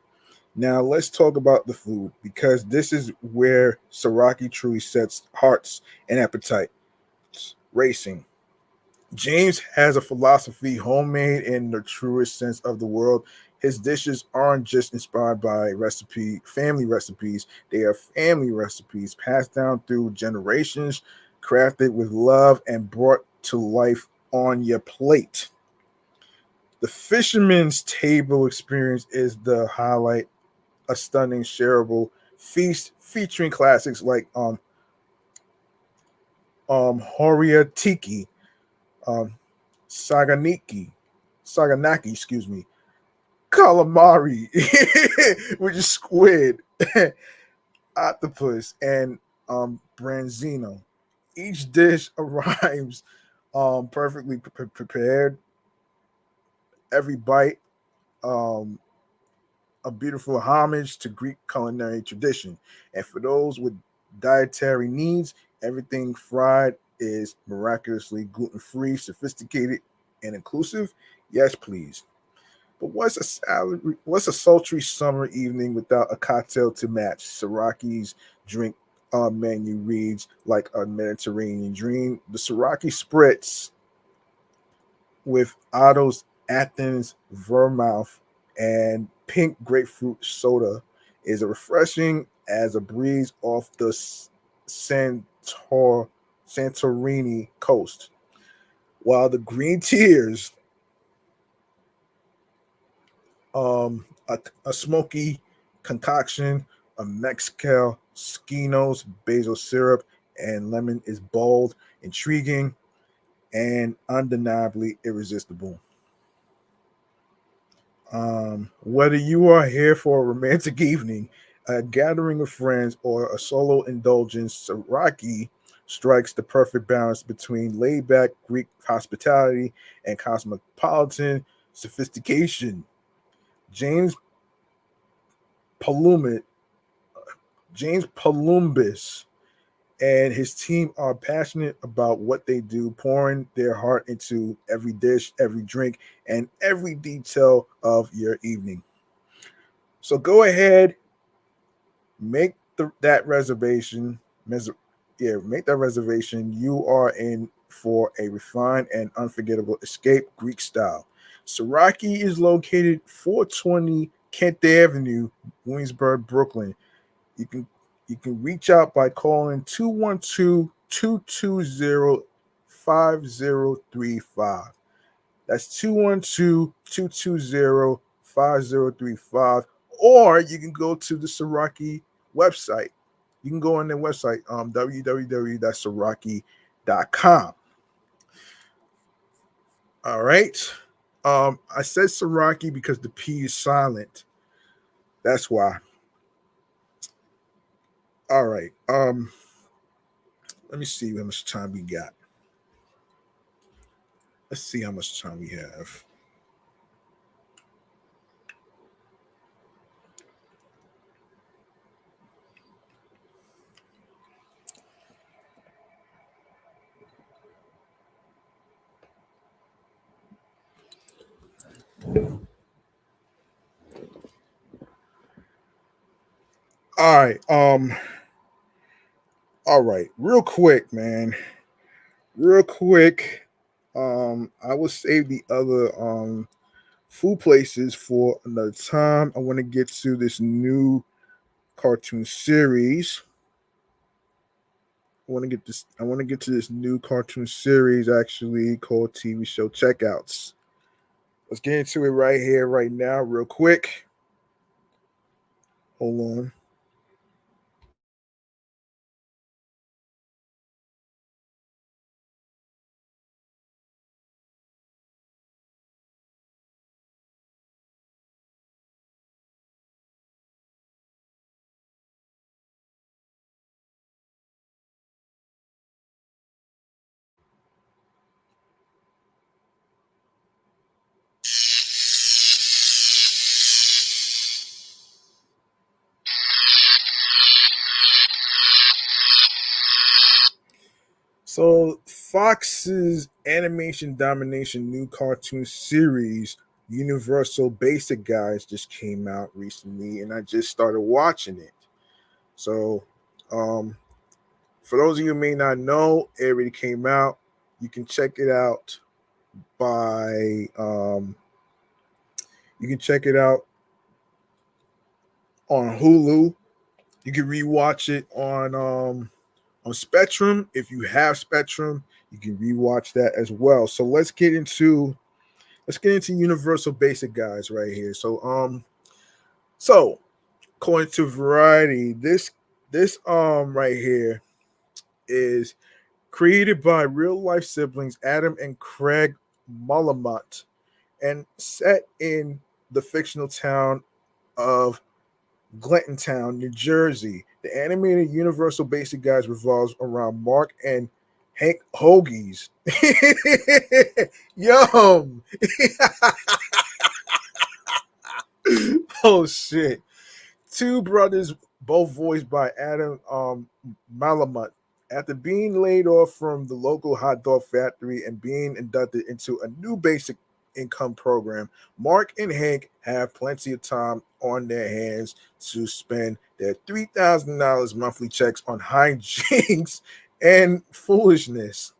Now let's talk about the food because this is where Siraki truly sets hearts and appetite racing. James has a philosophy homemade in the truest sense of the word. His dishes aren't just inspired by family recipes. They are family recipes passed down through generations, crafted with love and brought to life on your plate. The fisherman's table experience is the highlight, a stunning shareable feast featuring classics like Horia Tiki, um Saganiki, Saganaki, excuse me, calamari, which is squid, octopus, and branzino. Each dish arrives perfectly prepared. Every bite, um, a beautiful homage to Greek culinary tradition. And for those with dietary needs, everything fried is miraculously gluten free, sophisticated, and inclusive. Yes, please. But what's a sultry summer evening without a cocktail to match? Siraki's drink menu reads like a Mediterranean dream. The Siraki Spritz with Otto's Athens Vermouth and pink grapefruit soda is as refreshing as a breeze off the Santorini coast. While the green tears, a smoky concoction, a Mezcal, Skinos, basil syrup, and lemon is bold, intriguing, and undeniably irresistible. Whether you are here for a romantic evening, a gathering of friends, or a solo indulgence, Siraki strikes the perfect balance between laid back Greek hospitality and cosmopolitan sophistication. James Palumit, James Palumbis, and his team are passionate about what they do, pouring their heart into every dish, every drink, and every detail of your evening. So go ahead, make that reservation. Yeah, make that reservation. You are in for a refined and unforgettable escape Greek style. Siraki is located 420 Kent Avenue, Williamsburg, Brooklyn. You can you can reach out by calling 212-220-5035. That's 212-220-5035. Or you can go to the Soraki website. You can go on their website, www.soraki.com. All right. I said Soraki because the P is silent. That's why. All right. Let me see how much time we got. Let's see how much time we have. All right. All right. Real quick, man. Real quick. I will save the other food places for another time. I want to get to this new cartoon series. I want to get to this new cartoon series actually called TV show Checkouts. Let's get into it right here, right now, real quick. Hold on. So Fox's animation domination new cartoon series, Universal Basic Guys, just came out recently, and I just started watching it. So, um, for those of you who may not know, it already came out. You can check it out by you can check it out on Hulu. You can rewatch it on Spectrum. If you have Spectrum, you can rewatch that as well. So let's get into Universal Basic Guys right here. So according to Variety, this right here is created by real life siblings Adam and Craig Malamut and set in the fictional town of Glentontown, New Jersey. The animated Universal Basic Guys revolves around Mark and Hank Hoagies. Yum. Oh shit. Two brothers, both voiced by Adam Malamut. After being laid off from the local hot dog factory and being inducted into a new basic income program, Mark and Hank have plenty of time on their hands to spend their $3,000 monthly checks on hijinks and foolishness.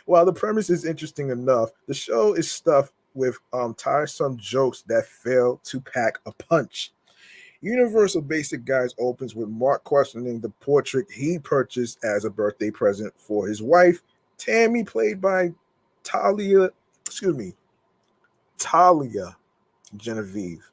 While the premise is interesting enough, the show is stuffed with tiresome jokes that fail to pack a punch. Universal Basic Guys opens with Mark questioning the portrait he purchased as a birthday present for his wife, Tammy, played by Talia, excuse me, Talia Genevieve.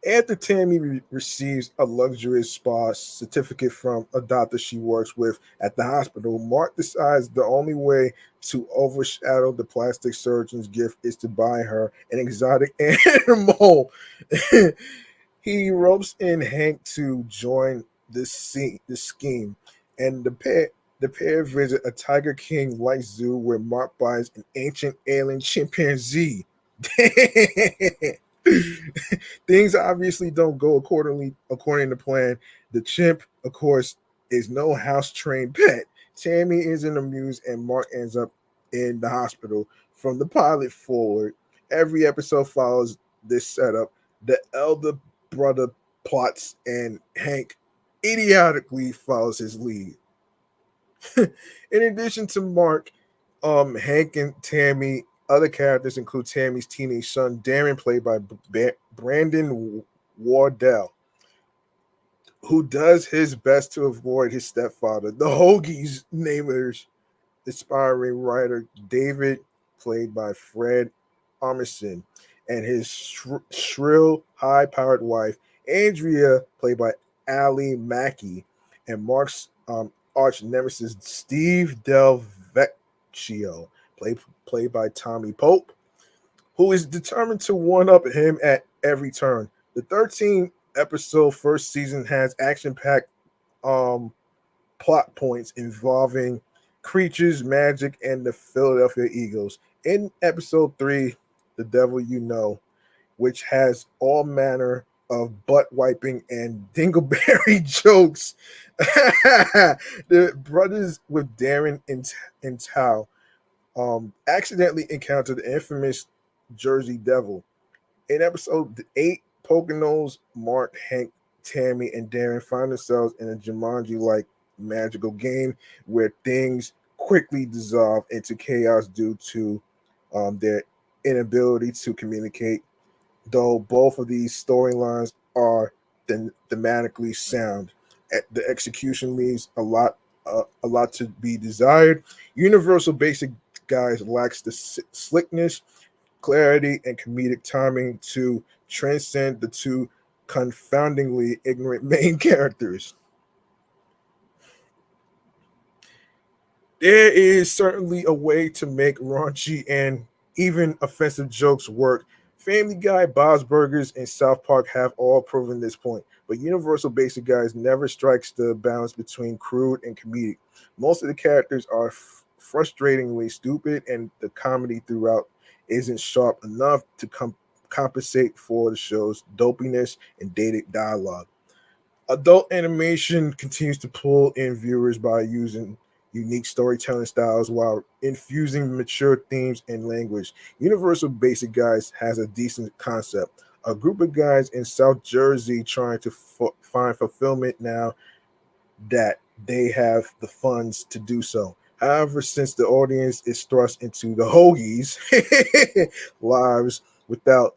After Tammy receives a luxurious spa certificate from a doctor she works with at the hospital, Mark decides the only way to overshadow the plastic surgeon's gift is to buy her an exotic animal. He ropes in Hank to join this scheme, and the pair visit a Tiger King like zoo where Mark buys an ancient alien chimpanzee. Things obviously don't go according to plan. The chimp, of course, is no house trained pet. Tammy isn't amused, and Mark ends up in the hospital. From the pilot forward, every episode follows this setup. The elder brother plots, and Hank idiotically follows his lead. In addition to Mark, Hank, and Tammy, other characters include Tammy's teenage son, Darren, played by Brandon Wardell, who does his best to avoid his stepfather. The Hoagies namers, aspiring writer David, played by Fred Armisen, and his shrill, high-powered wife Andrea, played by Ali Mackey, and Mark's arch nemesis Steve Del Vecchio, played by Tommy Pope, who is determined to one up him at every turn. The 13 episode first season has action packed um, plot points involving creatures, magic, and the Philadelphia Eagles. In episode 3, The Devil You Know, which has all manner of butt wiping and dingleberry jokes, the brothers with Darren and Tao accidentally encountered the infamous Jersey Devil. In episode 8, Poconos, Mark, Hank, Tammy, and Darren find themselves in a Jumanji like magical game where things quickly dissolve into chaos due to their inability to communicate. Though both of these storylines are thematically sound, the execution leaves a lot to be desired. Universal Basic Guys lacks the slickness, clarity, and comedic timing to transcend the two confoundingly ignorant main characters. There is certainly a way to make raunchy and even offensive jokes work. Family Guy, Bob's Burgers, and South Park have all proven this point, but Universal Basic Guys never strikes the balance between crude and comedic. Most of the characters are frustratingly stupid, and the comedy throughout isn't sharp enough to compensate for the show's dopiness and dated dialogue. Adult animation continues to pull in viewers by using unique storytelling styles while infusing mature themes and language. Universal Basic Guys has a decent concept. A group of guys in South Jersey trying to find fulfillment now that they have the funds to do so. However, since the audience is thrust into the Hoagies' lives without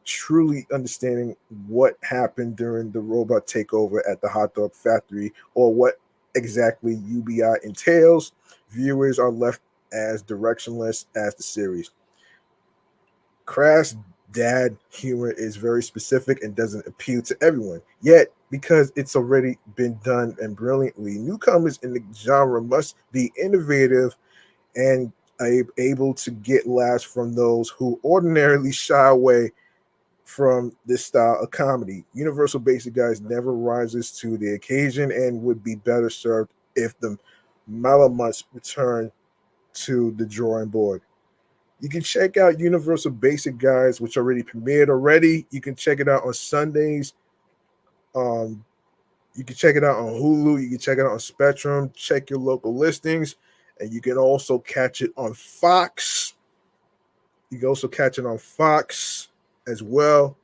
truly understanding what happened during the robot takeover at the hot dog factory or what exactly UBI entails, viewers are left as directionless as the series. Crass dad humor is very specific and doesn't appeal to everyone. Yet, because it's already been done and brilliantly, newcomers in the genre must be innovative and able to get laughs from those who ordinarily shy away from this style of comedy. Universal Basic Guys never rises to the occasion and would be better served if the Malamutes return to the drawing board. You can check out Universal Basic Guys, which already premiered already. You can check it out on Sundays. Um, you can check it out on Hulu. You can check it out on Spectrum. Check your local listings. And you can also catch it on Fox. You can also catch it on Fox as well.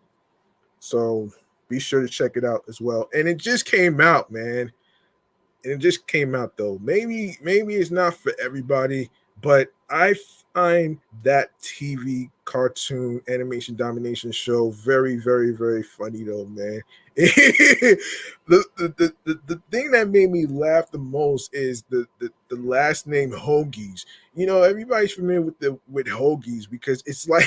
So be sure to check it out as well. And it just came out, man. And it just came out though. Maybe it's not for everybody, but I find that TV cartoon animation domination show very, very, very funny though, man. The thing that made me laugh the most is the last name Hoagies. You know, everybody's familiar with Hoagies because it's like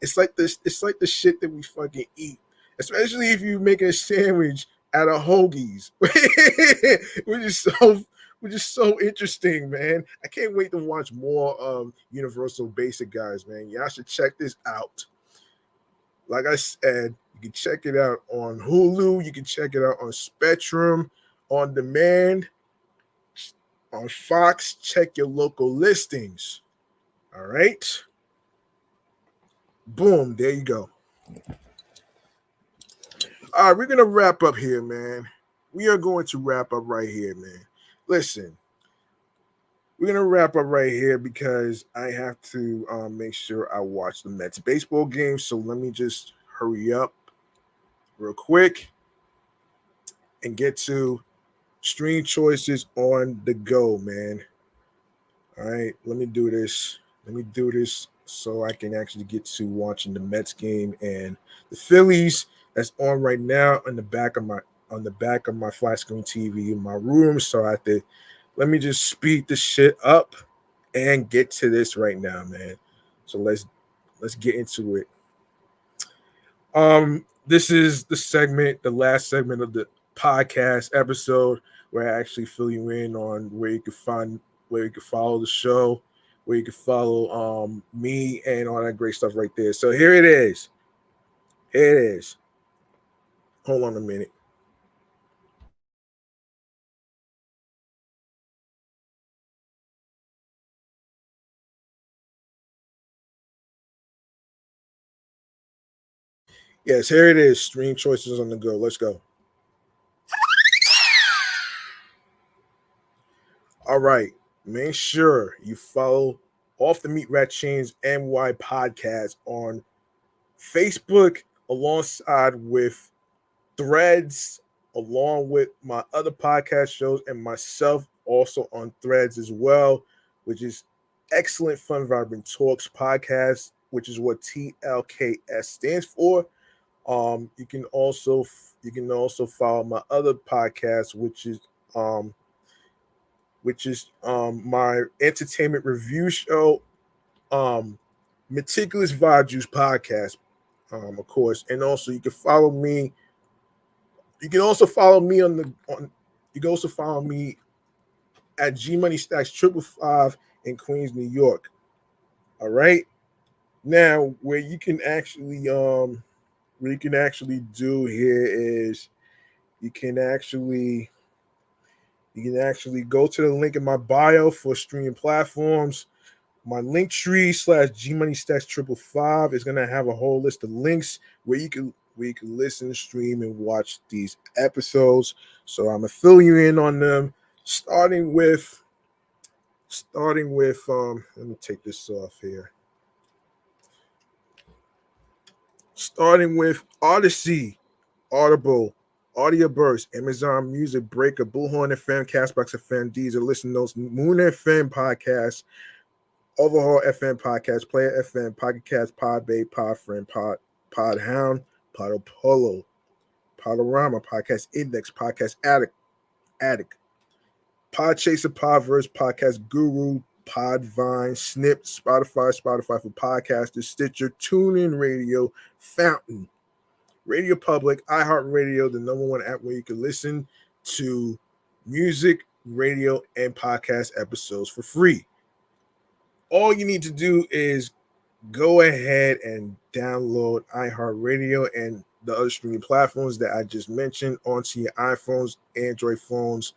it's like the shit that we fucking eat, especially if you're making a sandwich out of Hoagies, which is so interesting, man. I can't wait to watch more Universal Basic Guys, man. Y'all should check this out. Like I said, you can check it out on Hulu. You can check it out on Spectrum, on demand, on Fox. Check your local listings. All right. Boom. There you go. All right, we're gonna wrap up here, man. We are going to wrap up right here, man. Listen, we're gonna wrap up right here because I have to make sure I watch the Mets baseball game. So let me just hurry up real quick and get to Stream choices on the go, man. All right, let me do this. Let me do this so I can actually get to watching the Mets game and the Phillies that's on right now on the back of my flat screen TV in my room. So I have to let me just speed this shit up and get to this right now, man. So let's get into it. This is the last segment of the podcast episode where I actually fill you in on where you can follow the show, where you can follow me and all that great stuff right there. So here it is. Here it is. Hold on a minute. Yes, here it is. Stream choices on the go. Let's go. All right. Make sure you follow Off the Meat Rat Chainz NY podcast on Facebook alongside with Threads, along with my other podcast shows and myself also on Threads as well, which is Excellent Fun Vibrant Talks podcast, which is what TLKS stands for. You can also follow my other podcast, um which is my entertainment review show, um Meticulous Vibe Juice podcast, of course. And also you can follow me. You can also follow me you can also follow me at G Money Stacks 555 in Queens, New York. All right. Now, where you can actually do here is you can actually go to the link in my bio for streaming platforms. My link tree / G Money Stacks 555 is gonna have a whole list of links where you can listen, stream, and watch these episodes. So I'm gonna fill you in on them, starting with let me take this off here. Starting with Odyssey, Audible, Audioburst, Amazon Music, Breaker, Bullhorn FM, Castbox FM, Deezer, Listen Notes, Moon FM Podcast, Overhaul FM Podcast, Player FM, Pocket Cast, Podbay, Podfriend, Podhound, Podopolo, Podorama, Podcast Index, Podcast Addict, Podchaser, Podverse, Podcast Guru, Podvine, Snip, Spotify for Podcasters, Stitcher, TuneIn Radio, Fountain, Radio Public, iHeartRadio, the number one app where you can listen to music, radio, and podcast episodes for free. All you need to do is go ahead and download iHeartRadio and the other streaming platforms that I just mentioned onto your iPhones, Android phones,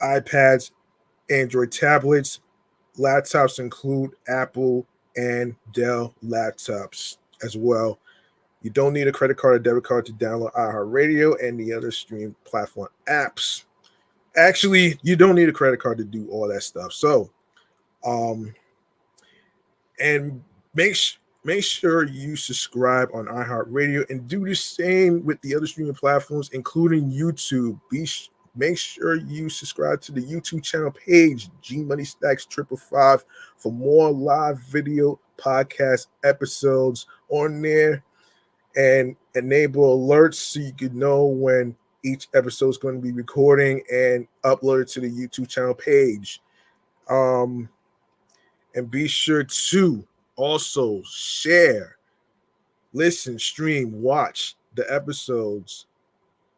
iPads, Android tablets. Laptops include Apple and Dell laptops as well. You don't need a credit card or debit card to download iHeartRadio and the other stream platform apps. Actually, you don't need a credit card to do all that stuff. So, and make sure you subscribe on iHeartRadio and do the same with the other streaming platforms, including YouTube. Make sure you subscribe to the YouTube channel page, G Money Stacks 555, for more live video podcast episodes on there, and enable alerts so you can know when each episode is going to be recording and uploaded to the YouTube channel page. And be sure to also share, listen, stream, watch the episodes,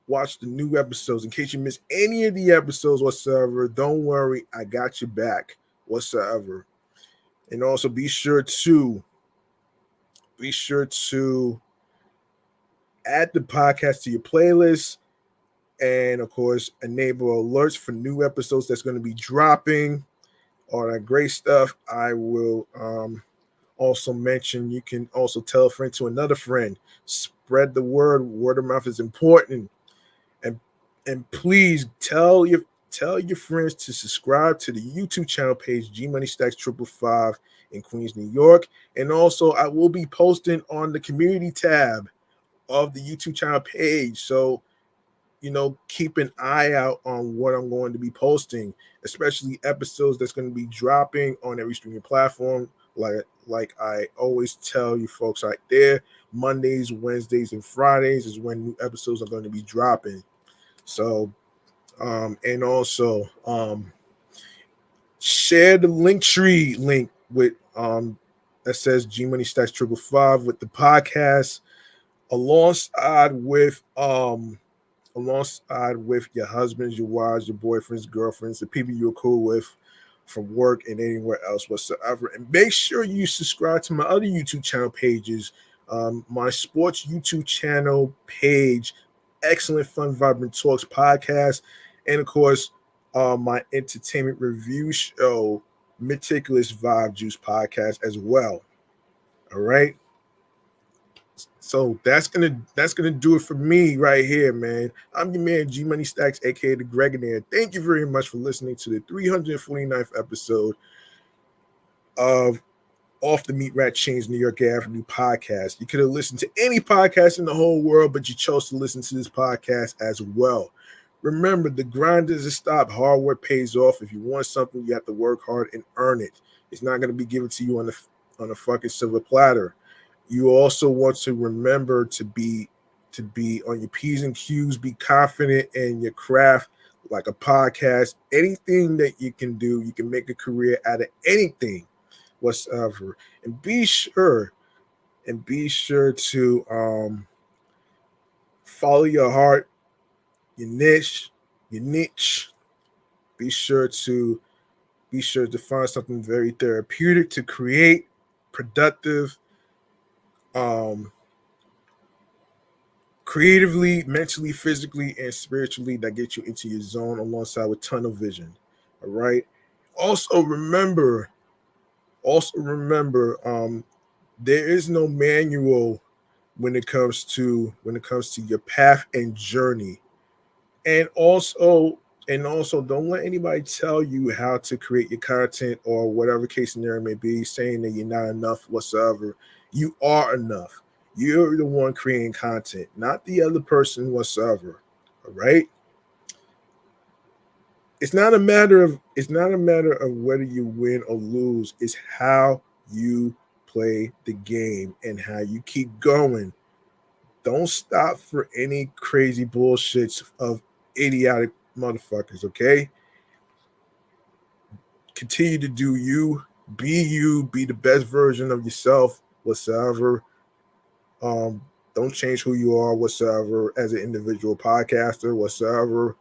watch the new episodes. In case you miss any of the episodes whatsoever, don't worry, I got you back whatsoever. And also be sure to add the podcast to your playlist, and of course enable alerts for new episodes that's going to be dropping. All that great stuff. I will also mention you can also tell a friend to another friend. Spread the word. Word of mouth is important. And please tell your friends to subscribe to the YouTube channel page, G Money Stacks 555 in Queens, New York. And also I will be posting on the community tab of the YouTube channel page. So keep an eye out on what I'm going to be posting, especially episodes that's going to be dropping on every streaming platform. Like I always tell you folks out there, Mondays, Wednesdays, and Fridays is when new episodes are going to be dropping. So, and also, share the Linktree link with that says G Money Stacks 555 with the podcast, alongside with your husbands, your wives, your boyfriends, girlfriends, the people you're cool with from work and anywhere else whatsoever. And make sure you subscribe to my other YouTube channel pages. My sports YouTube channel page, Excellent Fun Vibrant Talks podcast, and of course, my entertainment review show, Meticulous Vibe Juice podcast as well. All right. So that's gonna do it for me right here, man. I'm your man G Money Stacks, aka the Gregonaire. Thank you very much for listening to the 349th episode of Off the Meat Rat Chainz New York Avenue podcast. You could have listened to any podcast in the whole world, but you chose to listen to this podcast as well. Remember, the grind doesn't stop. Hard work pays off. If you want something, you have to work hard and earn it. It's not going to be given to you on a fucking silver platter. You also want to remember to be on your P's and Q's, be confident in your craft, like a podcast. Anything that you can do, you can make a career out of anything whatsoever. And be sure to follow your heart, your niche. Be sure to find something very therapeutic to create, productive, creatively, mentally, physically, and spiritually, that gets you into your zone, alongside with tunnel vision. All right. Also remember, there is no manual when it comes to your path and journey. And also don't let anybody tell you how to create your content, or whatever case scenario may be, saying that you're not enough whatsoever. You are enough. You're the one creating content, not the other person whatsoever. All right. It's not a matter of whether you win or lose. It's how you play the game and how you keep going. Don't stop for any crazy bullshits of idiotic motherfuckers, okay? Continue to do you, be the best version of yourself whatsoever. Don't change who you are whatsoever as an individual podcaster whatsoever.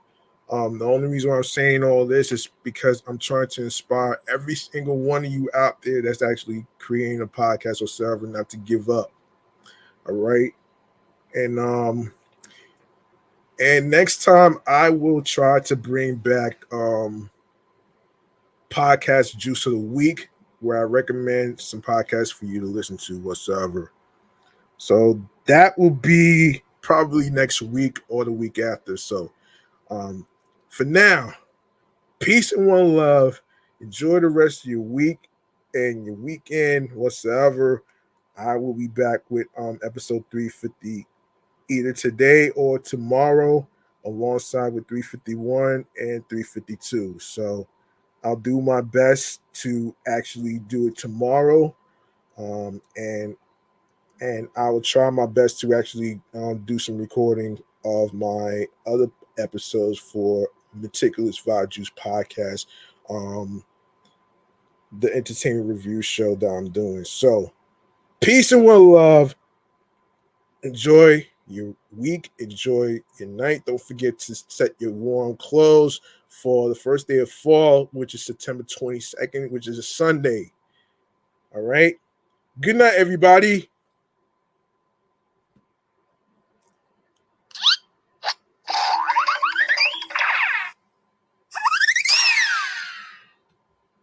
The only reason why I'm saying all this is because I'm trying to inspire every single one of you out there that's actually creating a podcast whatsoever not to give up. All right. And next time I will try to bring back podcast juice of the week, where I recommend some podcasts for you to listen to whatsoever. So that will be probably next week or the week after. So for now, peace and one love. Enjoy the rest of your week and your weekend whatsoever. I will be back with episode 350 either today or tomorrow, alongside with 351 and 352. So I'll do my best to actually do it tomorrow, and I will try my best to actually do some recording of my other episodes for Meticulous Vibe Juice podcast, the entertainment review show that I'm doing. So peace and one love. Enjoy your week. Enjoy your night. Don't forget to set your warm clothes for the first day of fall, which is September 22nd, which is a Sunday. All right. Good night, everybody.